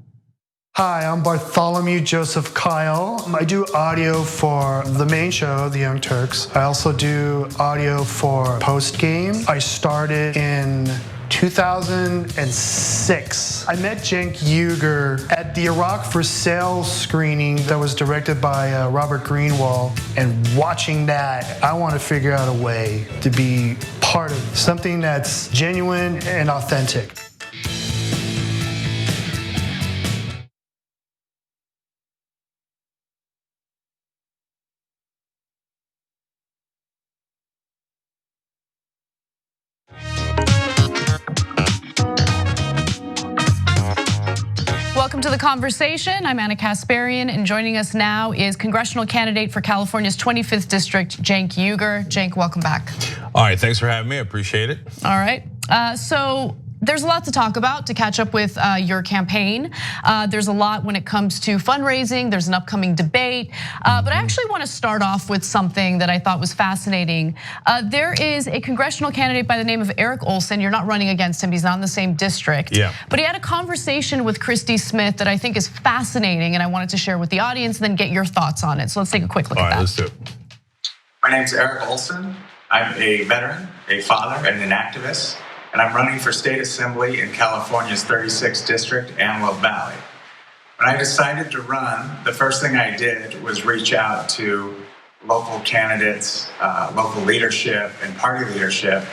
Hi, I'm Bartholomew Joseph Kyle. I do audio for the main show, The Young Turks. I also do audio for Post Game. I started in 2006. I met Cenk Uygur at the Iraq for Sale screening that was directed by Robert Greenwald. And watching that, I want to figure out a way to be part of something that's genuine and authentic. Welcome to the conversation. I'm Anna Kasparian, and joining us now is congressional candidate for California's 25th district, Cenk Uygur. Cenk, welcome back. All right, thanks for having me, I appreciate it. All right, so there's a lot to talk about to catch up with your campaign. There's a lot when it comes to fundraising. There's an upcoming debate, but I actually want to start off with something that I thought was fascinating. There is a congressional candidate by the name of Eric Olson. You're not running against him. He's not in the same district. Yeah. But he had a conversation with Christy Smith that I think is fascinating, and I wanted to share with the audience and then get your thoughts on it. So let's take a quick look at that. All right, let's do it. My name's Eric Olson. I'm a veteran, a father, and an activist. And I'm running for state assembly in California's 36th district, Antelope Valley. When I decided to run, the first thing I did was reach out to local candidates, local leadership, and party leadership.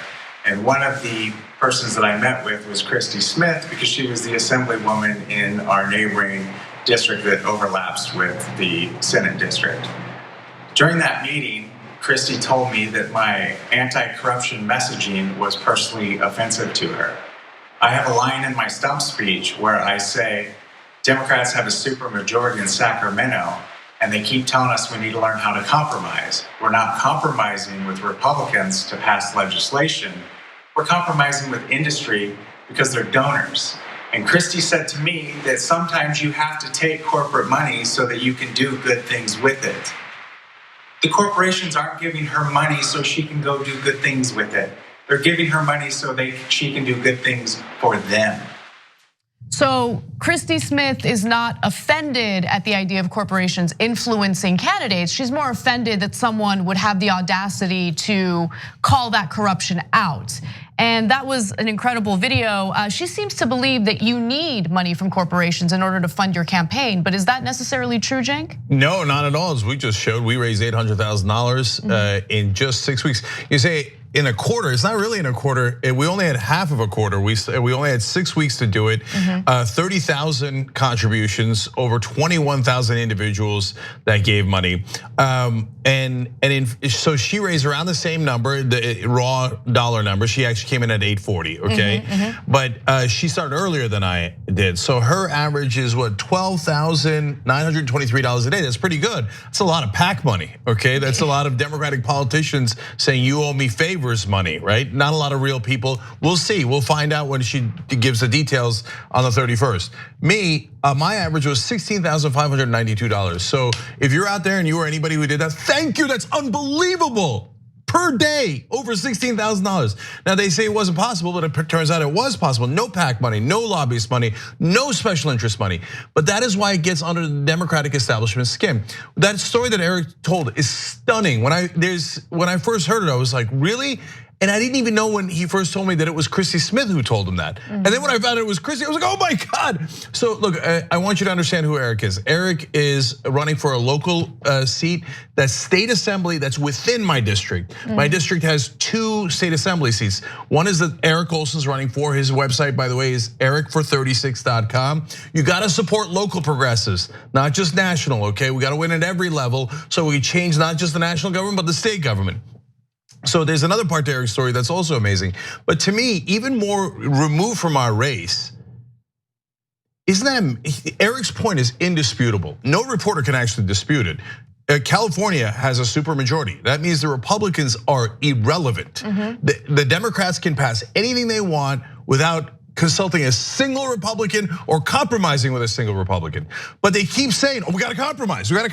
And one of the persons that I met with was Christy Smith, because she was the assemblywoman in our neighboring district that overlaps with the Senate district. During that meeting, Christy told me that my anti-corruption messaging was personally offensive to her. I have a line in my stump speech where I say, Democrats have a supermajority in Sacramento, and they keep telling us we need to learn how to compromise. We're not compromising with Republicans to pass legislation. We're compromising with industry because they're donors. And Christy said to me that sometimes you have to take corporate money so that you can do good things with it. The corporations aren't giving her money so she can go do good things with it. They're giving her money so she can do good things for them. So Christy Smith is not offended at the idea of corporations influencing candidates. She's more offended that someone would have the audacity to call that corruption out. And that was an incredible video. She seems to believe that you need money from corporations in order to fund your campaign, but is that necessarily true, Cenk? No, not at all. As we just showed, we raised $800,000 in just 6 weeks. You say in a quarter, it's not really in a quarter. We only had half of a quarter. We only had 6 weeks to do it. 30,000 contributions, over 21,000 individuals that gave money. So she raised around the same number, the raw dollar number. She actually came in at 840, okay? But she started earlier than I did. So her average is what, $12,923 a day. That's pretty good. That's a lot of PAC money, okay? That's a lot of Democratic politicians saying you owe me favors money, right? Not a lot of real people. We'll see. We'll find out when she gives the details on the 31st. Me, my average was $16,592. So if you're out there and you or anybody who did that, thank you. That's unbelievable. Per day, over $16,000. Now they say it wasn't possible, but it turns out it was possible. No PAC money, no lobbyist money, no special interest money. But that is why it gets under the Democratic establishment's skin. That story that Eric told is stunning. When I first heard it, I was like, really? And I didn't even know when he first told me that it was Christy Smith who told him that. And then when I found out it was Christy, I was like, oh my God. So look, I want you to understand who Eric is. Eric is running for a local seat, that's state assembly, that's within my district. My district has 2 state assembly seats. One is that Eric Olson's running for. His website, by the way, is ericfor36.com. You gotta support local progressives, not just national, okay? We gotta win at every level so we change not just the national government, but the state government. So there's another part to Eric's story that's also amazing. But to me, even more removed from our race, isn't that, Eric's point is indisputable. No reporter can actually dispute it. California has a supermajority. That means the Republicans are irrelevant. The Democrats can pass anything they want without consulting a single Republican or compromising with a single Republican. But they keep saying, oh, we gotta compromise, even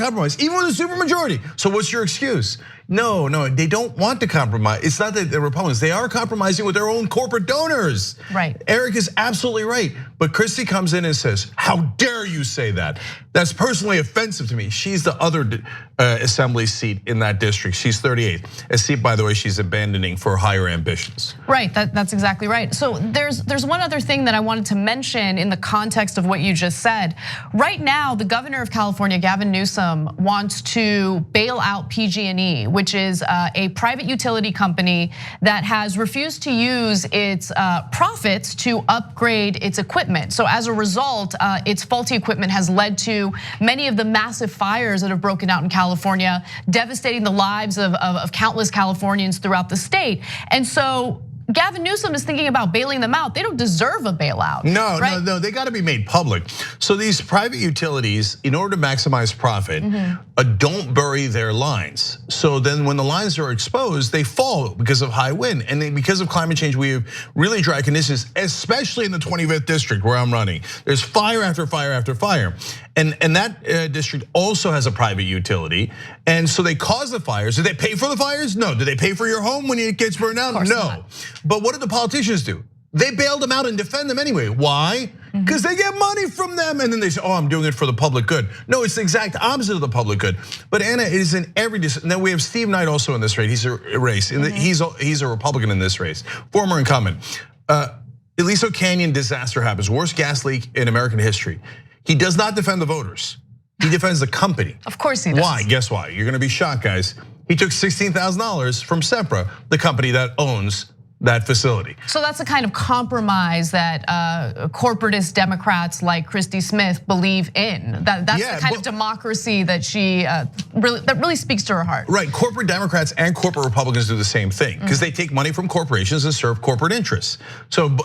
with a supermajority. So what's your excuse? No, they don't want to compromise. It's not that the Republicans, they are compromising with their own corporate donors. Right. Eric is absolutely right. But Christy comes in and says, how dare you say that? That's personally offensive to me. She's the other assembly seat in that district. She's 38th. A seat, by the way, she's abandoning for higher ambitions. Right, that's exactly right. So there's one other thing that I wanted to mention in the context of what you just said. Right now, the governor of California, Gavin Newsom, wants to bail out PG&E, which is a private utility company that has refused to use its profits to upgrade its equipment. So as a result, its faulty equipment has led to many of the massive fires that have broken out in California, devastating the lives of countless Californians throughout the state. And so Gavin Newsom is thinking about bailing them out. They don't deserve a bailout. No, they gotta be made public. So these private utilities, in order to maximize profit, don't bury their lines. So then when the lines are exposed, they fall because of high wind. And then because of climate change, we have really dry conditions, especially in the 25th district where I'm running. There's fire after fire after fire. And that district also has a private utility. And so they cause the fires. Did they pay for the fires? No. Did they pay for your home when it gets burned down? No. Not. But what did the politicians do? They bailed them out and defend them anyway. Why? Because they get money from them, and then they say, oh, I'm doing it for the public good. No, it's the exact opposite of the public good. But Anna, it is in every district. Now we have Steve Knight also in this race. He's a race. He's a Republican in this race, former incumbent. Aliso Canyon disaster happens, worst gas leak in American history. He does not defend the voters. He defends the company. Of course he does. Why? Guess why? You're gonna be shocked, guys. He took $16,000 from Sempra, the company that owns that facility. So that's the kind of compromise that corporatist Democrats like Christy Smith believe in. That's the kind of democracy that she really speaks to her heart. Right, corporate Democrats and corporate Republicans do the same thing because they take money from corporations and serve corporate interests. So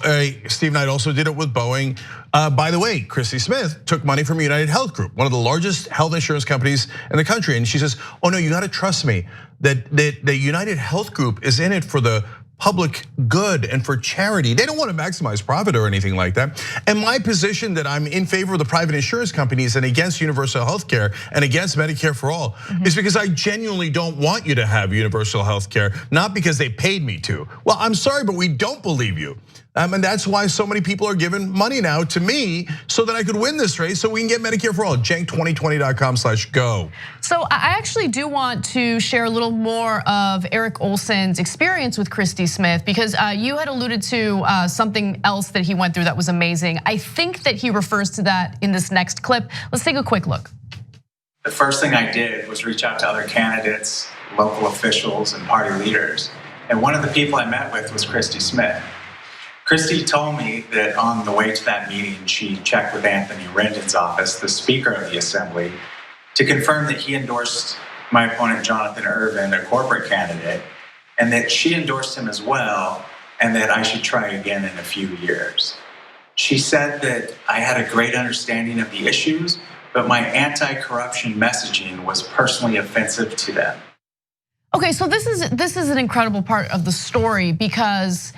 Steve Knight also did it with Boeing. By the way, Christy Smith took money from United Health Group, one of the largest health insurance companies in the country. And she says, oh no, you gotta trust me that United Health Group is in it for the public good and for charity. They don't want to maximize profit or anything like that. And my position that I'm in favor of the private insurance companies and against universal health care and against Medicare for all is because I genuinely don't want you to have universal health care, not because they paid me to. Well, I'm sorry, but we don't believe you. And that's why so many people are giving money now to me so that I could win this race so we can get Medicare for all. Cenk2020.com/go. So I actually do want to share a little more of Eric Olson's experience with Christy Smith because you had alluded to something else that he went through that was amazing. I think that he refers to that in this next clip. Let's take a quick look. The first thing I did was reach out to other candidates, local officials, and party leaders. And one of the people I met with was Christy Smith. Christy told me that on the way to that meeting, she checked with Anthony Rendon's office, the Speaker of the Assembly, to confirm that he endorsed my opponent, Jonathan Ervin, a corporate candidate, and that she endorsed him as well, and that I should try again in a few years. She said that I had a great understanding of the issues, but my anti-corruption messaging was personally offensive to them. Okay, so this is an incredible part of the story because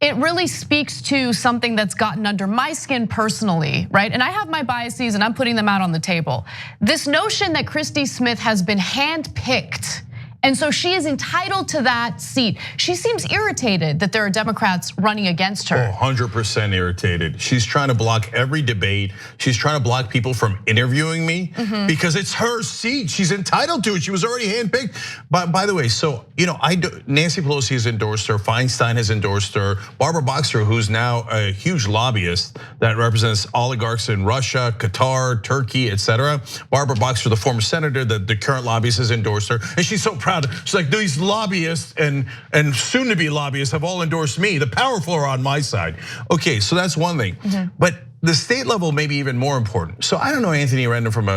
it really speaks to something that's gotten under my skin personally, right? And I have my biases and I'm putting them out on the table. This notion that Christy Smith has been handpicked, and so she is entitled to that seat. She seems irritated that there are Democrats running against her. 100% irritated. She's trying to block every debate. She's trying to block people from interviewing me because it's her seat. She's entitled to it. She was already handpicked. By the way, so Nancy Pelosi has endorsed her. Feinstein has endorsed her. Barbara Boxer, who's now a huge lobbyist that represents oligarchs in Russia, Qatar, Turkey, etc. Barbara Boxer, the former senator, the current lobbyist, has endorsed her, and she's so proud. She's like, these lobbyists and soon-to-be lobbyists have all endorsed me. The powerful are on my side. Okay, so that's one thing. But the state level may be even more important. So I don't know Anthony Rendon from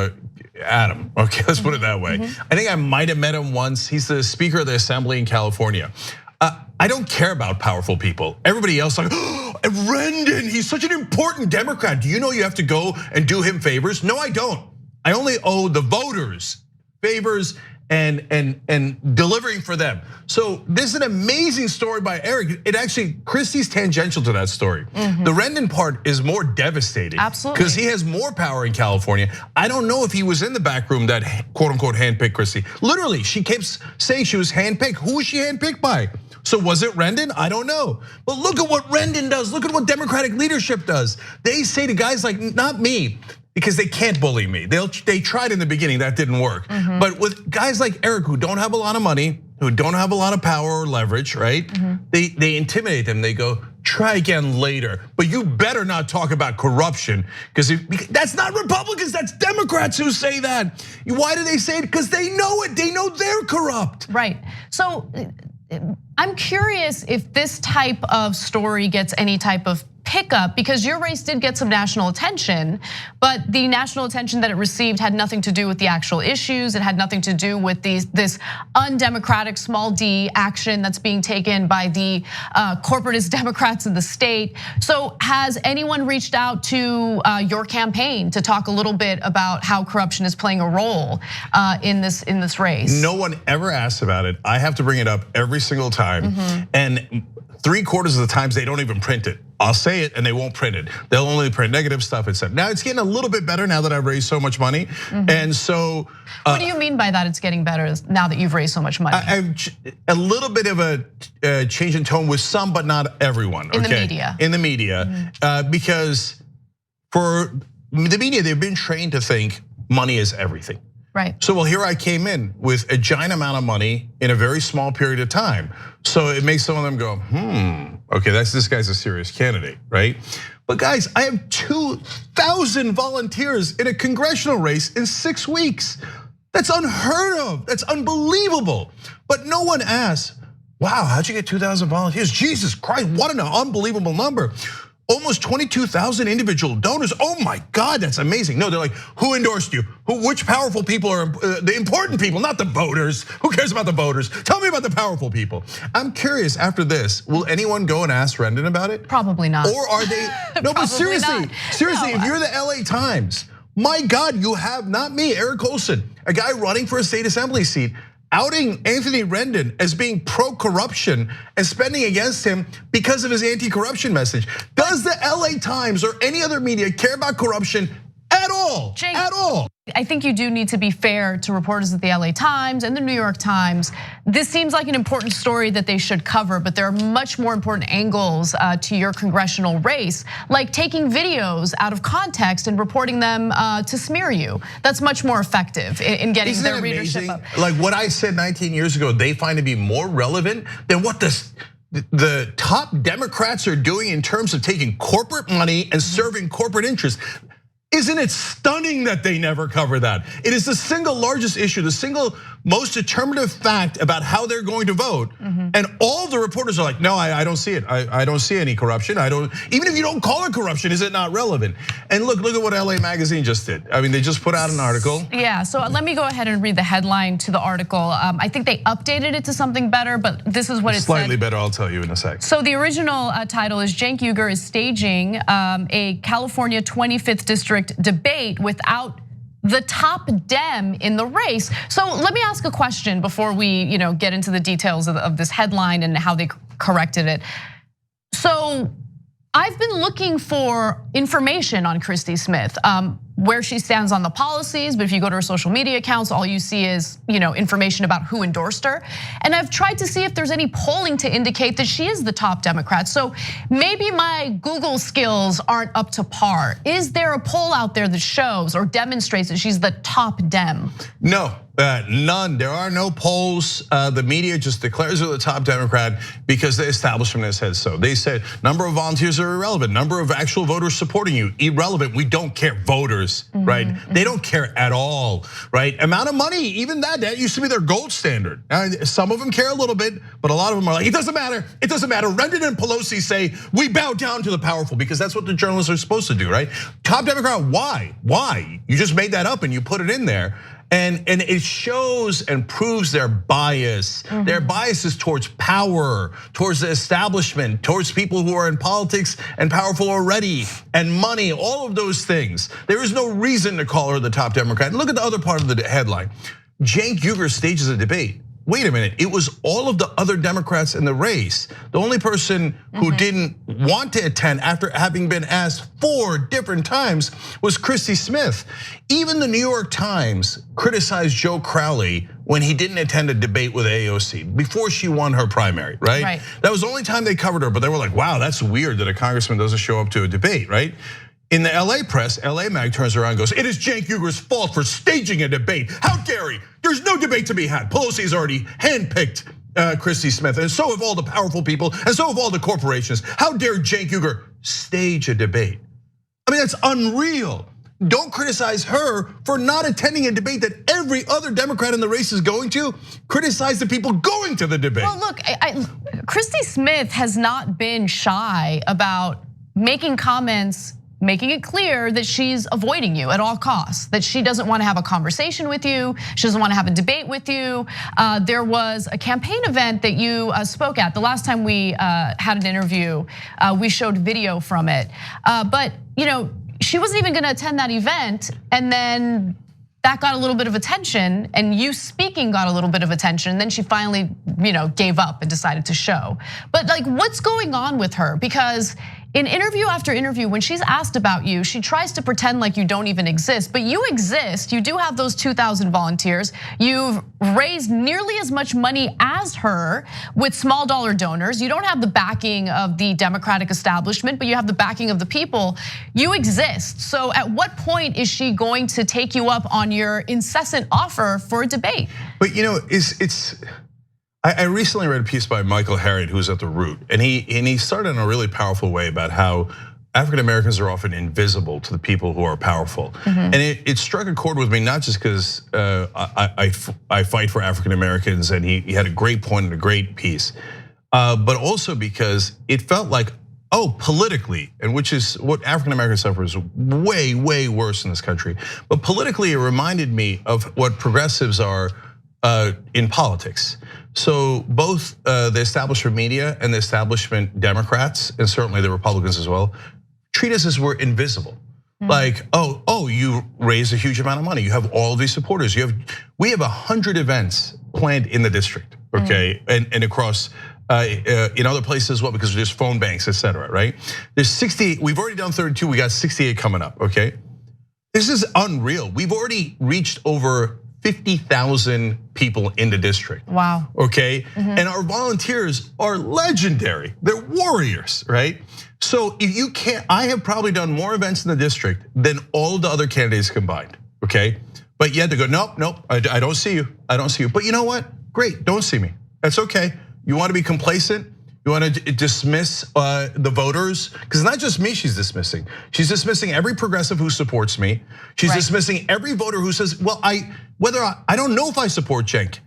Adam. Okay, let's put it that way. I think I might have met him once. He's the Speaker of the Assembly in California. I don't care about powerful people. Everybody else like, oh, Rendon, he's such an important Democrat. Do you know you have to go and do him favors? No, I don't. I only owe the voters favors and delivering for them. So this is an amazing story by Eric. It actually, Christie's tangential to that story. The Rendon part is more devastating. Absolutely. Because he has more power in California. I don't know if he was in the back room that quote unquote handpicked Christie. Literally, she keeps saying she was handpicked. Who was she handpicked by? So was it Rendon? I don't know. But look at what Rendon does. Look at what Democratic leadership does. They say to guys like, not me, because they can't bully me. They tried in the beginning, that didn't work. But with guys like Eric who don't have a lot of money, who don't have a lot of power or leverage, right? They intimidate them. They go, try again later. But you better not talk about corruption, because that's not Republicans, that's Democrats who say that. Why do they say it? Because they know it. They know they're corrupt. Right. So I'm curious if this type of story gets any type of pickup, because your race did get some national attention, but the national attention that it received had nothing to do with the actual issues. It had nothing to do with this undemocratic small d action that's being taken by the corporatist Democrats in the state. So has anyone reached out to your campaign to talk a little bit about how corruption is playing a role in this race? No one ever asks about it. I have to bring it up every single time. And 3/4 of the times they don't even print it. I'll say it and they won't print it. They'll only print negative stuff, etc. Now it's getting a little bit better now that I've raised so much money. And so- What do you mean by that it's getting better now that you've raised so much money? A little bit of a change in tone with some, but not everyone. In the media. In the media, because for the media, they've been trained to think money is everything. Right. So well, here I came in with a giant amount of money in a very small period of time. So it makes some of them go, okay, this guy's a serious candidate, right? But guys, I have 2,000 volunteers in a congressional race in 6 weeks. That's unheard of. That's unbelievable. But no one asks, wow, how'd you get 2,000 volunteers? Jesus Christ, what an unbelievable number. Almost 22,000 individual donors. Oh my God, that's amazing. No, they're like, who endorsed you? Which powerful people are the important people, not the voters? Who cares about the voters? Tell me about the powerful people. I'm curious, after this, will anyone go and ask Rendon about it? Probably not. Or are they, no, but seriously, not. seriously, No. if you're the LA Times, my God, you have not me, Eric Olson, a guy running for a state assembly seat, outing Anthony Rendon as being pro-corruption and spending against him because of his anti-corruption message. Does the LA Times or any other media care about corruption at all? Cenk, at all? I think you do need to be fair to reporters at the LA Times and the New York Times. This seems like an important story that they should cover, but there are much more important angles to your congressional race, like taking videos out of context and reporting them to smear you. That's much more effective in getting Isn't their that readership amazing? up. Like what I said 19 years ago, they find to be more relevant than what the top Democrats are doing in terms of taking corporate money and serving corporate interests. Isn't it stunning that they never cover that? It is the single largest issue, the single most determinative fact about how they're going to vote. And all the reporters are like, no, I don't see it. I don't see any corruption. Even if you don't call it corruption, is it not relevant? And look at what LA Magazine just did. I mean, they just put out an article. Yeah, so let me go ahead and read the headline to the article. I think they updated it to something better, but this is what it said. Slightly better, I'll tell you in a sec. So the original title is Cenk Uygur is staging a California 25th district debate without the top Dem in the race. So let me ask a question before we get into the details of this headline and how they corrected it. So I've been looking for information on Christy Smith, where she stands on the policies, but if you go to her social media accounts, all you see is information about who endorsed her. And I've tried to see if there's any polling to indicate that she is the top Democrat. So maybe my Google skills aren't up to par. Is there a poll out there that shows or demonstrates that she's the top Dem? No, none. There are no polls. The media just declares her the top Democrat because the establishment has said so. They said number of volunteers are irrelevant. Number of actual voters supporting you, irrelevant. We don't care voters, right? They don't care at all, right? Amount of money, even that used to be their gold standard. Some of them care a little bit, but a lot of them are like, it doesn't matter. It doesn't matter. Rendon and Pelosi say we bow down to the powerful because that's what the journalists are supposed to do, right? Top Democrat, why? Why? You just made that up and you put it in there. And it shows and proves their bias. Their bias is towards power, towards the establishment, towards people who are in politics and powerful already, and money, all of those things. There is no reason to call her the top Democrat. And look at the other part of the headline. Cenk Uygur stages a debate. Wait a minute, it was all of the other Democrats in the race. The only person who didn't want to attend after having been asked 4 different times was Christy Smith. Even the New York Times criticized Joe Crowley when he didn't attend a debate with AOC before she won her primary, right? That was the only time they covered her, but they were like, wow, that's weird that a congressman doesn't show up to a debate, right? In the LA press, LA Mag turns around and goes, it is Cenk Uygur's fault for staging a debate. How dare he? There's no debate to be had. Pelosi's already handpicked Christy Smith, and so have all the powerful people, and so have all the corporations. How dare Cenk Uygur stage a debate? I mean, that's unreal. Don't criticize her for not attending a debate that every other Democrat in the race is going to. Criticize the people going to the debate. Well, look, Christy Smith has not been shy about making comments, making it clear that she's avoiding you at all costs, that she doesn't want to have a conversation with you, she doesn't want to have a debate with you. There was a campaign event that you spoke at. The last time we had an interview, we showed video from it. But she wasn't even gonna attend that event, and then that got a little bit of attention, and you speaking got a little bit of attention, and then she finally gave up and decided to show. But like, what's going on with her? Because in interview after interview, when she's asked about you, she tries to pretend like you don't even exist, but you exist. You do have those 2,000 volunteers. You've raised nearly as much money as her with small dollar donors. You don't have the backing of the Democratic establishment, but you have the backing of the people. You exist. So at what point is she going to take you up on your incessant offer for a debate? But I recently read a piece by Michael Harriot, who's at The Root, and he started in a really powerful way about how African Americans are often invisible to the people who are powerful. And it struck a chord with me, not just because I fight for African Americans and he had a great point and a great piece, but also because it felt like, politically, and which is what African Americans suffer is way, way worse in this country. But politically, it reminded me of what progressives are in politics. So both the establishment media and the establishment Democrats, and certainly the Republicans as well, treat us as we're invisible. Like, you raise a huge amount of money. You have all these supporters. We have 100 events planned in the district, okay, and across in other places as well, because there's phone banks, et cetera, right? There's 68. We've already done 32. We got 68 coming up, okay? This is unreal. We've already reached over 50,000 people in the district. Wow. Okay, and our volunteers are legendary. They're warriors, right? So if you can't, I have probably done more events in the district than all the other candidates combined, okay? But yet they go, nope, I don't see you, I don't see you. But you know what? Great, don't see me, that's okay. You want to be complacent? You want to dismiss the voters? Because not just me she's dismissing. She's dismissing every progressive who supports me. She's dismissing every voter who says, well, I don't know if I support Cenk,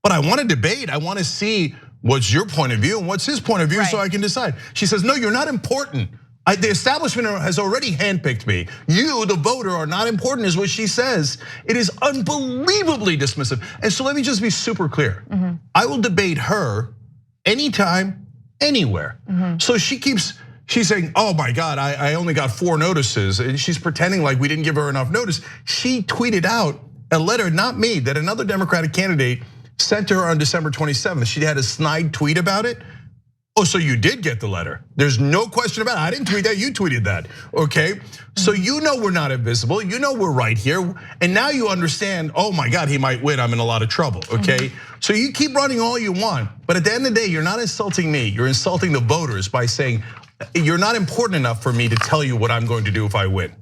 but I want to debate. I want to see what's your point of view and what's his point of view so I can decide. She says, no, you're not important. The establishment has already handpicked me. You, the voter, are not important, is what she says. It is unbelievably dismissive. And so let me just be super clear. I will debate her anytime, anywhere. So she's saying, oh my God, I only got 4 notices. And she's pretending like we didn't give her enough notice. She tweeted out a letter, not me, that another Democratic candidate sent to her on December 27th. She had a snide tweet about it. Oh, so you did get the letter. There's no question about it. I didn't tweet that, you tweeted that, okay? So you know we're not invisible, you know we're right here. And now you understand, oh my God, he might win, I'm in a lot of trouble, okay? So you keep running all you want, but at the end of the day, you're not insulting me, you're insulting the voters by saying, you're not important enough for me to tell you what I'm going to do if I win.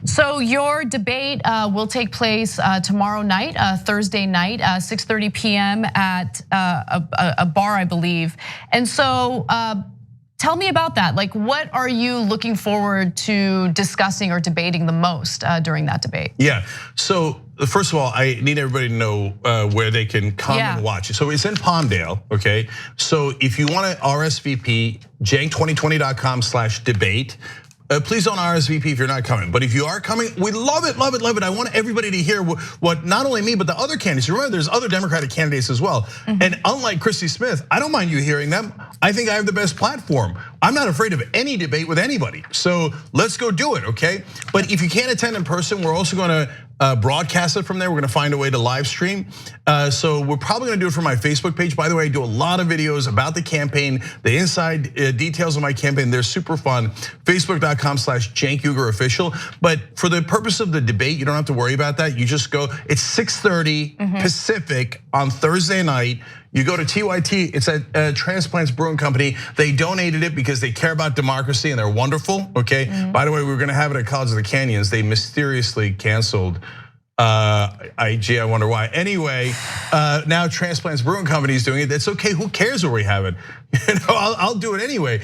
So your debate will take place tomorrow night, Thursday night, 6:30 p.m. at a bar, I believe. And so tell me about that. Like, what are you looking forward to discussing or debating the most during that debate? Yeah, so first of all, I need everybody to know where they can come and watch it. So it's in Palmdale, okay? So if you want to RSVP, cenk2020.com/debate. Please don't RSVP if you're not coming. But if you are coming, we love it, love it, love it. I want everybody to hear what not only me, but the other candidates. Remember, there's other Democratic candidates as well. And unlike Christy Smith, I don't mind you hearing them. I think I have the best platform. I'm not afraid of any debate with anybody. So let's go do it, okay? But if you can't attend in person, we're also gonna broadcast it from there. We're gonna find a way to live stream. So we're probably gonna do it from my Facebook page. By the way, I do a lot of videos about the campaign, the inside details of my campaign. They're super fun. Facebook.com/Cenk Uygur official. But for the purpose of the debate, you don't have to worry about that. You just go, it's 6:30 Pacific on Thursday night. You go to TYT, it's at Transplants Brewing Company. They donated it because they care about democracy and they're wonderful, okay? By the way, we were gonna have it at College of the Canyons. They mysteriously canceled I wonder why. Anyway, now Transplants Brewing Company is doing it. That's okay, who cares where we have it? I'll do it anyway.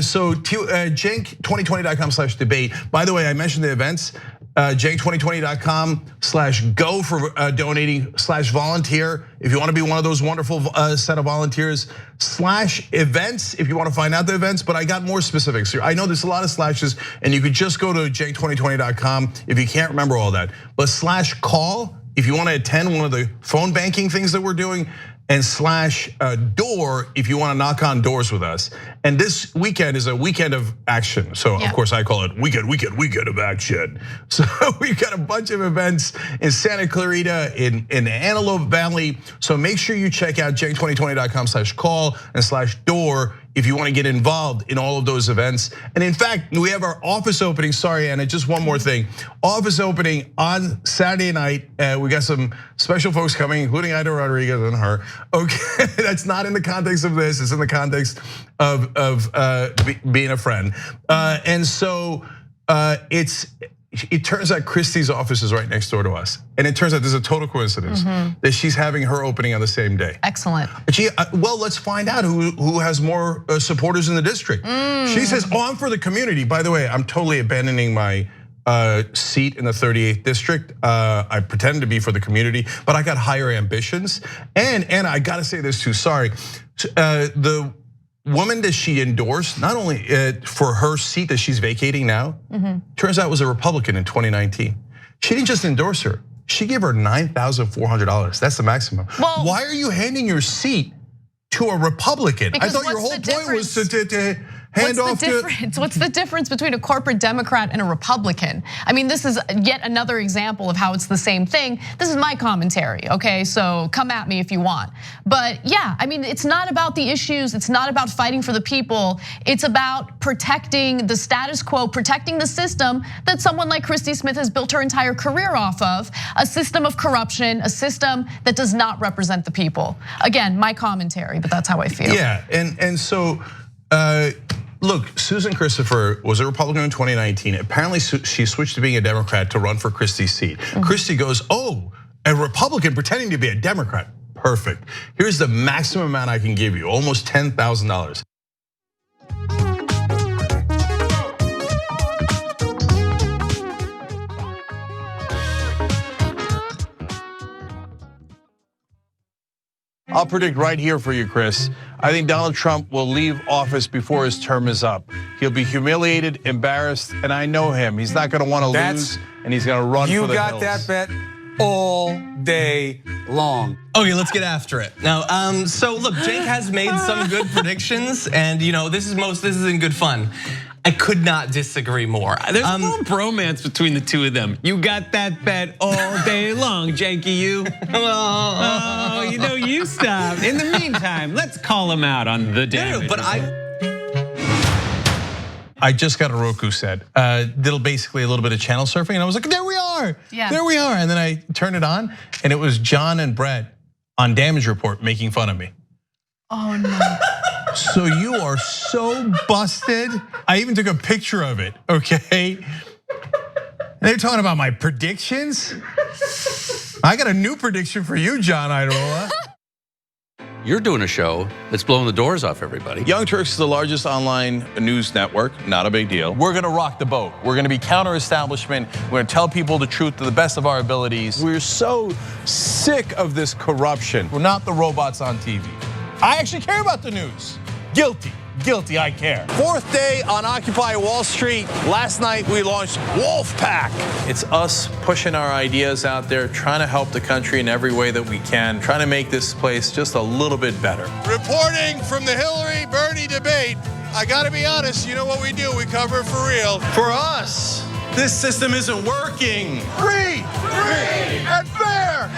So cenk2020.com/debate. By the way, I mentioned the events. cenk2020.com/go for donating /volunteer. If you want to be one of those wonderful set of volunteers, /events if you want to find out the events. But I got more specifics here. I know there's a lot of slashes, and you could just go to cenk2020.com if you can't remember all that. But /call if you want to attend one of the phone banking things that we're doing. And /door if you want to knock on doors with us. And this weekend is a weekend of action. So of course I call it weekend of action. So we've got a bunch of events in Santa Clarita, in Antelope Valley. So make sure you check out cenk2020.com/call and /door if you want to get involved in all of those events. And in fact, we have our office opening. Sorry, Anna, just one more thing. Office opening on Saturday night. We got some special folks coming, including Ida Rodriguez and her. Okay, that's not in the context of this. It's in the context of being a friend. And so it's it turns out Christie's office is right next door to us. And it turns out there's a total coincidence that she's having her opening on the same day. Excellent. Well, let's find out who has more supporters in the district. She says, I'm for the community. By the way, I'm totally abandoning my seat in the 38th district. I pretend to be for the community, but I got higher ambitions. And I gotta say this too, sorry. The woman that she endorsed, not only for her seat that she's vacating now, turns out was a Republican in 2019. She didn't just endorse her, she gave her $9,400. That's the maximum. Well, why are you handing your seat to a Republican? I thought your whole point was to hand off to. What's the difference between a corporate Democrat and a Republican? I mean, this is yet another example of how it's the same thing. This is my commentary, okay? So come at me if you want. But yeah, I mean, it's not about the issues. It's not about fighting for the people. It's about protecting the status quo, protecting the system that someone like Christy Smith has built her entire career off of. A system of corruption, a system that does not represent the people. Again, my commentary, but that's how I feel. Yeah, and so, look, Susan Christopher was a Republican in 2019. Apparently she switched to being a Democrat to run for Christie's seat. Christie goes, oh, a Republican pretending to be a Democrat. Perfect. Here's the maximum amount I can give you, almost $10,000. I'll predict right here for you, Chris. I think Donald Trump will leave office before his term is up. He'll be humiliated, embarrassed, and I know him. He's not gonna wanna lose, and he's gonna run for the hills. You got that bet all day long. Okay, let's get after it. Now, so look, Jake has made some good predictions, and this is in good fun. I could not disagree more. There's a little bromance between the two of them. You got that bet all day long, Janky, you. Oh, you stop. In the meantime, let's call him out on the damage. No, but I just got a Roku set. That'll basically a little bit of channel surfing, and I was like, there we are. Yeah. There we are. And then I turned it on, and it was John and Brett on Damage Report making fun of me. Oh no. So you are so busted. I even took a picture of it, okay? And they're talking about my predictions. I got a new prediction for you, John Idarola. You're doing a show that's blowing the doors off everybody. Young Turks is the largest online news network, not a big deal. We're gonna rock the boat. We're gonna be counter-establishment. We're gonna tell people the truth to the best of our abilities. We're so sick of this corruption. We're not the robots on TV. I actually care about the news. Guilty, I care. Fourth day on Occupy Wall Street. Last night we launched Wolfpack. It's us pushing our ideas out there, trying to help the country in every way that we can, trying to make this place just a little bit better. Reporting from the Hillary-Bernie debate, I gotta be honest, you know what we do, we cover it for real. For us, this system isn't working. Free and fair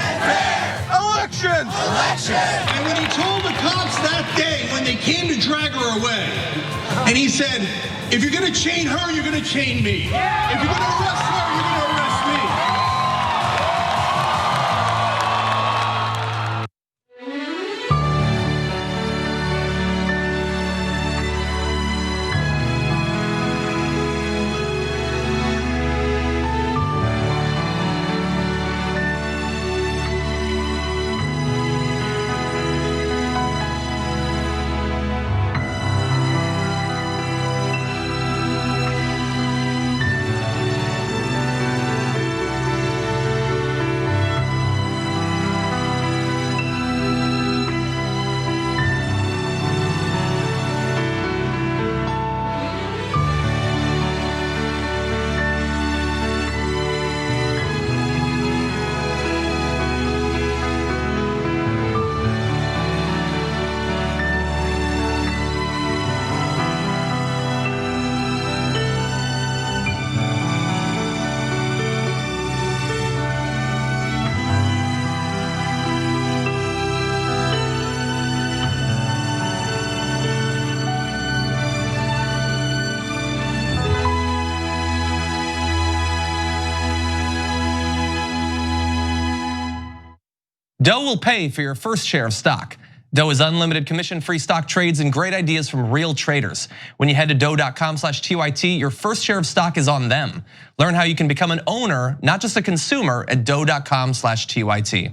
elections. And when he told the cops that day when they came to drag her away, and he said, if you're gonna chain her, you're gonna chain me. If you're gonna arrest her, you're gonna arrest me. Doe will pay for your first share of stock. Doe is unlimited commission-free stock trades and great ideas from real traders. When you head to doe.com/TYT, your first share of stock is on them. Learn how you can become an owner, not just a consumer, at doe.com/TYT.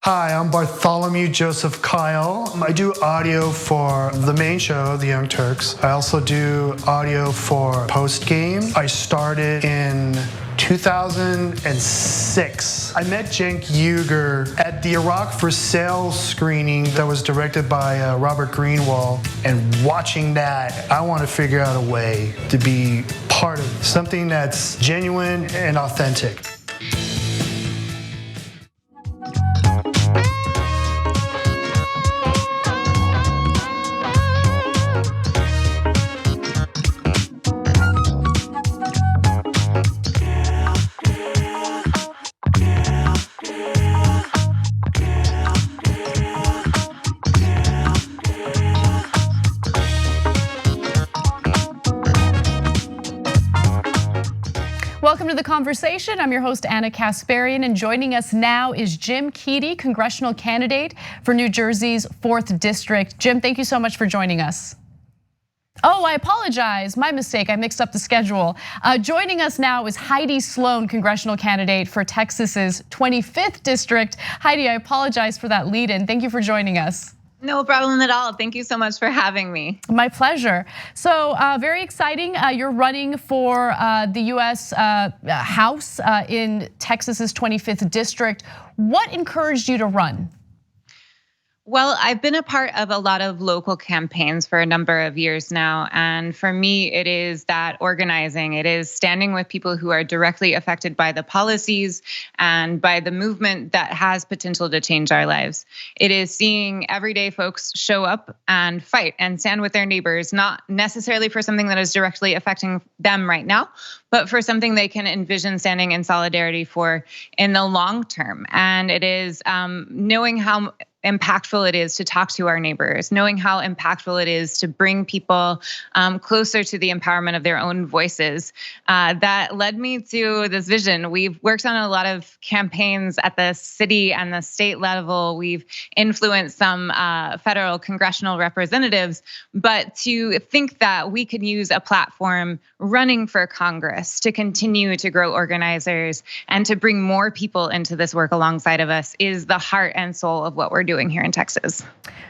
Hi, I'm Bartholomew Joseph Kyle. I do audio for the main show, The Young Turks. I also do audio for Post Game. I started in 2006. I met Cenk Uygur at the Iraq for Sale screening that was directed by Robert Greenwald. And watching that, I want to figure out a way to be part of something that's genuine and authentic. Welcome to The Conversation. I'm your host, Anna Kasparian, and joining us now is Jim Cady, congressional candidate for New Jersey's 4th District. Jim, thank you so much for joining us. Oh, I apologize, my mistake, I mixed up the schedule. Joining us now is Heidi Sloane, congressional candidate for Texas's 25th District. Heidi, I apologize for that lead-in. Thank you for joining us. No problem at all. Thank you so much for having me. My pleasure. So very exciting. You're running for the US House in Texas's 25th District. What encouraged you to run? Well, I've been a part of a lot of local campaigns for a number of years now. And for me, it is that organizing. It is standing with people who are directly affected by the policies and by the movement that has potential to change our lives. It is seeing everyday folks show up and fight and stand with their neighbors, not necessarily for something that is directly affecting them right now, but for something they can envision standing in solidarity for in the long term. And it is knowing how impactful it is to talk to our neighbors, knowing how impactful it is to bring people closer to the empowerment of their own voices. That led me to this vision. We've worked on a lot of campaigns at the city and the state level. We've influenced some federal congressional representatives, but to think that we could use a platform running for Congress to continue to grow organizers and to bring more people into this work alongside of us is the heart and soul of what we're doing here in Texas.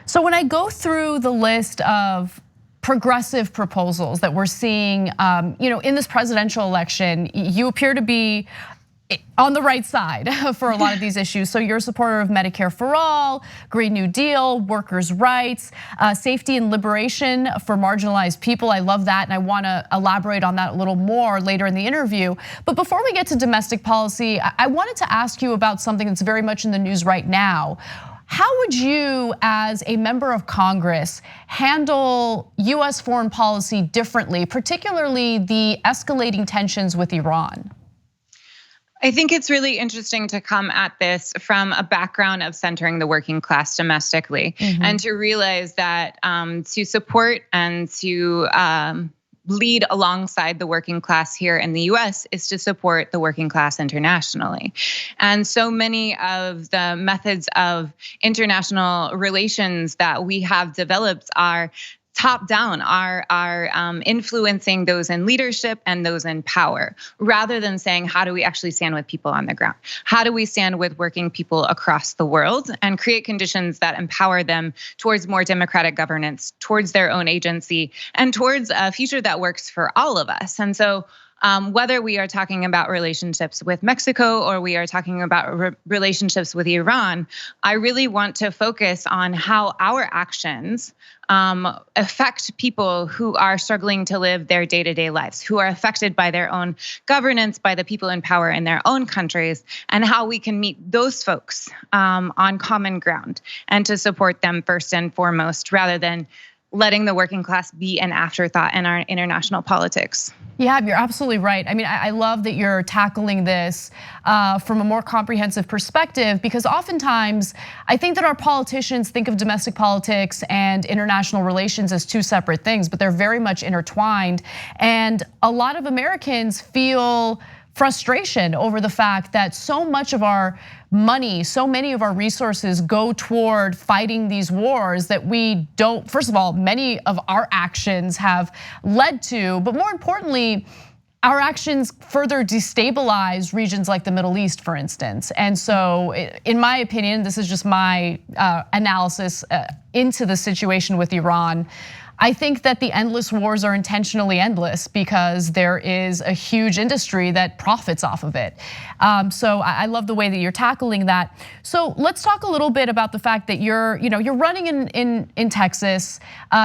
So when I go through the list of progressive proposals that we're seeing, in this presidential election, you appear to be on the right side for a lot of these issues. So you're a supporter of Medicare for all, Green New Deal, workers' rights, safety and liberation for marginalized people. I love that, and I want to elaborate on that a little more later in the interview. But before we get to domestic policy, I wanted to ask you about something that's very much in the news right now. How would you, as a member of Congress, handle US foreign policy differently, particularly the escalating tensions with Iran? I think it's really interesting to come at this from a background of centering the working class domestically, and to realize that to support and to lead alongside the working class here in the US is to support the working class internationally. And so many of the methods of international relations that we have developed are top down, are influencing those in leadership and those in power, rather than saying, how do we actually stand with people on the ground? How do we stand with working people across the world and create conditions that empower them towards more democratic governance, towards their own agency, and towards a future that works for all of us? And so whether we are talking about relationships with Mexico or we are talking about relationships with Iran, I really want to focus on how our actions affect people who are struggling to live their day-to-day lives, who are affected by their own governance, by the people in power in their own countries, and how we can meet those folks on common ground and to support them first and foremost, rather than letting the working class be an afterthought in our international politics. Yeah, you're absolutely right. I mean, I love that you're tackling this from a more comprehensive perspective, because oftentimes I think that our politicians think of domestic politics and international relations as two separate things, but they're very much intertwined. And a lot of Americans feel frustration over the fact that so much of our money, so many of our resources go toward fighting these wars that we don't, first of all, many of our actions have led to, but more importantly, our actions further destabilize regions like the Middle East, for instance. And so, in my opinion, this is just my analysis into the situation with Iran. I think that the endless wars are intentionally endless because there is a huge industry that profits off of it. So I love the way that you're tackling that. So let's talk a little bit about the fact that you're running in Texas.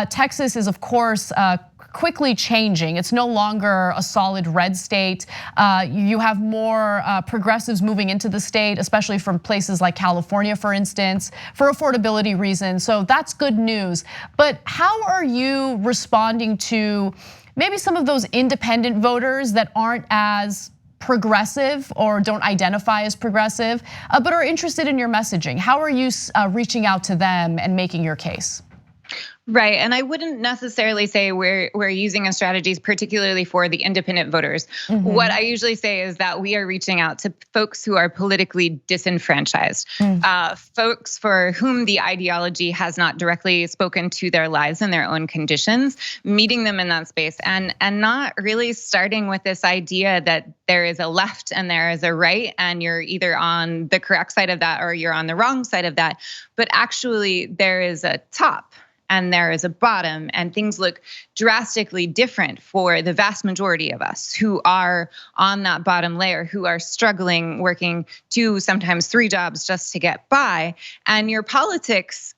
Texas is, of course, quickly changing. It's no longer a solid red state. You have more progressives moving into the state, especially from places like California, for instance, for affordability reasons. So that's good news. But how are you responding to maybe some of those independent voters that aren't as progressive or don't identify as progressive, but are interested in your messaging? How are you reaching out to them and making your case? Right, and I wouldn't necessarily say we're using a strategies particularly for the independent voters. What I usually say is that we are reaching out to folks who are politically disenfranchised, folks for whom the ideology has not directly spoken to their lives and their own conditions, meeting them in that space, and not really starting with this idea that there is a left and there is a right, and you're either on the correct side of that or you're on the wrong side of that, but actually there is a top and there is a bottom, and things look drastically different for the vast majority of us who are on that bottom layer, who are struggling, working 2, sometimes 3 jobs just to get by. And your politics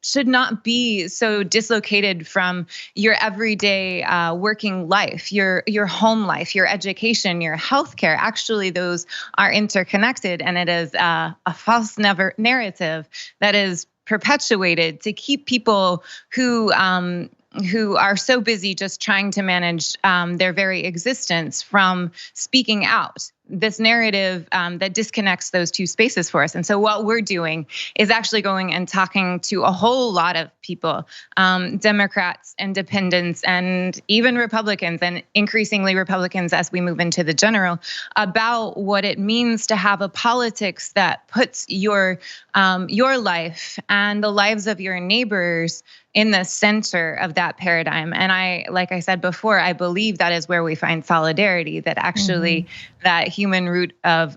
should not be so dislocated from your everyday working life, your home life, your education, your healthcare. Actually, those are interconnected, and it is a false narrative that is perpetuated to keep people who are so busy just trying to manage their very existence from speaking out. This narrative that disconnects those two spaces for us. And so what we're doing is actually going and talking to a whole lot of people, Democrats, independents, and even Republicans, and increasingly Republicans as we move into the general, about what it means to have a politics that puts your life and the lives of your neighbors in the center of that paradigm. And like I said before, I believe that is where we find solidarity, that actually that human root of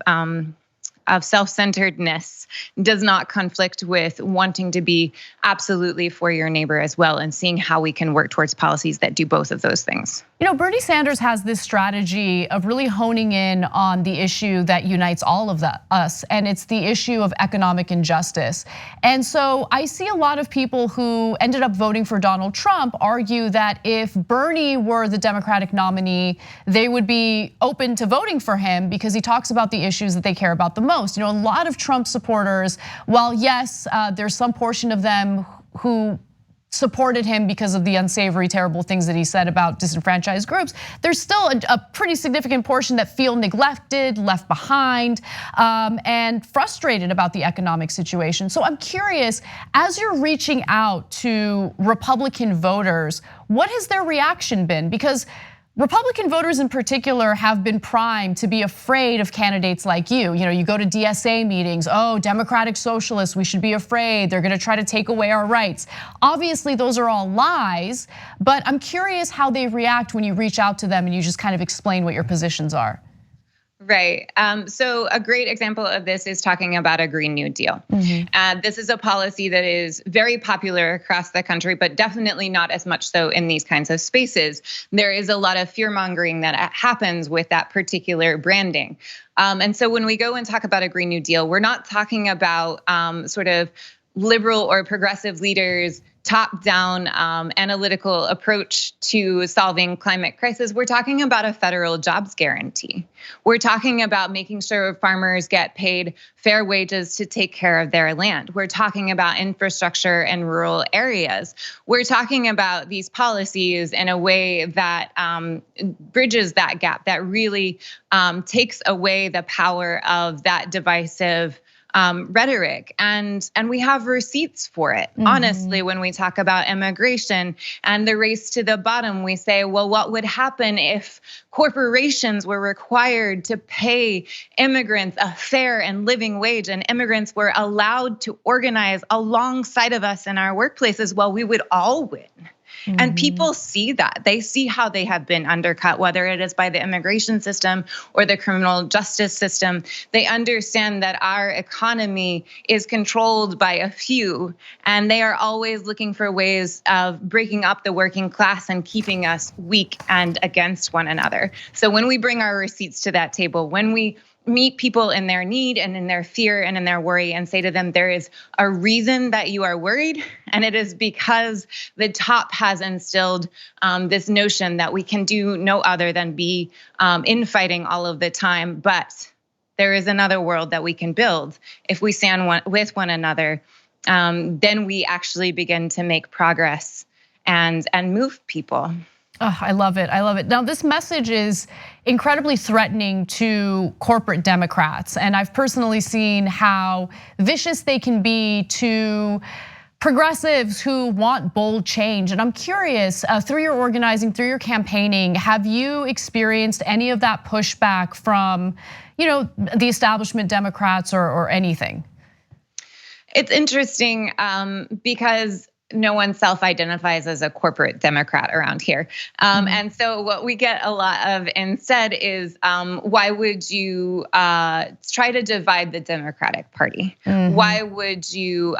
self-centeredness does not conflict with wanting to be absolutely for your neighbor as well, and seeing how we can work towards policies that do both of those things. You know, Bernie Sanders has this strategy of really honing in on the issue that unites all of us, and it's the issue of economic injustice. And so I see a lot of people who ended up voting for Donald Trump argue that if Bernie were the Democratic nominee, they would be open to voting for him because he talks about the issues that they care about the most. You know, a lot of Trump supporters, while yes, there's some portion of them who supported him because of the unsavory, terrible things that he said about disenfranchised groups, there's still a pretty significant portion that feel neglected, left behind, and frustrated about the economic situation. So I'm curious, as you're reaching out to Republican voters, what has their reaction been? Because Republican voters in particular have been primed to be afraid of candidates like you. You know, you go to DSA meetings, oh, Democratic Socialists, we should be afraid. They're gonna try to take away our rights. Obviously, those are all lies, but I'm curious how they react when you reach out to them and you just kind of explain what your positions are. Right, so a great example of this is talking about a Green New Deal. This is a policy that is very popular across the country, but definitely not as much so in these kinds of spaces. There is a lot of fear mongering that happens with that particular branding. And so when we go and talk about a Green New Deal, we're not talking about sort of liberal or progressive leaders top-down analytical approach to solving climate crisis. We're talking about a federal jobs guarantee. We're talking about making sure farmers get paid fair wages to take care of their land. We're talking about infrastructure in rural areas. We're talking about these policies in a way that bridges that gap, that really takes away the power of that divisive rhetoric, and we have receipts for it. Honestly, when we talk about immigration and the race to the bottom, we say, well, what would happen if corporations were required to pay immigrants a fair and living wage, and immigrants were allowed to organize alongside of us in our workplaces? Well, we would all win. And people see that. They see how they have been undercut, whether it is by the immigration system or the criminal justice system. They understand that our economy is controlled by a few, and they are always looking for ways of breaking up the working class and keeping us weak and against one another. So when we bring our receipts to that table, when we meet people in their need and in their fear and in their worry and say to them, there is a reason that you are worried, and it is because the top has instilled this notion that we can do no other than be infighting all of the time. But there is another world that we can build if we stand with one another. Then we actually begin to make progress and move people. Oh, I love it. I love it. Now, this message is incredibly threatening to corporate Democrats. And I've personally seen how vicious they can be to progressives who want bold change. And I'm curious, through your organizing, through your campaigning, have you experienced any of that pushback from, the establishment Democrats or anything? It's interesting because no one self-identifies as a corporate Democrat around here. And so what we get a lot of instead is, why would you try to divide the Democratic Party? Why would you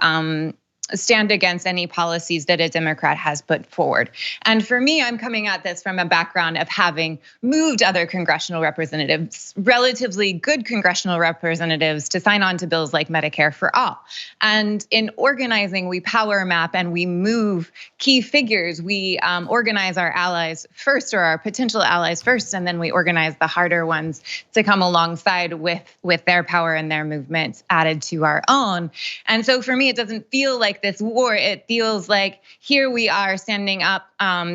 stand against any policies that a Democrat has put forward? And for me, I'm coming at this from a background of having moved other congressional representatives, relatively good congressional representatives, to sign on to bills like Medicare for All. And in organizing, we power map and we move key figures. We organize our allies first, or our potential allies first, and then we organize the harder ones to come alongside with their power and their movement added to our own. And so for me, it doesn't feel like this war. It feels like here we are standing up,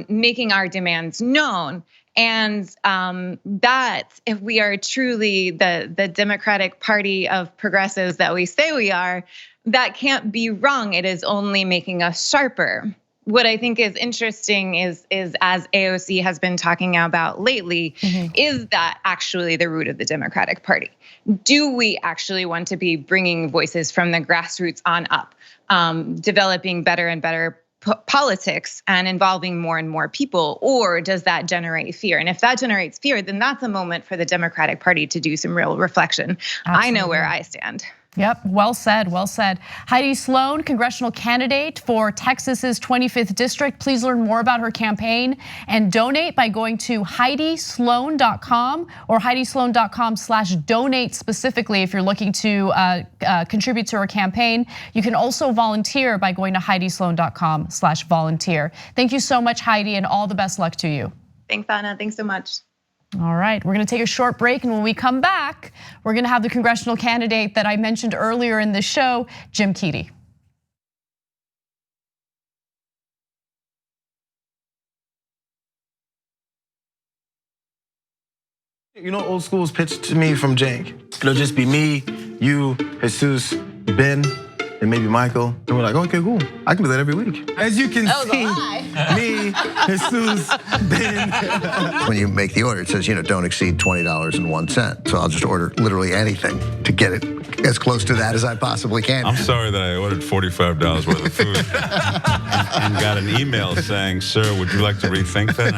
making our demands known. And that if we are truly the Democratic Party of progressives that we say we are, that can't be wrong. It is only making us sharper. What I think is interesting is as AOC has been talking about lately, is that actually the root of the Democratic Party? Do we actually want to be bringing voices from the grassroots on up, developing better and better politics and involving more and more people, or does that generate fear? And if that generates fear, then that's a moment for the Democratic Party to do some real reflection. Absolutely. I know where I stand. Yep, well said, well said. Heidi Sloane, congressional candidate for Texas's 25th district. Please learn more about her campaign and donate by going to HeidiSloane.com or HeidiSloane.com/donate specifically if you're looking to contribute to her campaign. You can also volunteer by going to HeidiSloane.com/volunteer. Thank you so much, Heidi, and all the best luck to you. Thanks, Anna. Thanks so much. All right, we're gonna take a short break, and when we come back, we're gonna have the congressional candidate that I mentioned earlier in the show, Jim Cady. Old school's pitched to me from Cenk. It'll just be me, you, Jesus, Ben, and maybe Michael. And we're like, okay, cool. I can do that every week. As you can see, me, Jesus, Ben. When you make the order, it says, don't exceed $20.01. So I'll just order literally anything to get it as close to that as I possibly can. I'm sorry that I ordered $45 worth of food and got an email saying, sir, would you like to rethink that?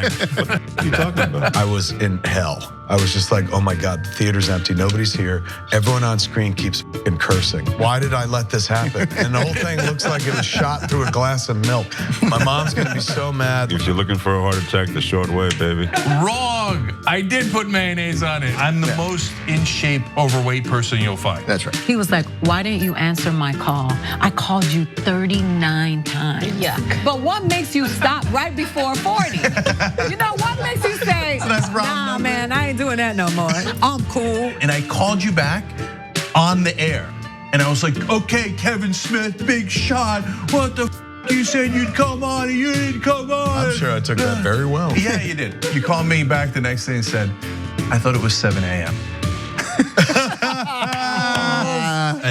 What are you talking about? I was in hell. I was just like, oh my God, the theater's empty, nobody's here. Everyone on screen keeps fucking cursing. Why did I let this happen? And the whole thing looks like it was shot through a glass of milk. My mom's gonna be so mad. If you're looking for a heart attack, the short way, baby. Wrong, I did put mayonnaise on it. I'm the most in shape, overweight person you'll find. That's right. He was like, why didn't you answer my call? I called you 39 times. Yuck. But what makes you stop right before 40? What makes you say, nah, man, I ain't doing that no more. I'm cool. And I called you back on the air. And I was like, okay, Kevin Smith, big shot. What the you said you'd come on and you didn't come on. I'm sure I took that very well. Yeah, you did. You called me back the next day and said, I thought it was 7 a.m.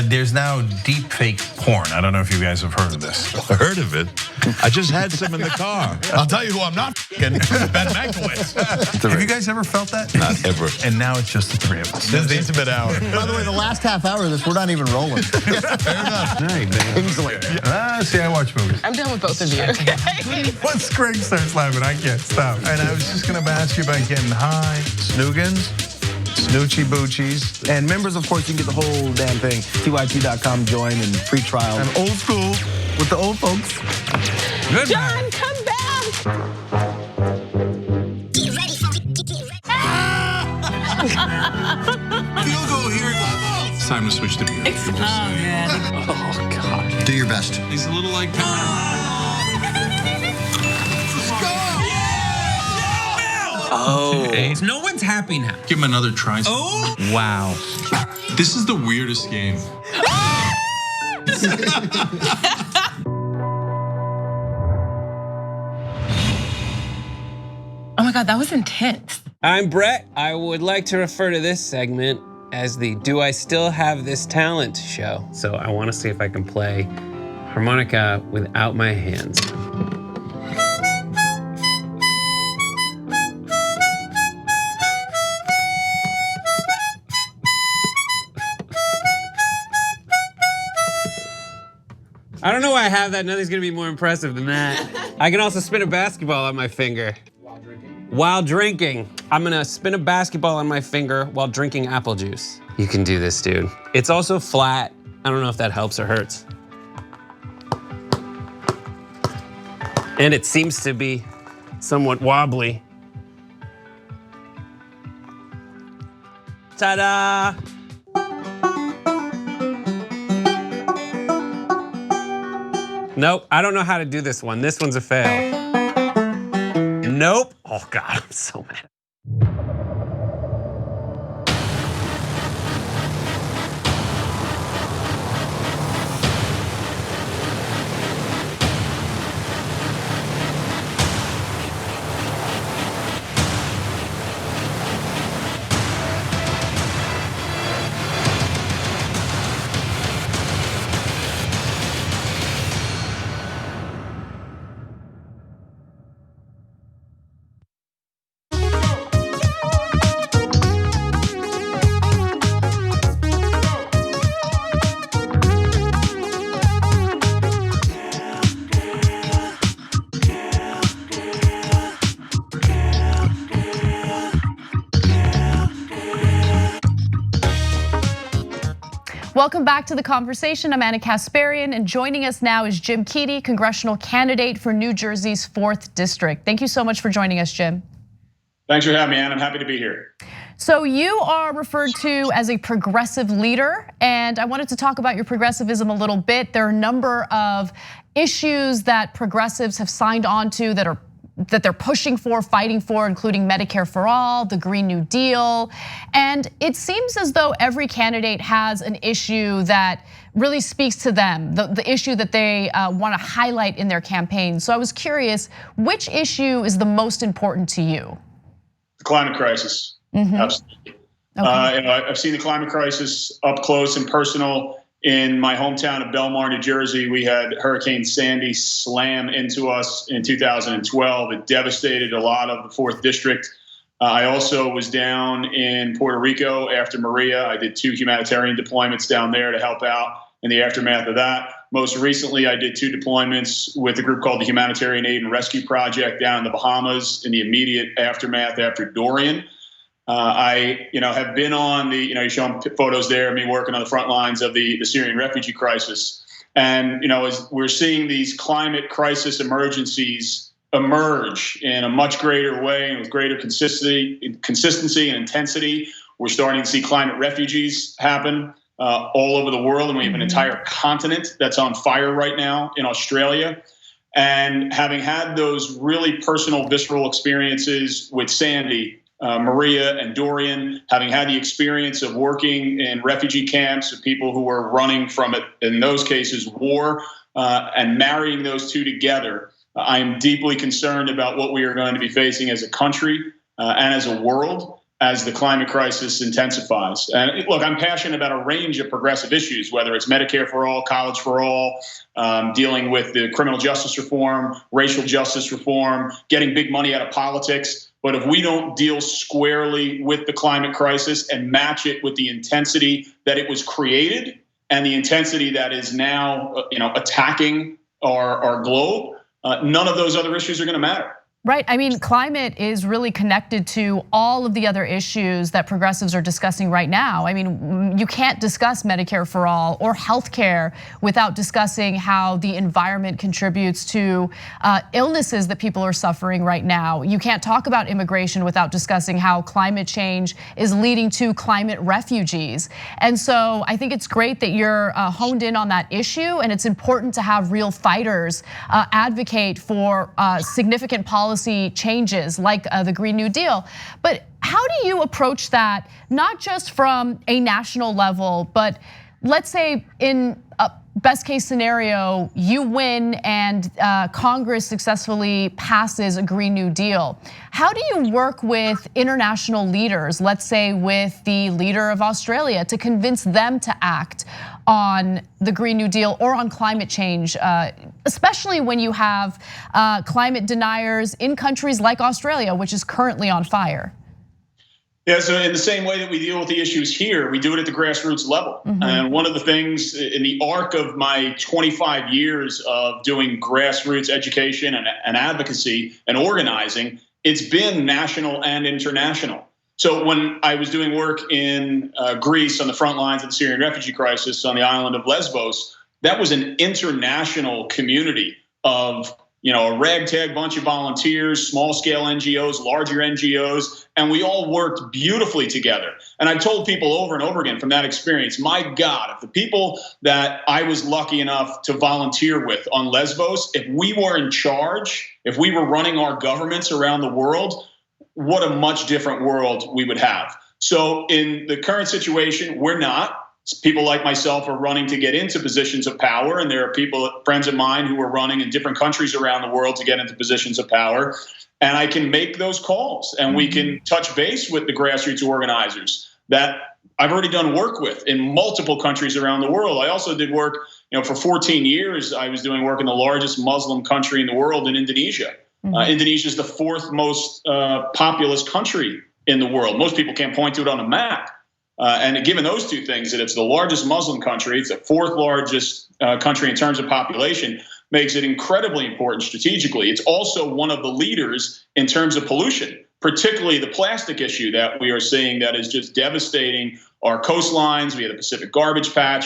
there's now deep fake porn. I don't know if you guys have heard of this. Heard of it? I just had some in the car. I'll tell you who I'm not f***ing, Ben Mankiewicz. Have you guys ever felt that? Not ever. And now it's just the three of us. This is the intimate hour. By the way, the last half hour of this, we're not even rolling. Fair enough. Kingsley. See, I watch movies. I'm done with both of you. Once Greg starts laughing, I can't stop. And I was just gonna ask you about getting high. Snoogans, Snoochie Boochies. And members, of course, you can get the whole damn thing. TYT.com, join and free trial. I'm old school with the old folks. Good. John, come back. Field goal here. It's time to switch to beer. Oh, man. Oh, God. Do your best. He's a little like Oh. No one's happy now. Give him another try. Oh. Wow. This is the weirdest game. Oh my God, that was intense. I'm Brett. I would like to refer to this segment as the Do I Still Have This Talent show. So I want to see if I can play harmonica without my hands. I don't know why I have that. Nothing's gonna be more impressive than that. I can also spin a basketball on my finger. While drinking. I'm gonna spin a basketball on my finger while drinking apple juice. You can do this, dude. It's also flat. I don't know if that helps or hurts. And it seems to be somewhat wobbly. Ta-da! Nope, I don't know how to do this one. This one's a fail. Nope. Oh God, I'm so mad. Welcome back to The Conversation. I'm Anna Kasparian, and joining us now is Jim Cady, congressional candidate for New Jersey's 4th District. Thank you so much for joining us, Jim. Thanks for having me, Ann. I'm happy to be here. So you are referred to as a progressive leader, and I wanted to talk about your progressivism a little bit. There are a number of issues that progressives have signed on to that they're pushing for, fighting for, including Medicare for all, the Green New Deal. And it seems as though every candidate has an issue that really speaks to them, the issue that they want to highlight in their campaign. So I was curious, which issue is the most important to you? The climate crisis, absolutely. Okay. I've seen the climate crisis up close and personal. In my hometown of Belmar, New Jersey, we had Hurricane Sandy slam into us in 2012. It devastated a lot of the 4th District. I also was down in Puerto Rico after Maria. I did 2 humanitarian deployments down there to help out in the aftermath of that. Most recently, I did 2 deployments with a group called the Humanitarian Aid and Rescue Project down in the Bahamas in the immediate aftermath after Dorian. I have been on the, you're showing photos there of me working on the front lines of the Syrian refugee crisis. And, as we're seeing these climate crisis emergencies emerge in a much greater way and with greater consistency and intensity, we're starting to see climate refugees happen all over the world. And we have an entire continent that's on fire right now in Australia. And having had those really personal, visceral experiences with Sandy, Maria and Dorian, having had the experience of working in refugee camps with people who were running from it, in those cases, war, and marrying those 2 together, I am deeply concerned about what we are going to be facing as a country and as a world. as the climate crisis intensifies. And look, I'm passionate about a range of progressive issues, whether it's Medicare for all, college for all, dealing with the criminal justice reform, racial justice reform, getting big money out of politics. But if we don't deal squarely with the climate crisis and match it with the intensity that it was created and the intensity that is now, attacking our globe, none of those other issues are going to matter. Right. I mean, climate is really connected to all of the other issues that progressives are discussing right now. I mean, you can't discuss Medicare for all or healthcare without discussing how the environment contributes to illnesses that people are suffering right now. You can't talk about immigration without discussing how climate change is leading to climate refugees. And so I think it's great that you're honed in on that issue, and it's important to have real fighters advocate for significant policy changes like the Green New Deal. But how do you approach that, not just from a national level, but let's say in a best case scenario, you win and Congress successfully passes a Green New Deal. How do you work with international leaders, let's say with the leader of Australia, to convince them to act on the Green New Deal or on climate change, especially when you have climate deniers in countries like Australia, which is currently on fire? Yeah, so in the same way that we deal with the issues here, we do it at the grassroots level. And one of the things in the arc of my 25 years of doing grassroots education and advocacy and organizing, it's been national and international. So when I was doing work in Greece on the front lines of the Syrian refugee crisis on the island of Lesbos, that was an international community of a ragtag bunch of volunteers, small-scale NGOs, larger NGOs, and we all worked beautifully together. And I told people over and over again from that experience, my God, if the people that I was lucky enough to volunteer with on Lesbos, if we were in charge, if we were running our governments around the world, what a much different world we would have. So in the current situation, we're not. People like myself are running to get into positions of power, and there are people, friends of mine, who are running in different countries around the world to get into positions of power. And I can make those calls, and we can touch base with the grassroots organizers that I've already done work with in multiple countries around the world. I also did work, for 14 years, I was doing work in the largest Muslim country in the world, in Indonesia. Indonesia is the fourth most populous country in the world. Most people can't point to it on a map. And given those two things, that it's the largest Muslim country, it's the fourth largest country in terms of population, makes it incredibly important strategically. It's also one of the leaders in terms of pollution, particularly the plastic issue that we are seeing that is just devastating our coastlines. We had the Pacific garbage patch.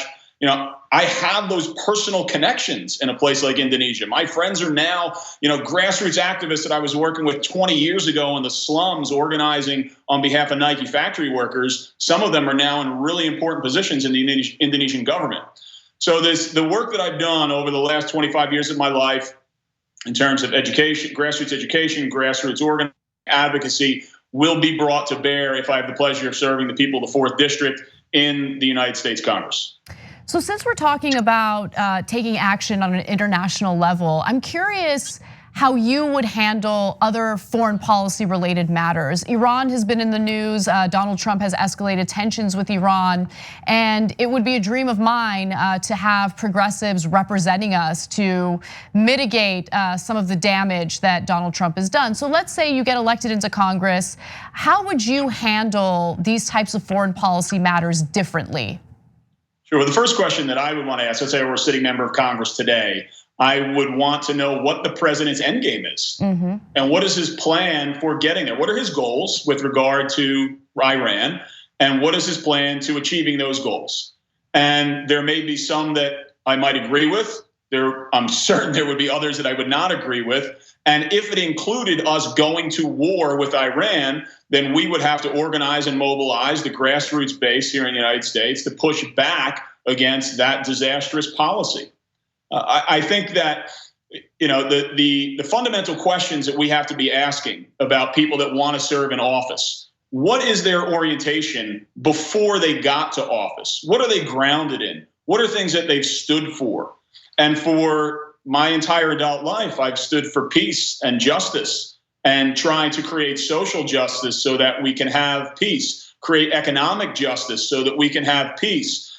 I have those personal connections in a place like Indonesia. My friends are now, grassroots activists that I was working with 20 years ago in the slums organizing on behalf of Nike factory workers. Some of them are now in really important positions in the Indonesian government. So the work that I've done over the last 25 years of my life in terms of education, grassroots organizing, advocacy will be brought to bear if I have the pleasure of serving the people of the 4th District in the United States Congress. So since we're talking about taking action on an international level, I'm curious how you would handle other foreign policy related matters. Iran has been in the news. Donald Trump has escalated tensions with Iran. And it would be a dream of mine to have progressives representing us to mitigate some of the damage that Donald Trump has done. So let's say you get elected into Congress. How would you handle these types of foreign policy matters differently? Sure. Well, the first question that I would want to ask, let's say we're a sitting member of Congress today, I would want to know what the president's end game is. And what is his plan for getting there? What are his goals with regard to Iran? And what is his plan to achieving those goals? And there may be some that I might agree with. I'm certain there would be others that I would not agree with. And if it included us going to war with Iran, then we would have to organize and mobilize the grassroots base here in the United States to push back against that disastrous policy. I think that the fundamental questions that we have to be asking about people that want to serve in office: what is their orientation before they got to office? What are they grounded in? What are things that they've stood for? And for my entire adult life, I've stood for peace and justice. and trying to create social justice so that we can have peace, create economic justice so that we can have peace,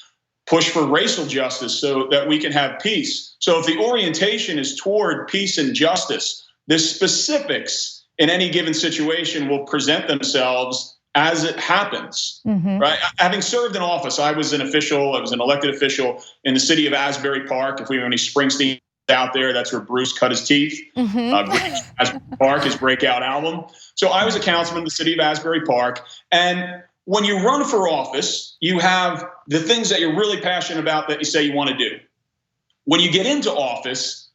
push for racial justice so that we can have peace. So if the orientation is toward peace and justice, the specifics in any given situation will present themselves as it happens, right? Having served in office, I was an elected official in the city of Asbury Park. If we have any Springsteen out there, that's where Bruce cut his teeth. Asbury Park, his breakout album. So I was a councilman in the city of Asbury Park. And when you run for office, you have the things that you're really passionate about that you say you want to do. When you get into office,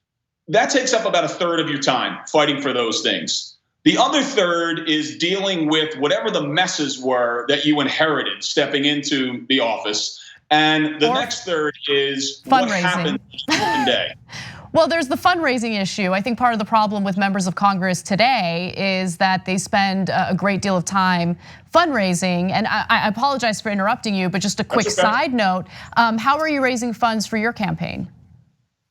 that takes up about a third of your time fighting for those things. The other third is dealing with whatever the messes were that you inherited stepping into the office. And the next third is what happened one day. Well, there's the fundraising issue. I think part of the problem with members of Congress today is that they spend a great deal of time fundraising. And I apologize for interrupting you, but just a quick side note. How are you raising funds for your campaign?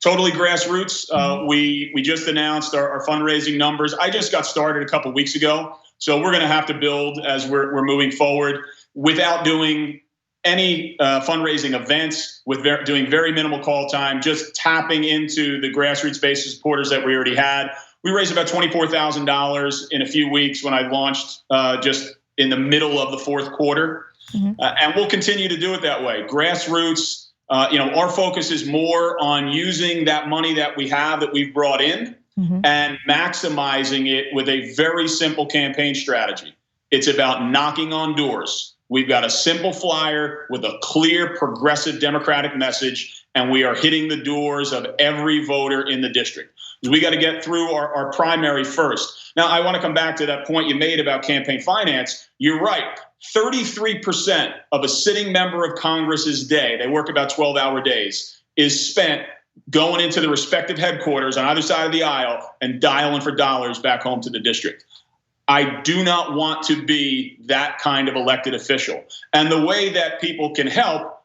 Totally grassroots. We just announced our fundraising numbers. I just got started a couple weeks ago. So we're gonna have to build as we're moving forward without doing any fundraising events, with doing very minimal call time, just tapping into the grassroots base of supporters that we already had. We raised about $24,000 in a few weeks when I launched just in the middle of the fourth quarter. And we'll continue to do it that way. Grassroots, our focus is more on using that money that we have that we've brought in and maximizing it with a very simple campaign strategy. It's about knocking on doors. We've got a simple flyer with a clear progressive Democratic message, and we are hitting the doors of every voter in the district. We got to get through our primary first. Now, I want to come back to that point you made about campaign finance. You're right. 33% of a sitting member of Congress's day, they work about 12-hour days, is spent going into the respective headquarters on either side of the aisle and dialing for dollars back home to the district. I do not want to be that kind of elected official. And the way that people can help,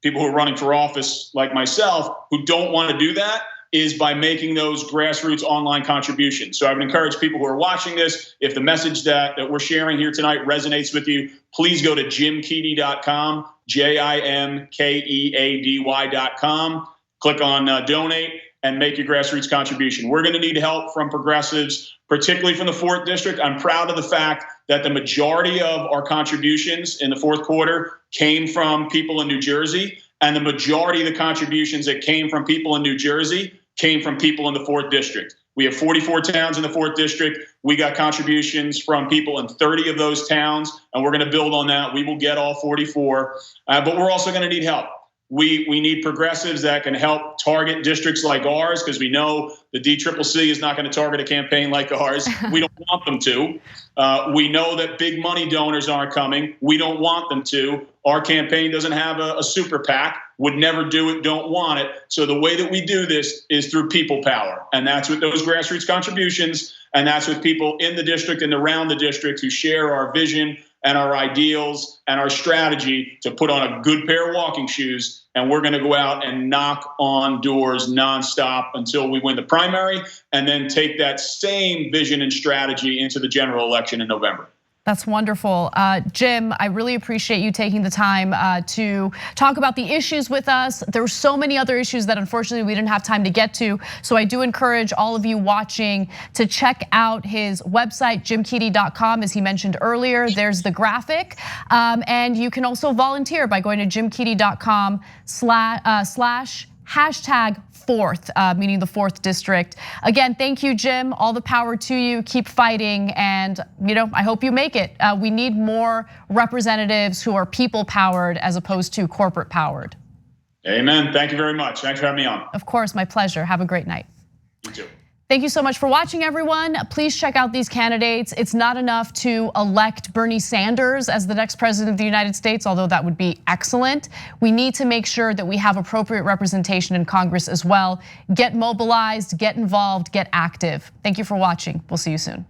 people who are running for office like myself, who don't want to do that, is by making those grassroots online contributions. So I would encourage people who are watching this, if the message that we're sharing here tonight resonates with you, please go to jimkeady.com, JIMKEADY.com, click on donate and make your grassroots contribution. We're going to need help from progressives, particularly from the 4th District. I'm proud of the fact that the majority of our contributions in the fourth quarter came from people in New Jersey, and the majority of the contributions that came from people in New Jersey came from people in the 4th District. We have 44 towns in the 4th District. We got contributions from people in 30 of those towns, and we're going to build on that. We will get all 44, but we're also going to need help. We need progressives that can help target districts like ours, because we know the DCCC is not going to target a campaign like ours. We don't want them to. We know that big money donors aren't coming. We don't want them to. Our campaign doesn't have a super PAC, would never do it, don't want it. So the way that we do this is through people power. And that's with those grassroots contributions. And that's with people in the district and around the district who share our vision and our ideals and our strategy to put on a good pair of walking shoes. And we're going to go out and knock on doors nonstop until we win the primary, and then take that same vision and strategy into the general election in November. That's wonderful. Jim, I really appreciate you taking the time to talk about the issues with us. There were so many other issues that unfortunately we didn't have time to get to. So I do encourage all of you watching to check out his website, jimkeady.com, as he mentioned earlier. There's the graphic. And you can also volunteer by going to jimkeady.com/#4th, meaning the 4th District. Again, thank you, Jim. All the power to you. Keep fighting, and I hope you make it. We need more representatives who are people powered as opposed to corporate powered. Amen. Thank you very much. Thanks for having me on. Of course, my pleasure. Have a great night. You too. Thank you so much for watching, everyone. Please check out these candidates. It's not enough to elect Bernie Sanders as the next president of the United States, although that would be excellent. We need to make sure that we have appropriate representation in Congress as well. Get mobilized, get involved, get active. Thank you for watching. We'll see you soon.